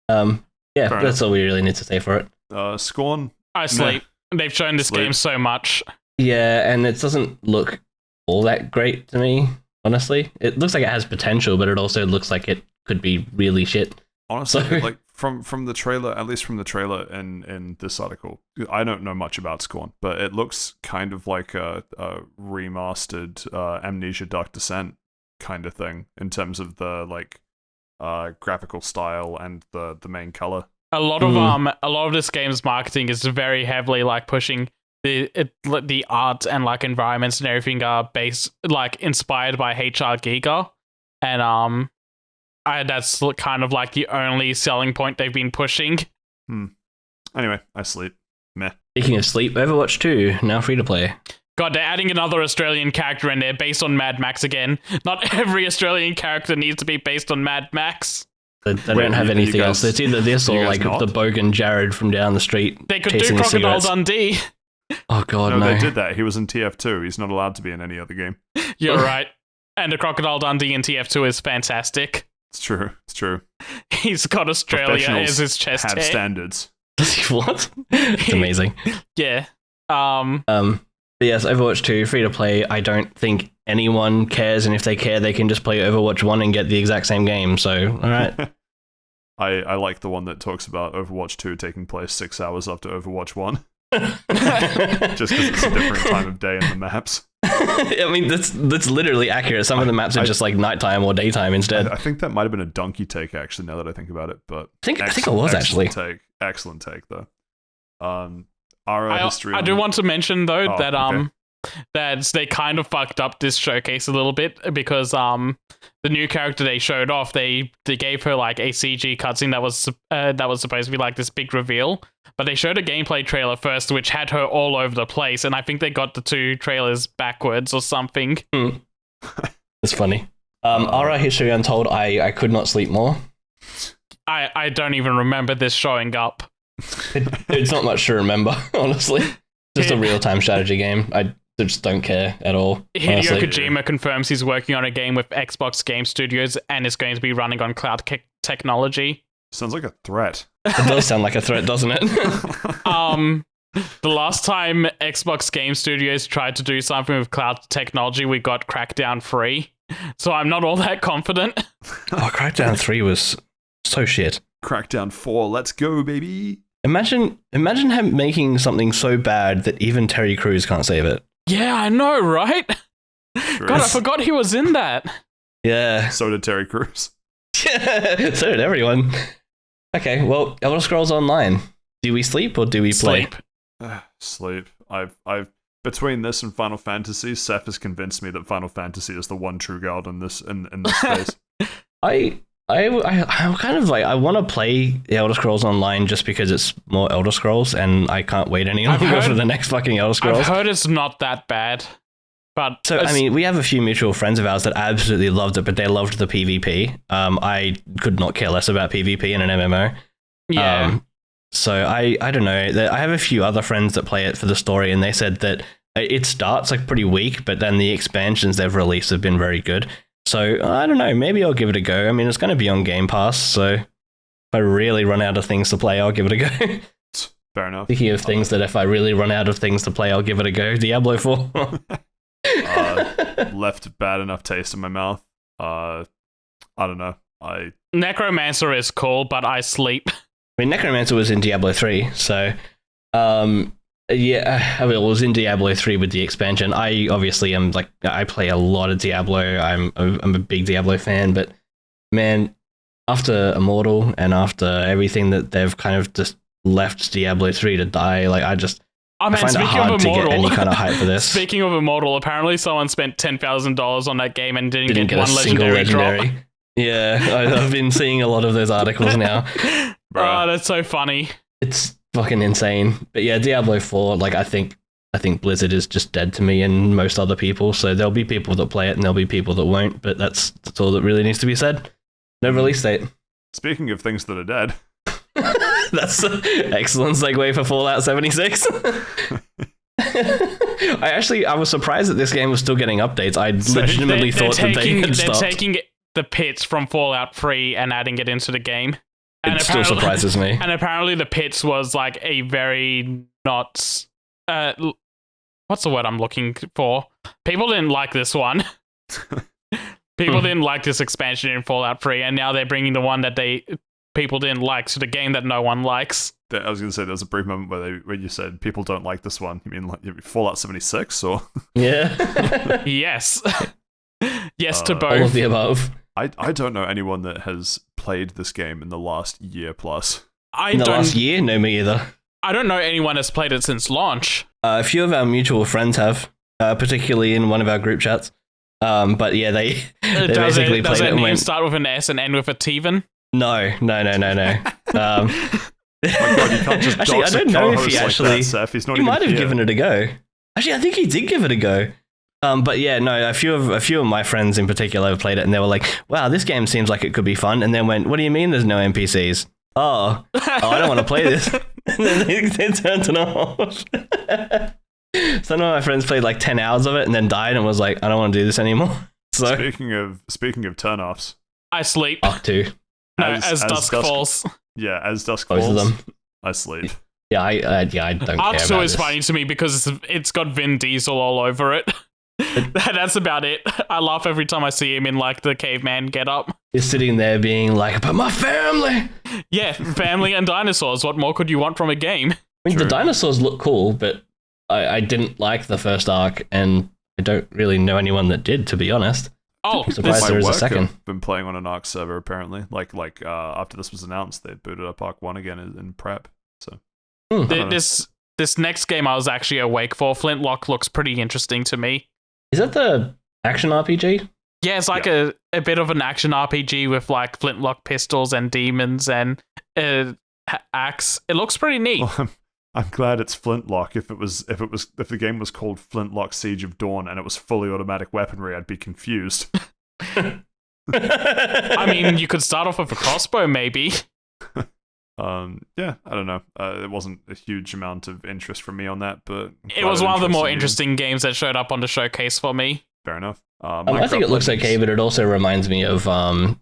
That's all we really need to say for it. Scorn. I sleep. They've shown this game so much. Yeah, and it doesn't look all that great to me, honestly. It looks like it has potential, but it also looks like it could be really shit. Honestly, like from the trailer, at least from the trailer in this article, I don't know much about Scorn, but it looks kind of like a remastered Amnesia Dark Descent kind of thing in terms of the like graphical style and the main color. A lot of this game's marketing is very heavily like pushing the art and like environments and everything are based like inspired by HR Giga, and that's kind of like the only selling point they've been pushing. Anyway, I sleep. Meh. Speaking of sleep, Overwatch 2 now free to play. God, they're adding another Australian character in there based on Mad Max again. Not every Australian character needs to be based on Mad Max. They don't have anything else. It's either this or like the Bogan Jared from down the street. They could do Crocodile Dundee. Oh god, no. They did that. He was in TF2. He's not allowed to be in any other game. You're right. And the Crocodile Dundee in TF2 is fantastic. It's true. It's true. He's got Australia as his chest hair. Have standards. Does he what? It's amazing. Yeah. But yes, Overwatch 2, free to play. I don't think anyone cares, and if they care, they can just play Overwatch 1 and get the exact same game. So, alright. I like the one that talks about Overwatch 2 taking place 6 hours after Overwatch 1. Just because it's a different time of day in the maps. I mean, that's literally accurate. Some of the maps are just like nighttime or daytime instead. I think that might have been a donkey take, actually, now that I think about it. But I think it was actually. Excellent take, though. History. I do want to mention though that okay. that they kind of fucked up this showcase a little bit because the new character they showed off, they gave her like a CG cutscene that was supposed to be like this big reveal, but they showed a gameplay trailer first which had her all over the place, and I think they got the two trailers backwards or something. It's funny. Ara History Untold, I could not sleep more. I don't even remember this showing up. It's not much to remember, honestly. Just a real-time strategy game. I just don't care at all. Hideo Kojima confirms he's working on a game with Xbox Game Studios and it's going to be running on cloud technology. Sounds like a threat. It does sound like a threat, doesn't it? The last time Xbox Game Studios tried to do something with cloud technology, we got Crackdown 3. So I'm not all that confident. Oh, Crackdown 3 was so shit. Crackdown 4, let's go, baby. Imagine him making something so bad that even Terry Crews can't save it. Yeah, I know, right? True. God, I forgot he was in that. Yeah. So did Terry Crews. So did everyone. Okay, well, Elder Scrolls Online. Do we sleep or do we play? Sleep. I've between this and Final Fantasy, Saif has convinced me that Final Fantasy is the one true god in this space. I'm kind of like, I want to play the Elder Scrolls Online just because it's more Elder Scrolls, and I can't wait any longer for the next fucking Elder Scrolls. I've heard it's not that bad. But so, I mean, we have a few mutual friends of ours that absolutely loved it, but they loved the PvP. I could not care less about PvP in an MMO. Yeah. So I don't know. I have a few other friends that play it for the story, and they said that it starts like pretty weak, but then the expansions they've released have been very good. So, I don't know, maybe I'll give it a go. I mean, it's going to be on Game Pass, so if I really run out of things to play, I'll give it a go. Fair enough. Speaking of things that if I really run out of things to play, I'll give it a go. Diablo 4. Left a bad enough taste in my mouth. I don't know. Necromancer is cool, but I sleep. I mean, Necromancer was in Diablo 3, so... yeah, I mean, it was in Diablo 3 with the expansion. I obviously am like, I play a lot of Diablo. I'm a big Diablo fan, but man, after Immortal and after everything that they've kind of just left Diablo 3 to die, like I find it hard to get any kind of hype for this. Speaking of Immortal, apparently someone spent $10,000 on that game and didn't get one a single legendary drop. Yeah, I've been seeing a lot of those articles now. Oh, that's so funny. It's fucking insane. But yeah, Diablo 4, like I think Blizzard is just dead to me and most other people, so there'll be people that play it and there'll be people that won't, but that's all that really needs to be said. No release date. Speaking of things that are dead. That's an excellent segue for Fallout 76. I was surprised that this game was still getting updates. I legitimately thought that they had stopped. They're taking the pits from Fallout 3 and adding it into the game. It still surprises me. And apparently the pits was like a very not... what's the word I'm looking for? People didn't like this one. People didn't like this expansion in Fallout 3, and now they're bringing the one that they people didn't like to the game that no one likes. I was going to say, there was a brief moment where you said people don't like this one. You mean like Fallout 76 or? Yeah. Yes. Yes to All of both. the above. I don't know anyone that has played this game in the last year plus. In the last year? No, me either. I don't know anyone has played it since launch. A few of our mutual friends have, particularly in one of our group chats. But yeah, they basically does played it and name went, start with an S and end with a Teven? no. My God, you can't just Actually, I dox don't a know if co-host he like actually. that, Seth. He's not He even might have here. given it a go. Actually, I think he did give it a go. But yeah, no, a few of my friends in particular have played it, and they were like, "Wow, this game seems like it could be fun." And then went, "What do you mean there's no NPCs?" Oh, I don't want to play this. And then they turned it off. Some of my friends played like 10 hours of it and then died and was like, "I don't want to do this anymore." So Speaking of turnoffs, I sleep. Arc 2. No, as dusk falls. yeah, as dusk Both falls, of them. I sleep. Yeah, I don't Arc care 2 about is this. funny to me because it's got Vin Diesel all over it. That's about it. I laugh every time I see him in like the caveman getup. He's sitting there being like, "But my family!" Yeah, family and dinosaurs. What more could you want from a game? I mean, True. the dinosaurs look cool, but I didn't like the first arc, and I don't really know anyone that did, to be honest. Oh, I'm surprised there is a second. Have been playing on an Arc server apparently. Like after this was announced, they booted up Arc 1 again in prep. So this next game I was actually awake for, Flintlock, looks pretty interesting to me. Is that the action RPG? Yeah, it's like a bit of an action RPG with like flintlock pistols and demons and axe. It looks pretty neat. Well, I'm glad it's Flintlock. If the game was called Flintlock Siege of Dawn and it was fully automatic weaponry, I'd be confused. I mean, you could start off with a crossbow, maybe. Yeah, I don't know. It wasn't a huge amount of interest from me on that, but It was one of the more you. interesting games that showed up on the showcase for me. Fair enough. I think it looks Legends- okay, but it also reminds me of oh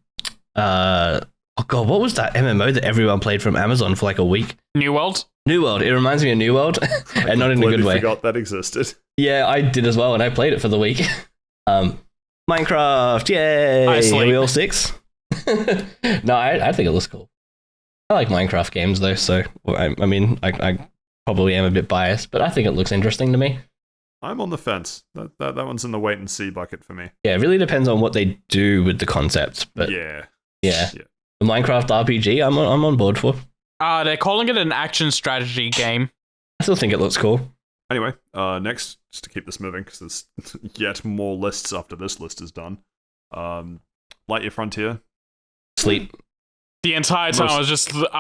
god, what was that MMO that everyone played from Amazon for like a week? New World? New World. It reminds me of New World, and not in a good completely way. Forgot that existed. Yeah, I did as well, and I played it for the week. Minecraft, yay! I sleep. Are we all 6? No, I think it looks cool. I like Minecraft games though, so I mean, I probably am a bit biased, but I think it looks interesting to me. I'm on the fence. That one's in the wait and see bucket for me. Yeah, it really depends on what they do with the concepts, but Yeah. the Minecraft RPG, I'm on board for. They're calling it an action strategy game. I still think it looks cool. Anyway, next, just to keep this moving, because there's yet more lists after this list is done. Lightyear Frontier. Sleep. The entire time I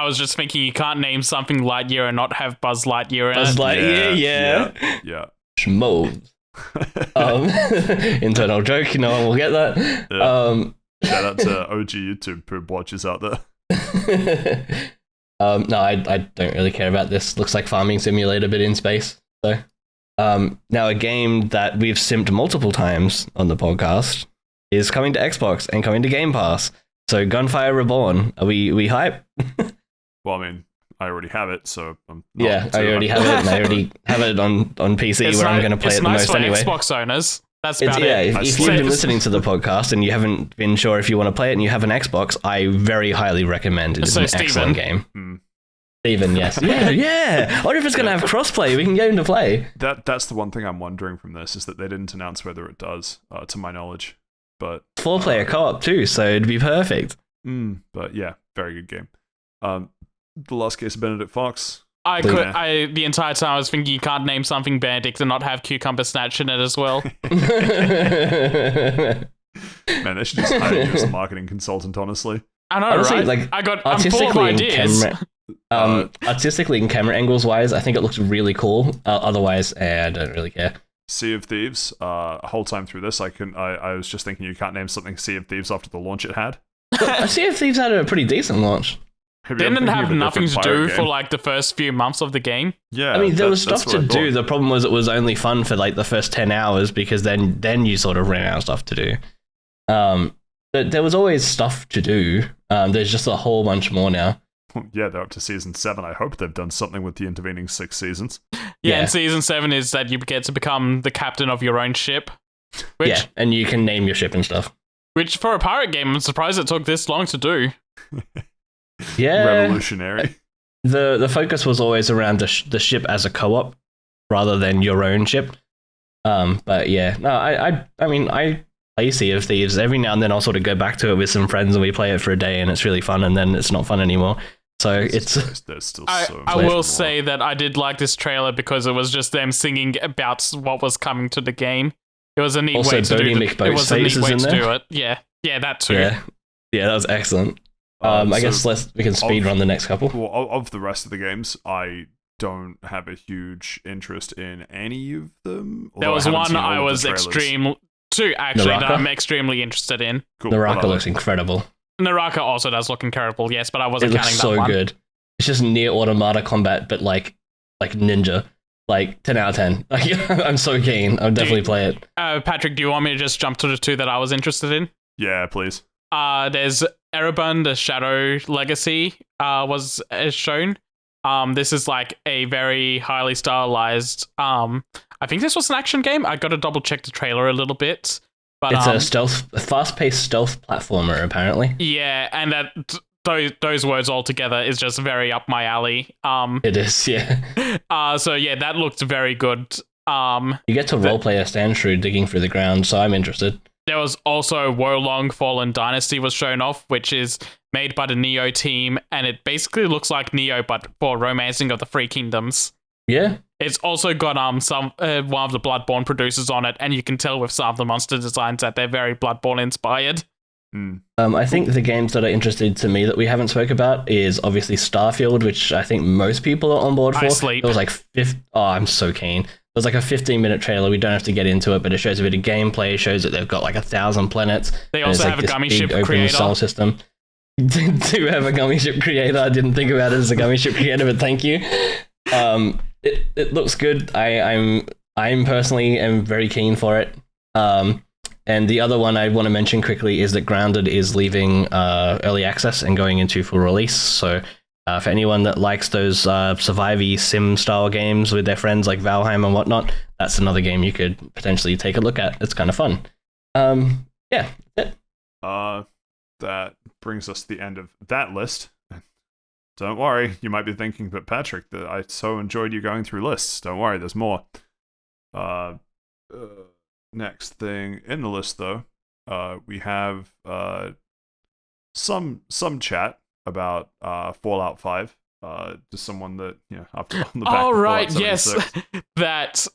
was just thinking you can't name something Lightyear and not have Buzz Lightyear in Buzz it. Lightyear, yeah. Yeah. Schmoes. Internal joke, no one will get that. Yeah. Shout out to OG YouTube poop watchers out there. No, I don't really care about this. Looks like Farming Simulator, but in space. So, now a game that we've simped multiple times on the podcast is coming to Xbox and coming to Game Pass. So, Gunfire Reborn. Are we hype? Well, I mean, I already have it, so I'm not Yeah, I too already have it, and I already have it on PC where I'm going to play it the nice most for anyway. Xbox owners. That's It's, about yeah, it. if I you've sleep. been listening to the podcast and you haven't been sure if you want to play it and you have an Xbox, I very highly recommend it. It's So, an Steven. excellent game. Hmm. Steven, yes. yeah. I wonder if it's going to have crossplay. We can get into play. That's the one thing I'm wondering from this, is that they didn't announce whether it does, to my knowledge. But 4-player co-op too, so it'd be perfect. but yeah, very good game. The Last Case of Benedict Fox. The entire time I was thinking you can't name something Benedict and not have Cucumber Snatch in it as well. Man, they should just hire you as a marketing consultant, honestly. I know, Honestly, right? like, I'm full of artistically and ideas. artistically and camera angles wise, I think it looks really cool. Otherwise, I don't really care. Sea of Thieves. A whole time through this, I was just thinking you can't name something Sea of Thieves after the launch it had. Sea of Thieves had a pretty decent launch. Maybe I'm Didn't thinking have of a nothing to different do pirate for game. like the first few months of the game. Yeah, I mean, there was that's stuff what to I do. thought. The problem was it was only fun for like the first 10 hours because then you sort of ran out of stuff to do. But there was always stuff to do. There's just a whole bunch more now. Yeah, they're up to season 7. I hope they've done something with the intervening 6 seasons. Yeah, and season 7 is that you get to become the captain of your own ship. Which, Yeah, and you can name your ship and stuff. which for a pirate game, I'm surprised it took this long to do. revolutionary. The focus was always around the ship as a co-op rather than your own ship. But yeah, no, I mean, I play Sea of Thieves every now and then. I'll sort of go back to it with some friends and we play it for a day, and it's really fun. And then it's not fun anymore. So there's still I will say that I did like this trailer because it was just them singing about what was coming to the game. It was a neat way to do it. It was a neat way to do it. Yeah, that too. Yeah, that was excellent. I guess we can speed run the next couple. Well, of the rest of the games, I don't have a huge interest in any of them. There was one I was two actually that I'm extremely interested in. Cool. Naraka looks incredible. Naraka also does look incredible, yes, but I wasn't counting that one. It looks so good. It's just near automata combat, but like ninja. Like 10 out of 10. I'm so keen. I'll definitely play it. Patrick, do you want me to just jump to the two that I was interested in? Yeah, please. There's Erebund, the Shadow Legacy was shown. This is like a very highly stylized. I think this was an action game. I got to double check the trailer a little bit. But it's a fast-paced stealth platformer, apparently. Yeah, and that those words all together is just very up my alley. It is, yeah. So yeah, that looked very good. You get to roleplay a Stanshrew digging through the ground, so I'm interested. There was also Wolong Fallen Dynasty was shown off, which is made by the Neo team, and it basically looks like Neo, but for Romancing of the Three Kingdoms. Yeah. It's also got some one of the Bloodborne producers on it, and you can tell with some of the monster designs that they're very Bloodborne inspired. I think the games that are interested to me that we haven't spoke about is obviously Starfield, which I think most people are on board for. Sleep. It was like I'm so keen. It was like a 15-minute trailer. We don't have to get into it, but it shows a bit of gameplay. It shows that they've got like 1,000 planets. They also have a gummy ship creator. Solar system. Do have a gummy ship creator. I didn't think about it as a gummy ship creator, but thank you. It looks good. I'm personally am very keen for it. And the other one I want to mention quickly is that Grounded is leaving early access and going into full release. So for anyone that likes those survivey sim-style games with their friends like Valheim and whatnot, that's another game you could potentially take a look at. It's kind of fun. Yeah, that's it. That brings us to the end of that list. Don't worry, you might be thinking, but Patrick, I so enjoyed you going through lists. Don't worry, there's more. Next thing in the list, though, we have some chat about Fallout 5. To someone that after on the back. Oh right, Fallout yes, that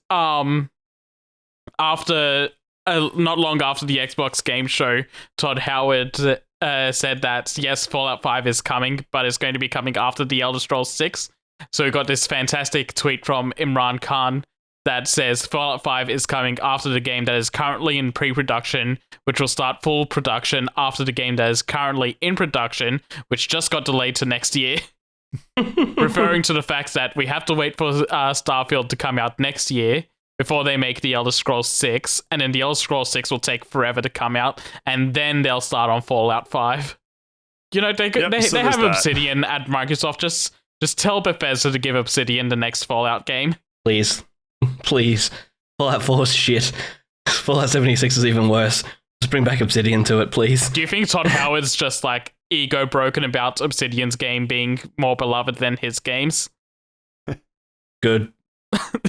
after not long after the Xbox game show, Todd Howard said that yes, Fallout 5 is coming, but it's going to be coming after the Elder Scrolls 6. So we got this fantastic tweet from Imran Khan that says Fallout 5 is coming after the game that is currently in pre-production, which will start full production after the game that is currently in production, which just got delayed to next year. Referring to the fact that we have to wait for Starfield to come out next year before they make the Elder Scrolls 6, and then the Elder Scrolls 6 will take forever to come out, and then they'll start on Fallout 5. They have Obsidian at Microsoft. Just tell Bethesda to give Obsidian the next Fallout game. Please. Fallout 4 is shit. Fallout 76 is even worse. Just bring back Obsidian to it, please. Do you think Todd Howard's just like ego broken about Obsidian's game being more beloved than his games? Good.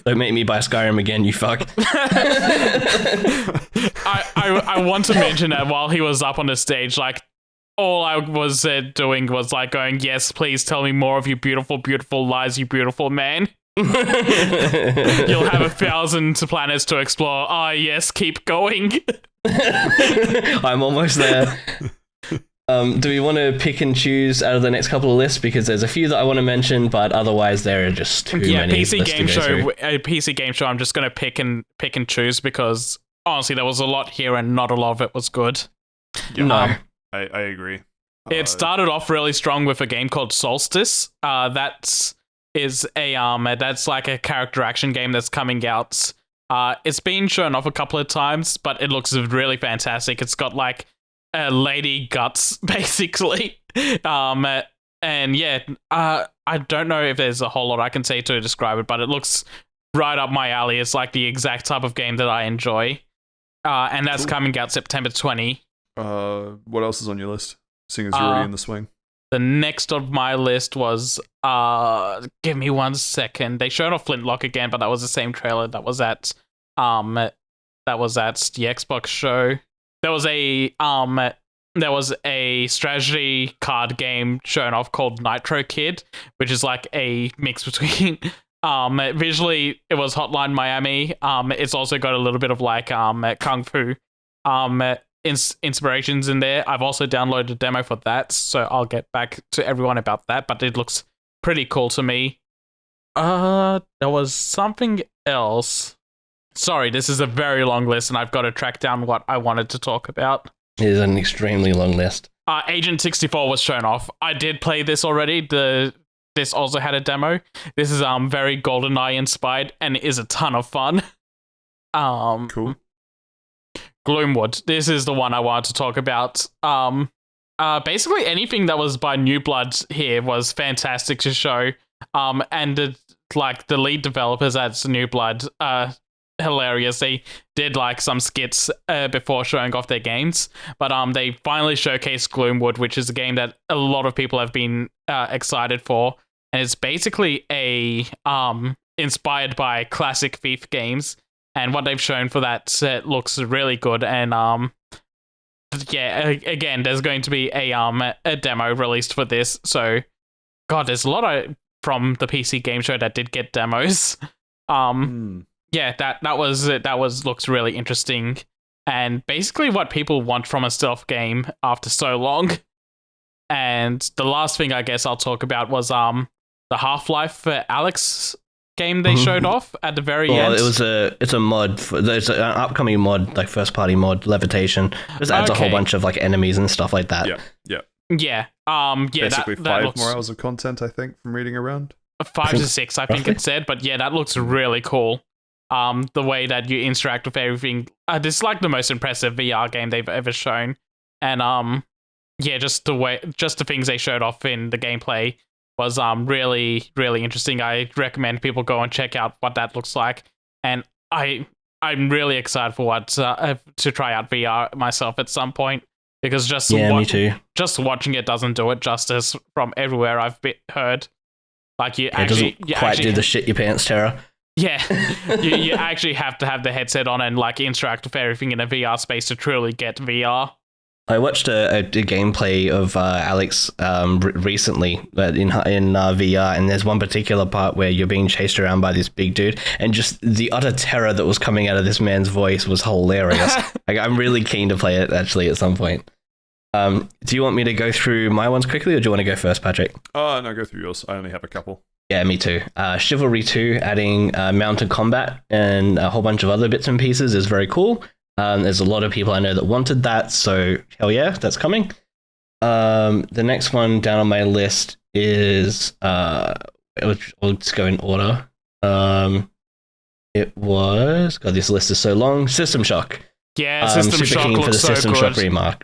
Don't make me buy Skyrim again, you fuck. I want to mention that while he was up on the stage, like, all I was doing was like going, yes, please tell me more of your beautiful, beautiful lies, you beautiful man. You'll have 1,000 planets to explore. Ah, yes, keep going. I'm almost there. Do we want to pick and choose out of the next couple of lists? Because there's a few that I want to mention, but otherwise there are just too many. PC game show. I'm just going to pick and choose because honestly, there was a lot here and not a lot of it was good. Yeah, no, I agree. It started off really strong with a game called Solstice. That's like a character action game that's coming out. It's been shown off a couple of times, but it looks really fantastic. It's got like lady guts, basically. And yeah, I don't know if there's a whole lot I can say to describe it, but it looks right up my alley. It's like the exact type of game that I enjoy. And that's coming out September 20. What else is on your list? Seeing as you're already in the swing. The next on my list was give me 1 second. They showed off Flintlock again, but that was the same trailer that was at the Xbox show. There was a strategy card game shown off called Nitro Kid, which is like a mix between visually it was Hotline Miami. It's also got a little bit of like Kung Fu inspirations in there. I've also downloaded a demo for that, so I'll get back to everyone about that, but it looks pretty cool to me. There was something else. Sorry, this is a very long list and I've got to track down what I wanted to talk about. It is an extremely long list. Agent 64 was shown off. I did play this already. This also had a demo. This is very GoldenEye inspired and is a ton of fun. Cool. Gloomwood. This is the one I wanted to talk about. Basically anything that was by New Blood here was fantastic to show. And the lead developers at New Blood, hilarious. They did like some skits before showing off their games, but they finally showcased Gloomwood, which is a game that a lot of people have been excited for, and it's basically a inspired by classic Thief games. And what they've shown for that set looks really good. And again, there's going to be a demo released for this. So, God, there's a lot from the PC game show that did get demos. Yeah, that was looks really interesting, and basically what people want from a stealth game after so long. And the last thing I guess I'll talk about was the Half-Life Alex game they showed off at the very end. It's a mod. There's an upcoming mod, like first party mod, Levitation. Just adds a whole bunch of like enemies and stuff like that. Yeah. Basically that 5 looks, more hours of content, I think, from reading around. 5 to 6, I think it said. But yeah, that looks really cool. The way that you interact with everything. This is like the most impressive VR game they've ever shown. And just the things they showed off in the gameplay was really, really interesting. I recommend people go and check out what that looks like. And I'm really excited for what to try out VR myself at some point, because me too. Just watching it doesn't do it justice from everywhere I've heard. Like it doesn't quite do the shit your pants terror. Yeah, you actually have to have the headset on and like interact with everything in a VR space to truly get VR. I watched a gameplay of Alex recently in VR, and there's one particular part where you're being chased around by this big dude, and just the utter terror that was coming out of this man's voice was hilarious. Like, I'm really keen to play it actually at some point. Do you want me to go through my ones quickly, or do you want to go first, Patrick? No, go through yours. I only have a couple. Yeah, me too. Chivalry 2 adding mounted combat and a whole bunch of other bits and pieces is very cool. There's a lot of people I know that wanted that, so hell yeah, that's coming. The next one down on my list is I'll just go in order. It was, God, this list is so long. System Shock. Yeah, System Shock keen for the System Shock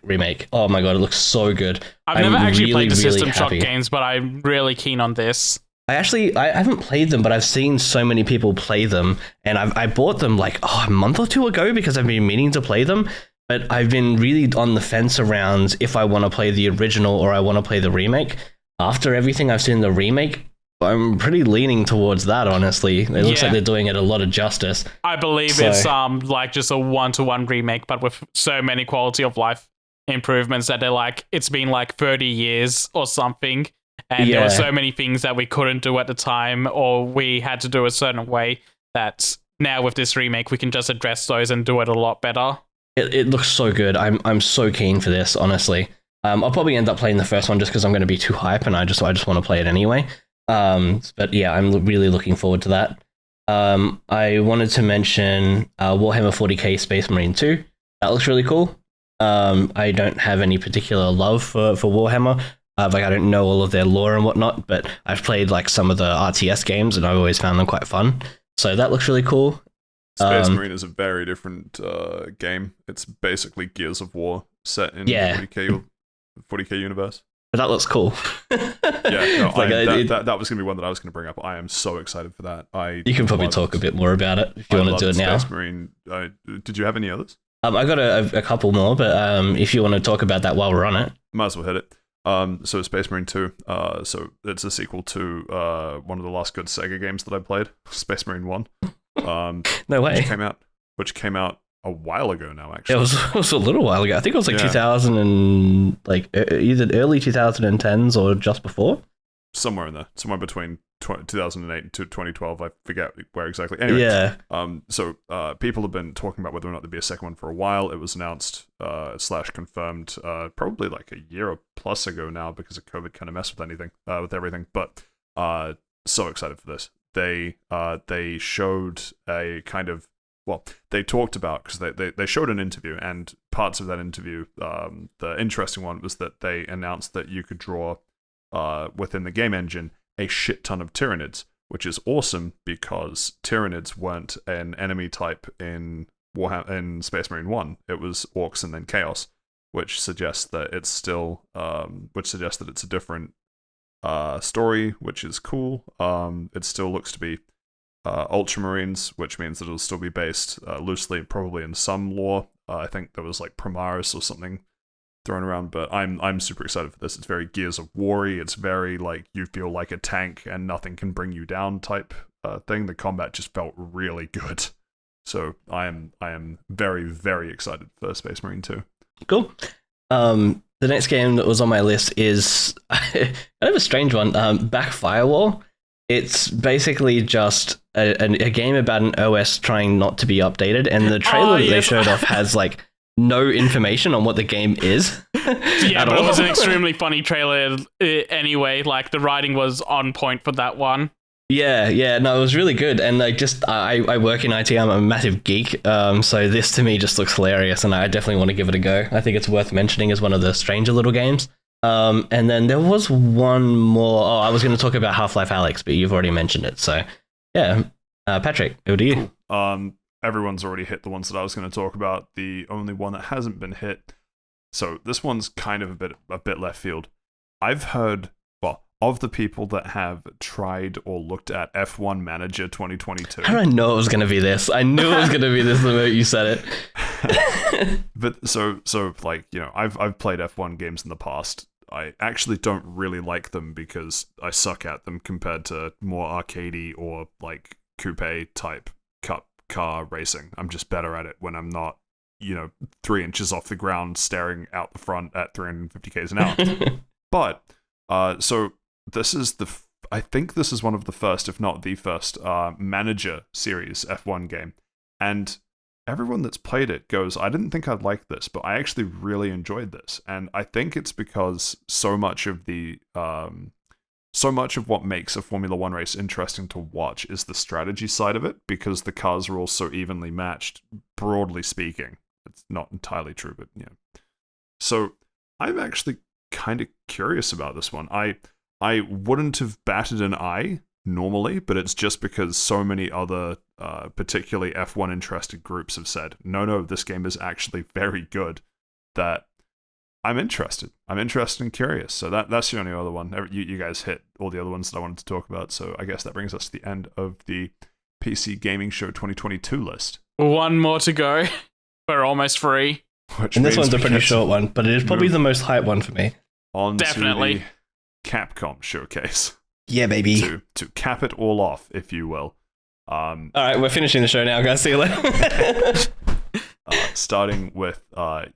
remake. Oh my God, it looks so good. I've never actually played the System Shock games, but I'm really keen on this. I haven't played them, but I've seen so many people play them, and I bought them like a month or two ago because I've been meaning to play them, but I've been really on the fence around if I want to play the original or I want to play the remake. After everything I've seen in the remake, I'm pretty leaning towards that, honestly. It looks like they're doing it a lot of justice. I believe it's like just a 1-to-1 remake, but with so many quality of life improvements that they're like, it's been like 30 years or something. And there were so many things that we couldn't do at the time, or we had to do a certain way, that now with this remake, we can just address those and do it a lot better. It looks so good. I'm so keen for this, honestly. I'll probably end up playing the first one just because I'm going to be too hype, and I just want to play it anyway. But yeah, I'm really looking forward to that. I wanted to mention Warhammer 40k Space Marine 2. That looks really cool. I don't have any particular love for Warhammer. Like, I don't know all of their lore and whatnot, but I've played like some of the RTS games and I've always found them quite fun. So that looks really cool. Space Marine is a very different game. It's basically Gears of War set in 40k universe. But that looks cool. That was going to be one that I was going to bring up. I am so excited for that. You can probably talk a bit more about it if you want to do it now. Space Marine. Did you have any others? I got a couple more, but if you want to talk about that while we're on it. Might as well hit it. So Space Marine 2. So it's a sequel to one of the last good Sega games that I played, Space Marine 1. No way. Which came out a while ago now, actually. It was a little while ago. I think it was like 2000 and like either early 2010s or just before. Somewhere in there, somewhere between 2008 and 2012. I forget where exactly. Anyway, yeah. So people have been talking about whether or not there'd be a second one for a while. It was announced / confirmed probably like a year or plus ago now, because of COVID kind of messed with everything. But so excited for this. They showed a kind of, well, they talked about, because they showed an interview, and parts of that interview, the interesting one was that they announced that you could draw within the game engine a shit ton of Tyranids, which is awesome because Tyranids weren't an enemy type in Space Marine 1. It was Orcs and then Chaos, which suggests that it's still it's a different story, which is cool. It still looks to be Ultramarines, which means that it'll still be based loosely, probably in some lore. I think there was like Primaris or something thrown around, but I'm super excited for this. It's very Gears of War-y. It's very like you feel like a tank and nothing can bring you down type thing. The combat just felt really good. So I am very, very excited for Space Marine 2. Cool. The next game that was on my list is kind of a strange one. Back Firewall. It's basically just a game about an OS trying not to be updated, and the trailer that they showed off has like no information on what the game is. Yeah, but it was an extremely funny trailer anyway. Like, the writing was on point for that one. Yeah, no, it was really good. And like, just I work in IT. I'm a massive geek. So this to me just looks hilarious, and I definitely want to give it a go. I think it's worth mentioning as one of the stranger little games. And then there was one more. Oh, I was going to talk about Half-Life Alyx, but you've already mentioned it. So yeah, Patrick, over to you. Cool. Everyone's already hit the ones that I was going to talk about. The only one that hasn't been hit. So this one's kind of a bit left field. I've heard, well, of the people that have tried or looked at F1 Manager 2022. How did I know it was going to be this? I knew it was going to be this the moment you said it. But so like, you know, I've played F1 games in the past. I actually don't really like them because I suck at them compared to more arcadey or like coupe type cup car racing. I'm just better at it when I'm not, 3 inches off the ground staring out the front at 350 k's an hour. But so this is I think this is one of the first, if not the first, Manager series F1 game, and everyone that's played it goes, I didn't think I'd like this, but I actually really enjoyed this. And I think it's because so much of what makes a Formula One race interesting to watch is the strategy side of it, because the cars are all so evenly matched, broadly speaking. It's not entirely true, but yeah. So I'm actually kind of curious about this one. I wouldn't have batted an eye normally, but it's just because so many other particularly F1 interested groups have said, no, this game is actually very good, that I'm interested and curious. So that's the only other one. You guys hit all the other ones that I wanted to talk about, so I guess that brings us to the end of the PC Gaming Show 2022 list. One more to go. We're almost free. And this one's a pretty short one, but it is probably the most hype one for me. Definitely. The Capcom showcase. Yeah, baby. To cap it all off, if you will. All right, we're finishing the show now, guys. See you later. Starting with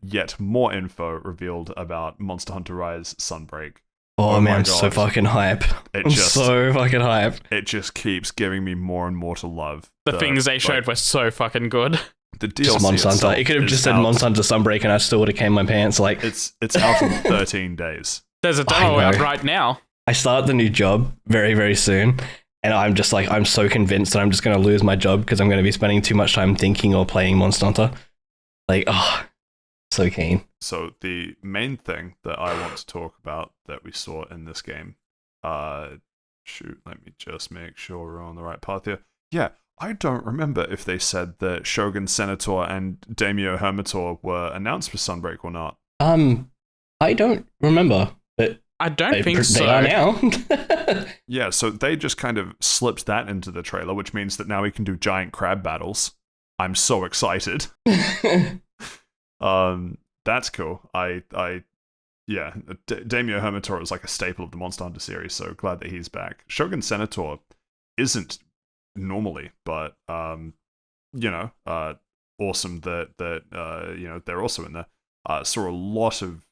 yet more info revealed about Monster Hunter Rise Sunbreak. Oh man, I'm so fucking hype. So fucking hype. It just keeps giving me more and more to love. The things they showed were so fucking good. The DLC Monster Hunter. It could have just said Monster Hunter Sunbreak and I still would have came my pants. Like, it's out in 13 days. There's a demo out right now. I start the new job very, very soon. And I'm just like, I'm so convinced that I'm just going to lose my job because I'm going to be spending too much time thinking or playing Monster Hunter. Like, so keen. So the main thing that I want to talk about that we saw in this game, let me just make sure we're on the right path here. Yeah, I don't remember if they said that Shogun Senator and Daimyo Hermitor were announced for Sunbreak or not. I don't remember, but I don't think so. They are now. Yeah, so they just kind of slipped that into the trailer, which means that now we can do giant crab battles. I'm so excited. That's cool. I yeah, Daimyo Hermitor is like a staple of the Monster Hunter series, so glad that he's back. Shogun Senator isn't normally, but awesome that they're also in there. Saw a lot of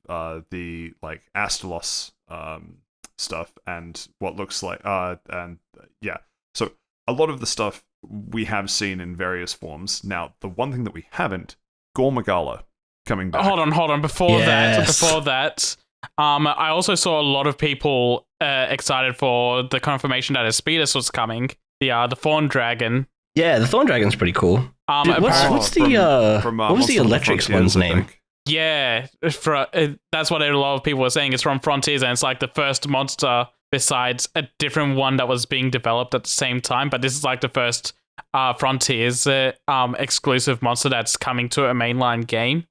the like Astalos stuff and what looks like so a lot of the stuff we have seen in various forms. Now, the one thing that we haven't, Gore Magala coming back. Hold on. Before that, I also saw a lot of people excited for the confirmation that Aspidas was coming. The Fawn Dragon. Yeah, the Thorn Dragon's pretty cool. What was the Electrics one's name? Yeah, that's what a lot of people were saying. It's from Frontiers, and it's like the first monster besides a different one that was being developed at the same time. But this is like the first Frontiers exclusive monster that's coming to a mainline game,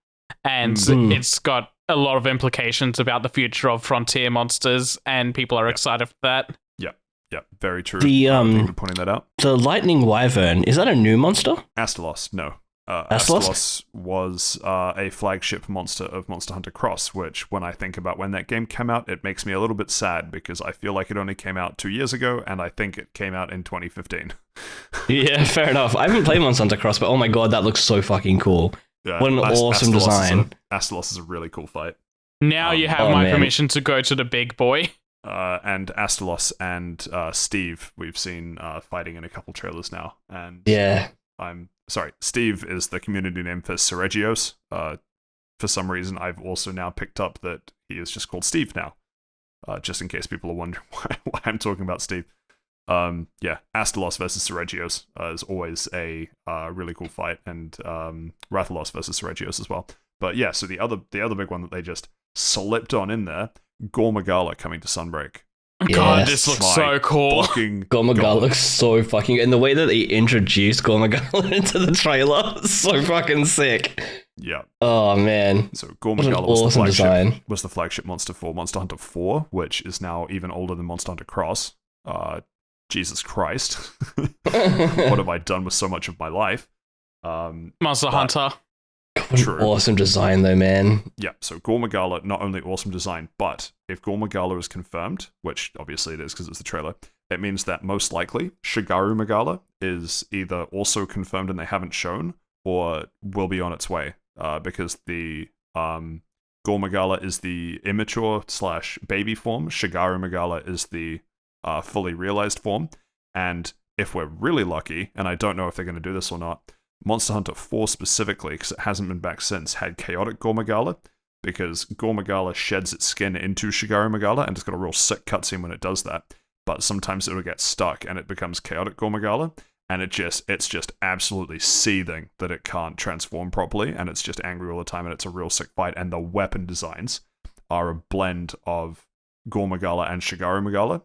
and it's got a lot of implications about the future of Frontier monsters, and people are excited for that. Yeah, very true. Thank you for pointing that out. The Lightning Wyvern, is that a new monster? Astalos, no. Astalos? Astalos was a flagship monster of Monster Hunter Cross, which when I think about when that game came out, it makes me a little bit sad because I feel like it only came out 2 years ago, and I think it came out in 2015. Yeah, fair enough. I haven't played Monster Hunter Cross, but oh my god, that looks so fucking cool. Yeah, what an awesome design. Astalos is a really cool fight. Now you have my permission to go to the big boy. And Astalos and Steve, we've seen fighting in a couple trailers now. And yeah. I'm sorry, Steve is the community name for Seregios. For some reason, I've also now picked up that he is just called Steve now. Just in case people are wondering why I'm talking about Steve. Astalos versus Seregios is always a really cool fight, and Rathalos versus Seregios as well. But yeah, so the other big one that they just slipped on in there, Gore Magala coming to Sunbreak. God, this looks so cool. Gore Magala looks so fucking... And the way that they introduced Gore Magala into the trailer is so fucking sick. Yeah. Oh, man. So Gore Magala was the flagship monster for Monster Hunter 4, which is now even older than Monster Hunter Cross. Jesus Christ. What have I done with so much of my life? Monster Hunter. True. Awesome design, though, man. Yeah, so Gore Magala, not only awesome design, but if Gore Magala is confirmed, which obviously it is because it's the trailer, it means that most likely Shigaru Magala is either also confirmed and they haven't shown, or will be on its way, because the Gore Magala is the immature / baby form, Shigaru Magala is the fully realized form, and if we're really lucky, and I don't know if they're going to do this or not, Monster Hunter 4 specifically, because it hasn't been back since, had Chaotic Gore Magala, because Gore Magala sheds its skin into Shigaru Magala, and it's got a real sick cutscene when it does that, but sometimes it'll get stuck, and it becomes Chaotic Gore Magala, and it's just absolutely seething that it can't transform properly, and it's just angry all the time, and it's a real sick fight, and the weapon designs are a blend of Gore Magala and Shigaru Magala.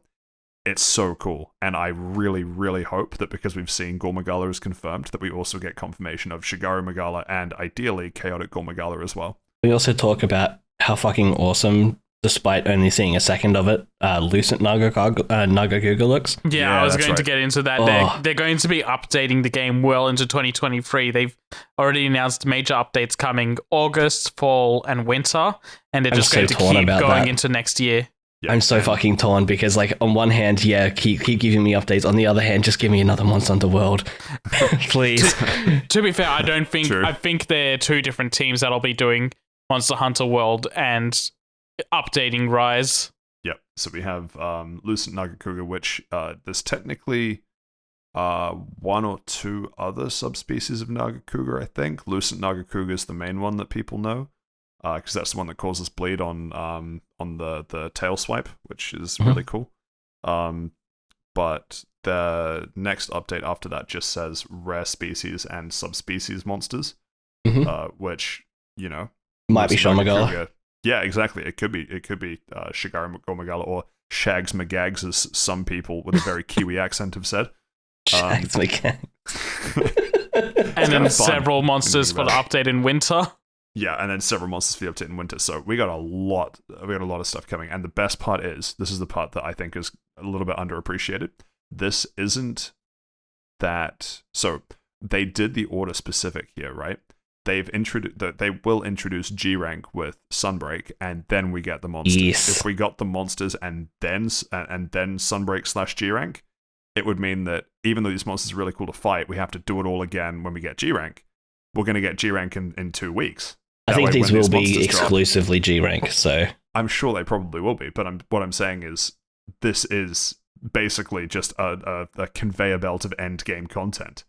It's so cool, and I really, really hope that because we've seen Gore Magala is confirmed, that we also get confirmation of Shigaru Magala and ideally Chaotic Gore Magala as well. We also talk about how fucking awesome, despite only seeing a second of it, Lucent Nagakuga looks. Yeah, I was going to get into that. Oh. They're going to be updating the game well into 2023. They've already announced major updates coming August, fall, and winter, and they're just going to keep going into next year. Yeah. I'm so fucking torn because, like, on one hand, yeah, keep giving me updates. On the other hand, just give me another Monster Hunter World, please. To be fair, I don't think I think they're two different teams that'll be doing Monster Hunter World and updating Rise. Yep. So we have Lucent Nagakuga, which there's technically one or two other subspecies of Nagakuga. I think Lucent Nagakuga is the main one that people know. Because that's the one that causes bleed on the tail swipe, which is really cool. But the next update after that just says rare species and subspecies monsters, which, you know, might be Sean Magala. Yeah, exactly. It could be Shigaru Magala or Shags Magags, as some people with a very Kiwi accent have said. Shags Magags. And then several monsters for the update in winter. Yeah, and then several monsters for the update in winter. So we got a lot of stuff coming. And the best part is, this is the part that I think is a little bit underappreciated. This isn't that... So they did the order specific here, right? they've introduced that they will introduce G rank with Sunbreak, and then we get the monsters. Yes. If we got the monsters and then Sunbreak / G rank, it would mean that even though these monsters are really cool to fight, we have to do it all again when we get G rank. We're going to get G rank in 2 weeks. I think these will be monsters exclusively G rank. So I'm sure they probably will be, but what I'm saying is this is basically just a conveyor belt of end game content.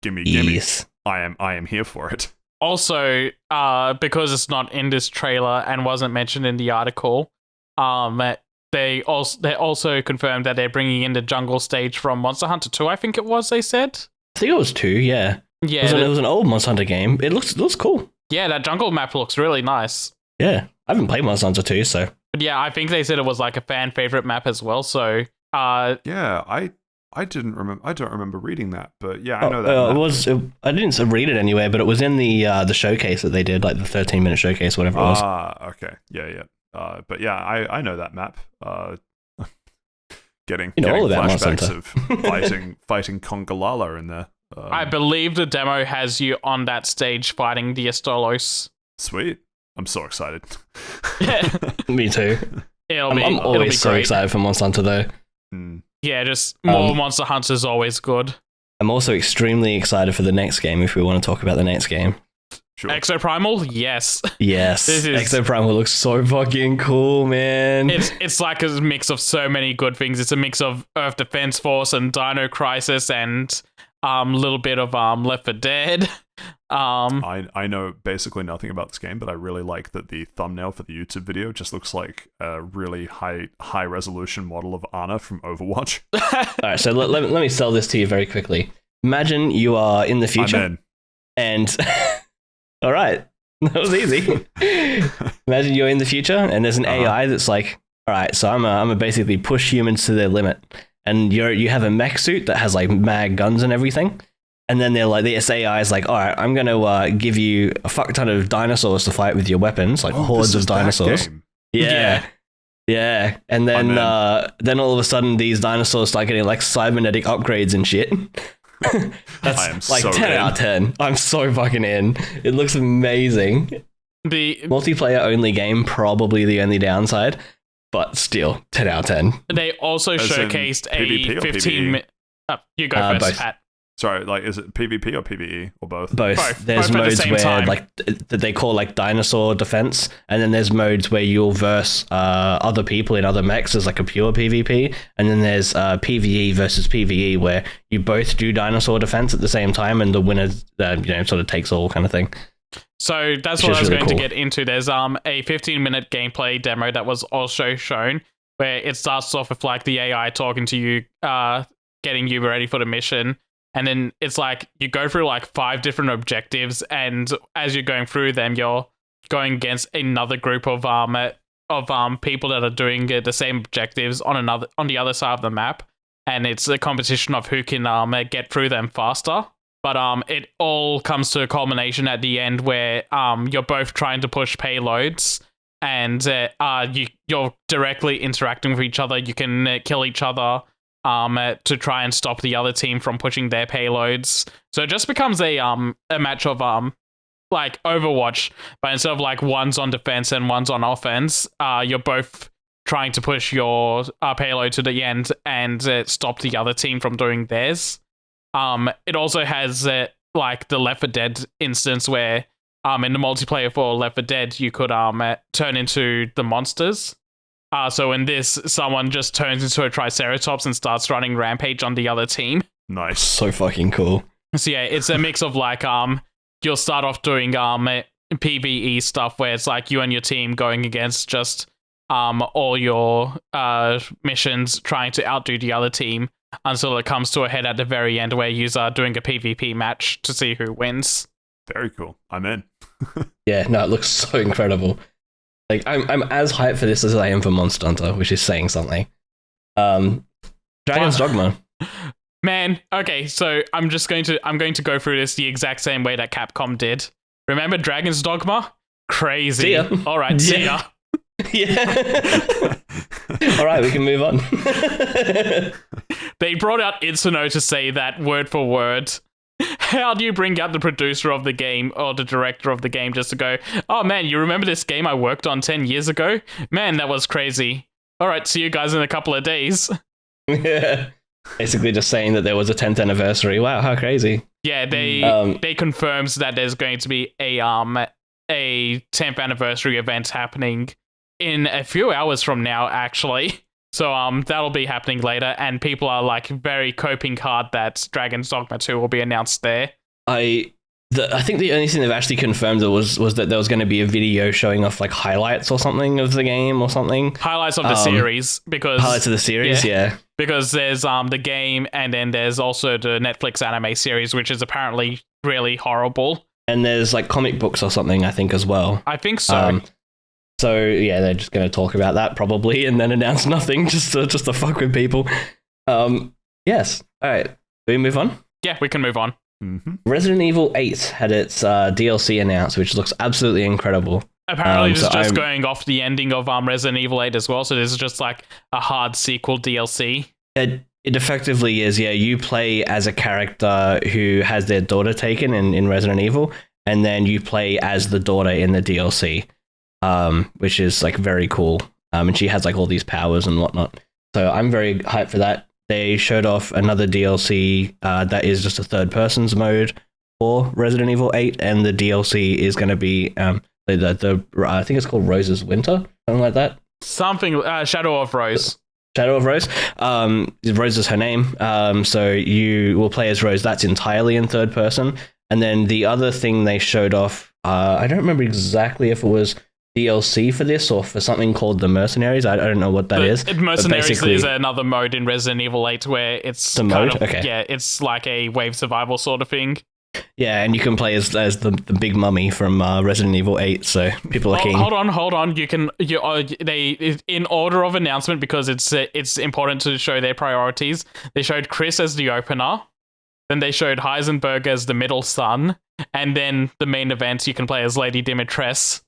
Gimme. yes. I am here for it. Also, because it's not in this trailer and wasn't mentioned in the article, they also confirmed that they're bringing in the jungle stage from Monster Hunter 2, I think it was, they said. I think it was 2, yeah. Yeah. It was an old Monster Hunter game. It looks cool. Yeah, that jungle map looks really nice. Yeah. I haven't played Monster Hunter 2, so. But yeah, I think they said it was like a fan favorite map as well, so... Yeah, I don't remember reading that, but yeah, I know that. I didn't read it anywhere, but it was in the showcase that they did, like the 13-minute showcase, whatever it was. Okay. Yeah. But yeah, I know that map. Getting all about flashbacks of fighting Congalala in there. I believe the demo has you on that stage fighting the Astolos. Sweet. I'm so excited. Me too. I'm always so excited for Monster Hunter, though. Yeah, just more Monster Hunter is always good. I'm also extremely excited for the next game, if we want to talk about the next game. Sure. Exoprimal? Yes. Yes. Exoprimal looks so fucking cool, man. It's like a mix of so many good things. It's a mix of Earth Defense Force and Dino Crisis and a little bit of Left 4 Dead. I know basically nothing about this game, but I really like that the thumbnail for the YouTube video just looks like a really high resolution model of Ana from Overwatch. Alright, so let me sell this to you very quickly. Imagine you are in the future. I'm in. And alright, that was easy. Imagine you're in the future and there's an AI that's like, alright, so I'm gonna basically push humans to their limit. And you have a mech suit that has like mag guns and everything. And then they're like, the AI is like, all right, I'm going to give you a fuck ton of dinosaurs to fight with your weapons, like hordes of dinosaurs. Yeah. And then all of a sudden, these dinosaurs start getting like cybernetic upgrades and shit. That's like so 10 out of 10. I'm so fucking in. It looks amazing. The multiplayer only game, probably the only downside, but still 10 out of 10. They also showcased a 15-minute. You go first, both. Pat. Sorry, like, is it PvP or PvE or both? Both. There's modes where like that they call like dinosaur defense, and then there's modes where you'll verse other people in other mechs as like a pure PvP, and then there's PvE versus PvE where you both do dinosaur defense at the same time, and the winner sort of takes all kind of thing. So that's what I was going to get into. There's a 15-minute gameplay demo that was also shown where it starts off with like the AI talking to you, getting you ready for the mission. And then it's like you go through like 5 different objectives, and as you're going through them, you're going against another group of people that are doing the same objectives on the other side of the map, and it's a competition of who can get through them faster. But it all comes to a culmination at the end where you're both trying to push payloads, and you're directly interacting with each other. You can kill each other. To try and stop the other team from pushing their payloads. So it just becomes a match of like Overwatch, but instead of like one's on defense and one's on offense, you're both trying to push your payload to the end and stop the other team from doing theirs. It also has like the Left 4 Dead instance where in the multiplayer for Left 4 Dead you could turn into the monsters. So in this, someone just turns into a Triceratops and starts running rampage on the other team. Nice. So fucking cool. So yeah, it's a mix of like you'll start off doing PvE stuff where it's like you and your team going against just all your missions trying to outdo the other team until it comes to a head at the very end where you're doing a PvP match to see who wins. Very cool. I'm in. Yeah, no, it looks so incredible. Like I'm as hyped for this as I am for Monster Hunter, which is saying something. Dragon's Dogma. Man, okay, so I'm going to go through this the exact same way that Capcom did. Remember Dragon's Dogma? Crazy. See ya. All right, see ya. Yeah. All right, we can move on. They brought out Itsuno to say that word for word. how do you bring out the producer of the game or the director of the game just to go, oh man, you remember this game I worked on 10 years ago? Man, that was crazy. All right, see you guys in a couple of days. Yeah. Basically just saying that there was a 10th anniversary. Wow, how crazy. Yeah, they confirms that there's going to be a 10th anniversary event happening in a few hours from now, actually. So that'll be happening later, and people are like very coping hard that Dragon's Dogma 2 will be announced there. I think the only thing they've actually confirmed was that there was going to be a video showing off like highlights or something of the game or something. Highlights of the series, because highlights of the series, yeah. Because there's the game, and then there's also the Netflix anime series, which is apparently really horrible. And there's like comic books or something, I think, as well. I think so. So yeah, they're just going to talk about that probably, and then announce nothing just to fuck with people. Yes. All right. Do we move on? Yeah, we can move on. Mm-hmm. Resident Evil 8 had its DLC announced, which looks absolutely incredible. Apparently, this is just going off the ending of Resident Evil 8 as well, so this is just like a hard sequel DLC. It effectively is, yeah. You play as a character who has their daughter taken in Resident Evil, and then you play as the daughter in the DLC, which is like very cool. And she has like all these powers and whatnot. So I'm very hyped for that. They showed off another DLC that is just a third person's mode for Resident Evil 8, and the DLC is going to be I think it's called Rose's Winter, something like that. Something Shadow of Rose. Shadow of Rose. Rose is her name. So you will play as Rose. That's entirely in third person. And then the other thing they showed off, I don't remember exactly if it was DLC for this or for something called the Mercenaries. I don't know what that is. Mercenaries is another mode in Resident Evil 8 where it's the mode. Okay. Yeah, it's like a wave survival sort of thing. Yeah, and you can play as the big mummy from Resident Evil 8, so people are keen. Hold on. They in order of announcement, because it's important to show their priorities. They showed Chris as the opener, then they showed Heisenberg as the middle son, and then the main event you can play as Lady Dimitrescu.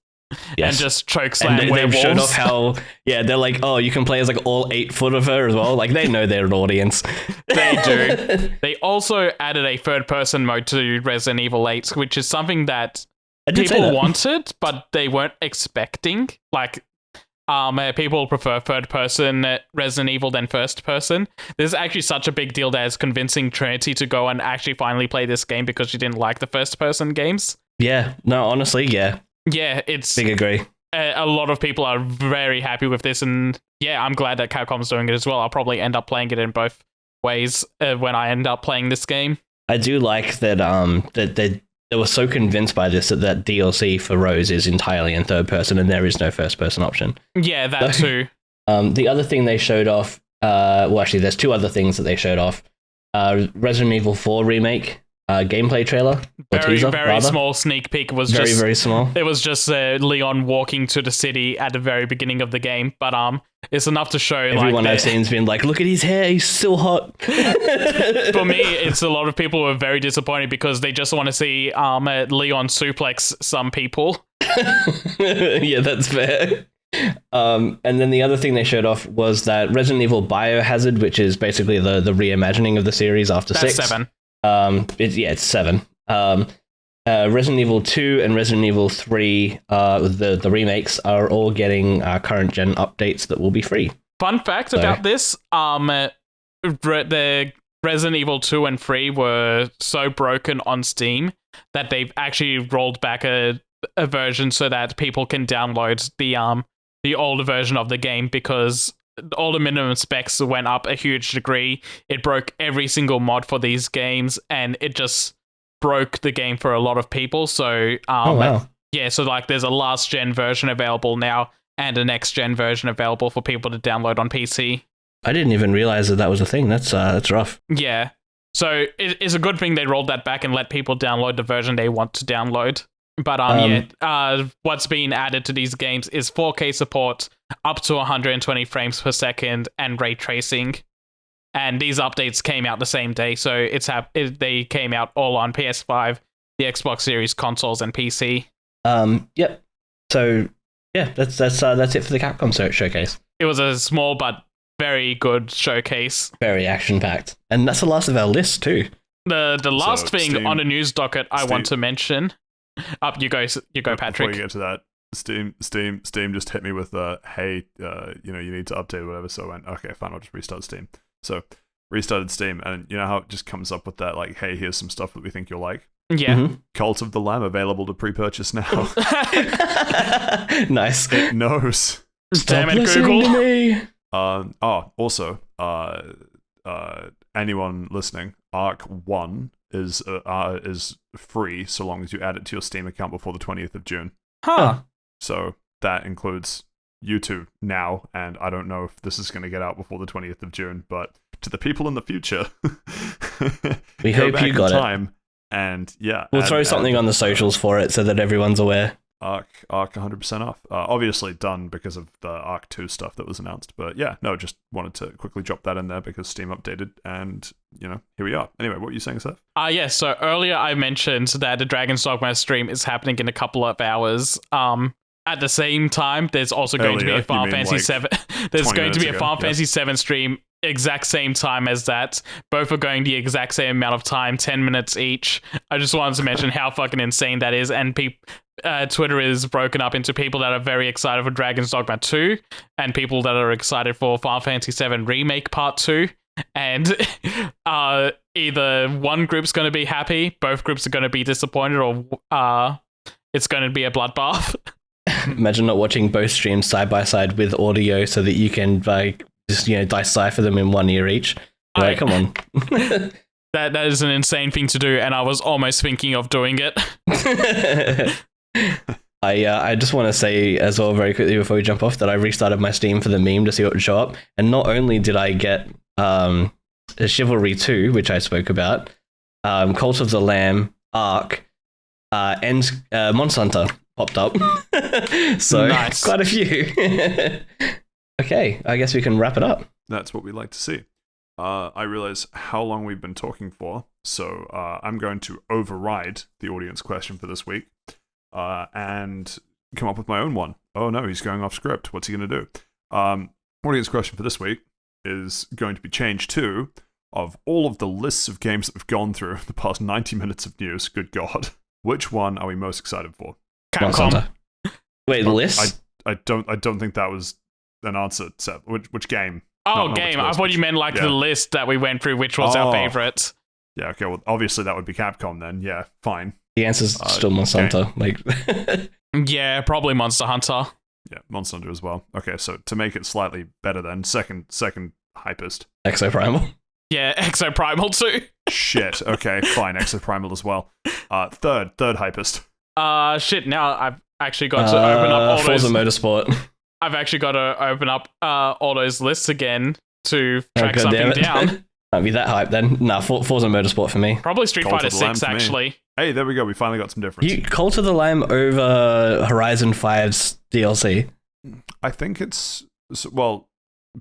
Yes. And just choke slam werewolves. They've showed off how, they're like, oh, you can play as like all 8 foot of her as well. Like, they know they're an audience. They do. They also added a third person mode to Resident Evil 8, which is something that people wanted, but they weren't expecting. Like, people prefer third person Resident Evil than first person. This is actually such a big deal that it's convincing Trinity to go and actually finally play this game because she didn't like the first person games. Yeah, no, honestly, yeah. Yeah, it's... Big agree. A lot of people are very happy with this, and yeah, I'm glad that Capcom's doing it as well. I'll probably end up playing it in both ways when I end up playing this game. I do like that that they were so convinced by this that DLC for Rose is entirely in third person and there is no first person option. Yeah, that too. The other thing they showed off, actually there's 2 other things that they showed off. Resident Evil 4 remake. Gameplay trailer, very small sneak peek. Was very small. It was just Leon walking to the city at the very beginning of the game, but it's enough to show. Everyone I've seen's been like, look at his hair, he's still hot. For me, it's a lot of people who are very disappointed because they just want to see Leon suplex some people. Yeah, that's fair. And then the other thing they showed off was that Resident Evil Biohazard, which is basically the reimagining of the series after That's 6. 7. It's 7. Resident Evil 2 and Resident Evil 3, the remakes are all getting current gen updates that will be free. Fun fact about this, the Resident Evil 2 and 3 were so broken on Steam that they've actually rolled back a version so that people can download the older version of the game, because all the minimum specs went up a huge degree. It broke every single mod for these games, and it just broke the game for a lot of people. So, wow. Yeah, so like there's a last gen version available now and a next gen version available for people to download on PC. I didn't even realize that was a thing. That's rough. Yeah. So it's a good thing they rolled that back and let people download the version they want to download. But what's being added to these games is 4K support, up to 120 frames per second, and ray tracing. And these updates came out the same day, so they came out all on PS5, the Xbox Series consoles, and PC. Yep. So yeah, that's it for the Capcom showcase. It was a small but very good showcase. Very action packed, and that's the last of our list too. The last thing Steam- on the news docket I want to mention. Up you go, Before Patrick. you get to that, Steam just hit me with hey, you need to update whatever. So I went, okay, fine, I'll just restart Steam. So restarted Steam, and you know how it just comes up with that, like, hey, here's some stuff that we think you'll like. Yeah. Mm-hmm. Cult of the Lamb available to pre-purchase now. Nice. It knows. Damn it, listening Google. to me. Also, anyone listening, Arc 1 is free so long as you add it to your Steam account before the 20th of June. Huh. So that includes you two now, and I don't know if this is going to get out before the 20th of June, but to the people in the future, We go hope back you got in it. time, and yeah, We'll throw something on the socials for it so that everyone's aware. Arc 100% off. Obviously done because of the Arc 2 stuff that was announced, but yeah, no, just wanted to quickly drop that in there because Steam updated, and here we are. Anyway, what were you saying, Seth? Yes, so earlier I mentioned that the Dragon's Dogma stream is happening in a couple of hours. At the same time, there's also going to be a Final Fantasy 7. There's going to be a Final Fantasy 7 stream exact same time as that. Both are going the exact same amount of time, 10 minutes each. I just wanted to mention how fucking insane that is, and Twitter is broken up into people that are very excited for Dragon's Dogma 2 and people that are excited for Final Fantasy 7 Remake Part 2. And either one group's going to be happy, both groups are going to be disappointed, or it's going to be a bloodbath. Imagine not watching both streams side by side with audio so that you can just decipher them in one ear each. Like, come on. That is an insane thing to do, and I was almost thinking of doing it. I just want to say as well very quickly before we jump off that I restarted my Steam for the meme to see what would show up, and not only did I get Chivalry 2, which I spoke about, Cult of the Lamb, Ark, and Monster Hunter popped up. So nice. Quite a few. Okay, I guess we can wrap it up. That's what we like to see. I realize how long we've been talking for, so I'm going to override the audience question for this week and come up with my own one. Oh no, he's going off script. What's he going to do? Audience question for this week is going to be changed to, of all of the lists of games that we've gone through the past 90 minutes of news, good God, which one are we most excited for? Capcom. Wait, list? I don't think that was an answer, Seth. Which game? Oh, Not game. which I list, thought you meant like yeah. the list that we went through, which was our Oh. favorite. Yeah, okay, well, obviously that would be Capcom then. Yeah, fine. The answer's still Monster Hunter. Like, Yeah, probably Monster Hunter. Yeah, Monster Hunter as well. Okay, so to make it slightly better then, second hypest. Exoprimal. Yeah, Exoprimal too. Shit, okay, fine, Exoprimal as well. Third hypest. Shit, now I've actually got to open up all Forza those... Motorsport. I've actually got to open up all those lists again to track God something damn it. down. Can't be that hype then. Nah, Forza Motorsport for me. Probably Street Cult Fighter of the Lamb 6, for me. actually. Hey, there we go, we finally got some difference. Cult of the Lamb over Horizon 5's DLC. I think well,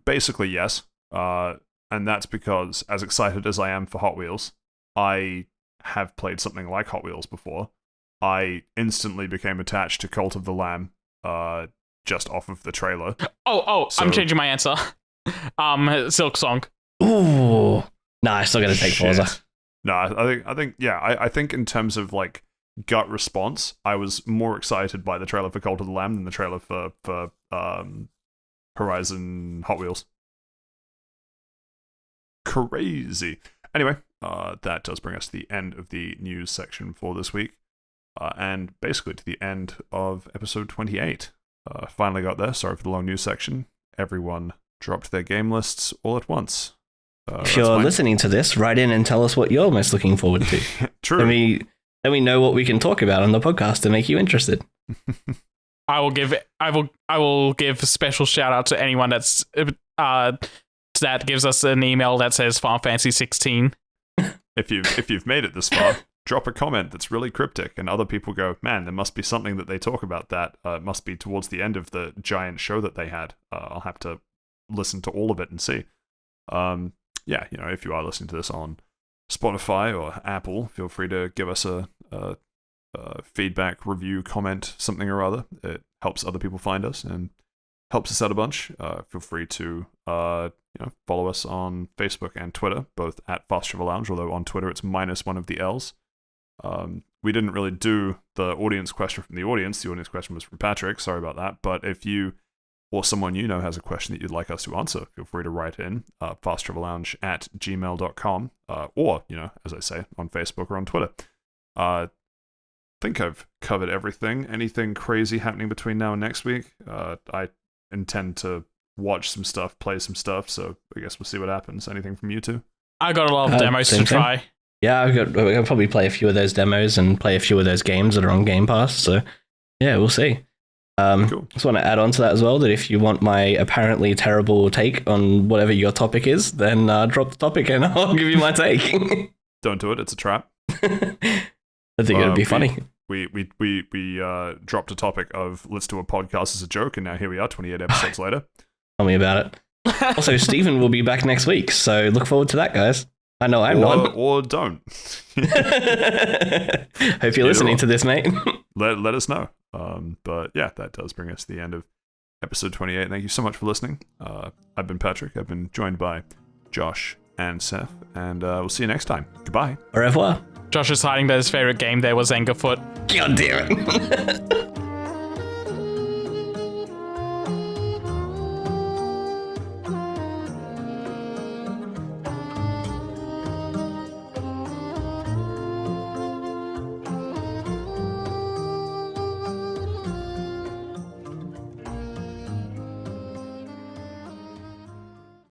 basically yes. And that's because, as excited as I am for Hot Wheels, I have played something like Hot Wheels before. I instantly became attached to Cult of the Lamb, just off of the trailer. Oh, So- I'm changing my answer. Silk Song. Ooh. Nah, I'm still going to take Shit. Forza. No, I think in terms of like gut response, I was more excited by the trailer for Cult of the Lamb than the trailer for Horizon Hot Wheels. Crazy. Anyway, that does bring us to the end of the news section for this week, and basically to the end of episode 28. Finally got there. Sorry for the long news section. Everyone dropped their game lists all at once. If That's you're fine. listening to this, write in and tell us what you're most looking forward to. True. Then we know what we can talk about on the podcast to make you interested. I will give a special shout out to anyone that's that gives us an email that says Final Fantasy 16. If you've made it this far, drop a comment that's really cryptic, and other people go, man, there must be something that they talk about that. It must be towards the end of the giant show that they had. I'll have to listen to all of it and see. Yeah, if you are listening to this on Spotify or Apple, feel free to give us a feedback, review, comment, something or other. It helps other people find us, and helps us out a bunch. Feel free to follow us on Facebook and Twitter, both at Fast Travel Lounge, although on Twitter it's minus one of the L's. We didn't really do the audience question from the audience. The audience question was from Patrick. Sorry about that. But if you or someone you know has a question that you'd like us to answer, feel free to write in fasttravellounge@gmail.com, or, as I say, on Facebook or on Twitter. I think I've covered everything. Anything crazy happening between now and next week? I intend to watch some stuff, play some stuff, so I guess we'll see what happens. Anything from you two? I got a lot of demos to try. Yeah, I'll probably play a few of those demos and play a few of those games that are on Game Pass, so yeah, we'll see. Cool. Just want to add on to that as well, that if you want my apparently terrible take on whatever your topic is, then drop the topic and I'll give you my take. Don't do it, it's a trap. I think it'd be funny. We dropped a topic of let's do a podcast as a joke, and now here we are 28 episodes later. Tell me about it. Also, Stephen will be back next week, so look forward to that, guys. I know I'm not. Or don't. Hope you're listening to this, mate. Let us know. But yeah, that does bring us to the end of episode 28. Thank you so much for listening. I've been Patrick. I've been joined by Josh and Seth, and we'll see you next time. Goodbye. Au revoir. Josh is hiding that his favorite game there was Angerfoot. God damn it.